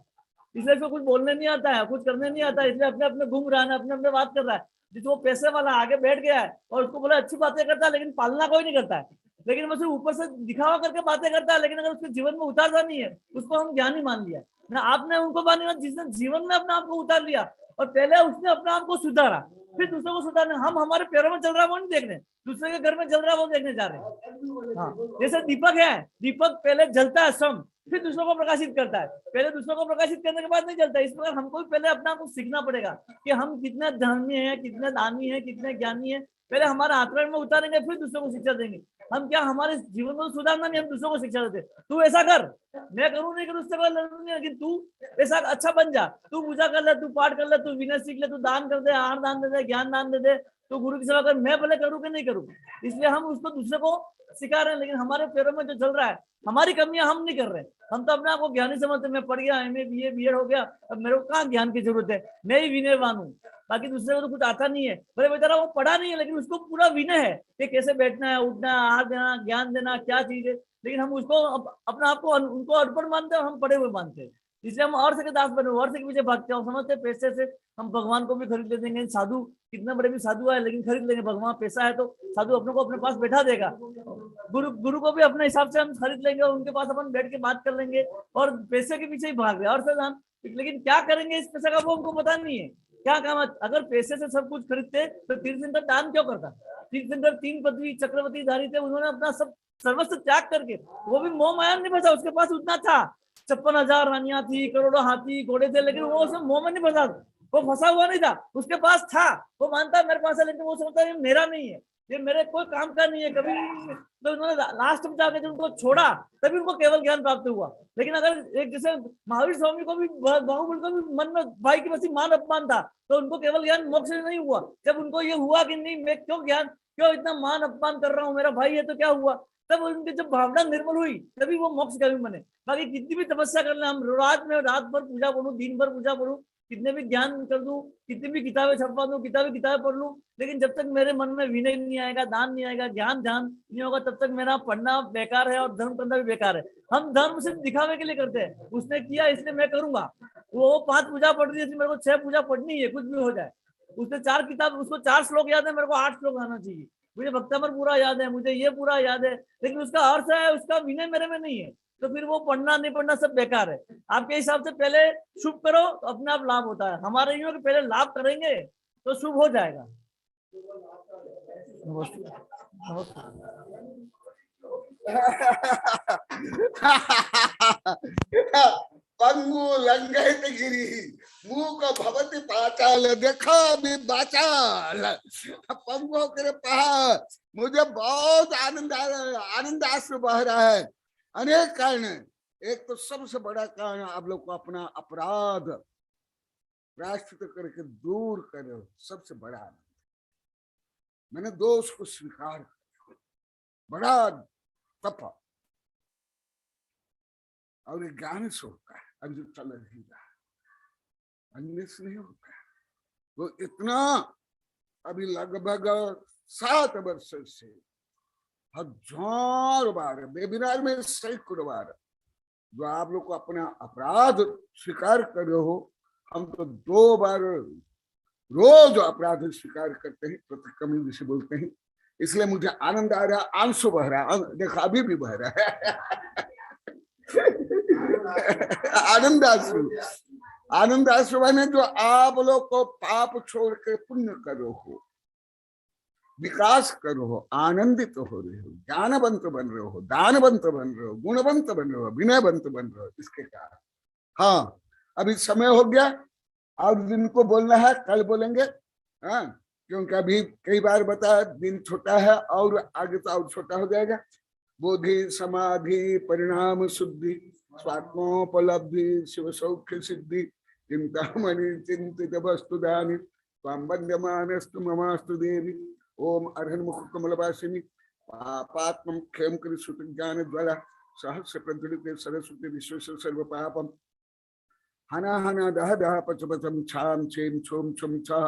इसलिए इसको कुछ बोलने नहीं आता है, कुछ करने नहीं आता है, इसलिए अपने अपने घूम रहा है, अपने अपने बात कर रहा है। जिसको पैसे वाला आगे बैठ गया है और उसको बोला अच्छी बातें करता है, लेकिन पालना कोई नहीं करता है, लेकिन वो सिर्फ ऊपर से दिखावा करके बातें करता है, लेकिन अगर उसके जीवन में उतारता नहीं है उसको हम ज्ञानी मान लिया ना। आपने उनको मान लिया जिसने जीवन में अपने आप को उतार लिया, और पहले उसने अपने आप को सुधारा, फिर दूसरों को सुधारने। हम हमारे पैरों में चल रहा है वो नहीं देख रहे, दूसरे के घर में जल रहा है वो देखने जा रहे हैं। हाँ, जैसे दीपक है, दीपक पहले जलता है स्वयं, फिर दूसरों को प्रकाशित करता है, पहले दूसरों को प्रकाशित करने के बाद नहीं जलता है। इस प्रकार हमको भी पहले अपना कुछ सीखना पड़ेगा कि हम कितने धर्मी हैं, कितने दानी हैं, कितने ज्ञानी हैं। पहले हमारे आचरण में उतारेंगे, फिर दूसरों को शिक्षा देंगे। हम क्या हमारे जीवन को सुधारना नहीं, हम दूसरों को शिक्षा देते, तू ऐसा कर, मैं करूँ नहीं करूँ उससे कोई लड़ूं नहीं, लेकिन तू ऐसा अच्छा बन जा, तू पूजा कर ले, तू पाठ कर ले, तू विनय सीख ले, तू दान कर दे, आहार दान दे दे, ज्ञान दान दे दे, तो गुरु की सेवा कर। मैं भले करूँ कि नहीं करूँ, इसलिए हम उसको दूसरे को सिखा रहे हैं, लेकिन हमारे पैरों में जो चल रहा है, हमारी कमियां हम नहीं कर रहे। हम तो अपने आप को ज्ञानी समझते, मैं पढ़ गया, एमए बीए बीएड हो गया, अब मेरे को कहाँ ज्ञान की जरूरत है, मैं ही विनयवान हूँ, बाकी दूसरे को तो कुछ आता नहीं है। भले बेचारा वो पढ़ा नहीं है, लेकिन उसको पूरा विनय है कि कैसे बैठना है, उठना, आहार देना, ज्ञान देना, क्या चीज है। लेकिन हम उसको अपने आप को उनको अनपढ़ मानते हैं और हम पढ़े हुए मानते हैं, इसलिए हम और से के दास बने, और से के पीछे भागते हैं। समझते हैं पैसे से हम भगवान को भी खरीद लेंगे, साधु कितने बड़े भी साधु है लेकिन खरीद लेंगे, भगवान पैसा है तो साधु अपने को अपने पास बैठा देगा। गुरु को भी अपने हिसाब से हम खरीद लेंगे, उनके पास अपन बैठ के बात कर लेंगे, और पैसे के पीछे ही भाग रहे और से। लेकिन क्या करेंगे इस पैसे का वो हमको पता नहीं है, क्या काम। अगर पैसे से सब कुछ खरीदते तो तीर्थंकर दान क्यों करता। तीर्थंकर 3 पृथ्वी चक्रवर्ती धारी थे, उन्होंने अपना सब सर्वस्व त्याग करके, वो भी मोह माया नहीं फंसा, उसके पास उतना था, 56,000 रानियां थी, करोड़ों हाथी घोड़े थे, लेकिन वो उसमें मोह में नहीं फंसा, वो फंसा हुआ नहीं था, उसके पास था, वो मानता है मेरे पास है, लेकिन वो समझता है मेरा नहीं है, ये मेरे कोई काम का नहीं है कभी। तो उन्होंने लास्ट में जाकर जब उनको छोड़ा तभी उनको केवल ज्ञान प्राप्त हुआ। लेकिन अगर एक जैसे महावीर स्वामी को भी, बाहुबली को भी मन में भाई की बसी मान अपमान था, तो उनको केवल ज्ञान मोक्ष नहीं हुआ। जब उनको ये हुआ कि नहीं, मैं क्यों ज्ञान, क्यों इतना मान अपमान कर रहा हूँ, मेरा भाई है तो क्या हुआ, तब उनकी जब भावना निर्मल हुई तभी वो मोक्ष का भी बने। बाकी कितनी भी तपस्या कर ले, हम रात भर पूजा पढ़ू, दिन भर पूजा पढ़ू, कितने भी ज्ञान कर दूं, कितनी भी किताबें छपवा दूं, किताबें पढ़ लूं, लेकिन जब तक मेरे मन में विनय नहीं आएगा, दान नहीं आएगा, ज्ञान नहीं होगा, तब तक मेरा पढ़ना बेकार है और धर्म करना भी बेकार है। हम धर्म सिर्फ दिखावे के लिए करते हैं, उसने किया इसलिए मैं करूंगा, वो 5 पूजा पढ़ रही है मेरे को 6 पूजा पढ़नी है, कुछ भी हो जाए। उसने 4 किताब, उसको 4 श्लोक याद है, मेरे को 8 श्लोक आना चाहिए, मुझे भक्तामर पूरा याद है, मुझे ये पूरा याद है, लेकिन उसका अर्थ है, उसका विनय मेरे में नहीं है, तो फिर वो पढ़ना नहीं पढ़ना सब बेकार है। आपके हिसाब से पहले शुभ करो तो अपने आप लाभ होता है, हमारे यूं कि पहले लाभ करेंगे तो शुभ हो जाएगा। पंगु लंघित गिरी मूक भवति पाचाल, देखो भी बाचाल। पंगु के पास मुझे बहुत आनंद आश्रु बह रहा है। अनेक कारण है, एक तो सबसे बड़ा कारण आप लोग को अपना अपराध प्रायश्चित करके दूर करो, सबसे बड़ा आनंद। मैंने दोष को स्वीकार, बड़ा तप, और ये ज्ञान से होता है, अंज चल ही रहा, अन्य से नहीं होता है। वो इतना अभी लगभग 7 वर्ष से हजार बार, वेबिनार में सैकड़ों बार जो आप लोग को अपना अपराध स्वीकार कर रहे हो, हम तो 2 बार रोज अपराध स्वीकार करते हैं, प्रतिक्रमण जिसे बोलते हैं। इसलिए मुझे आनंद आ रहा, आंसू बह रहा, देखा अभी भी बह रहा है आनंद आंसू, आनंद आंसू बने जो आप लोग को पाप छोड़ के पुण्य करो हो, विकास करो हो, आनंदित हो रहे हो, ज्ञानवंत बन रहे हो, दानवंत बन रहे हो, गुणवंत बन रहे हो, विनयवंत बन रहे हो। इसके कारण हाँ अभी समय हो गया, और जिनको बोलना है कल बोलेंगे, हाँ क्योंकि अभी कई बार बताया दिन छोटा है और आगे तो और छोटा हो जाएगा। बोधि समाधि परिणाम शुद्धि स्वात्मोपलब्धि शिव सौख्य सिद्धि चिंतामणि चिंतित वस्तु दानी त्वां वन्द्यमानस्तु ममास्तु देवी। ओम अर्हन् मुख कमलवासिनी पापात्मं क्षयं करि सुत ज्ञान ज्वाला सहस्र प्रज्वलिते सरस्वती विश्वेश्वर सर्व पापम हना हना दह दह पचपचम छाम छेम छोम छुम छा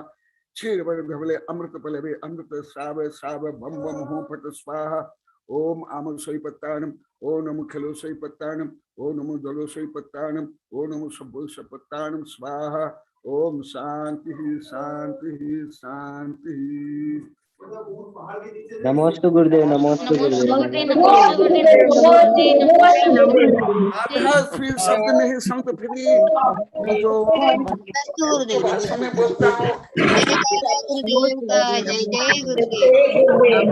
क्षीरवर धवले अमृत पलवे अमृत श्राव श्राव बम बम हो पट स्वाहा। ओम आमल सोई पत्तानम, ओ नमो खलो सोई पत्तानम, ओ नमो जलो सोई पत्तानम, ओ नमो सब्बो पत्तानम स्वाहा। ओम शांति शांति शांति। नमोस्तु गुरुदेव, नमोस्तु गुरुदेव। फिर शब्द नहीं संत फिर जो भाषा में बोलता हूँ। जय जय गुरुदेव।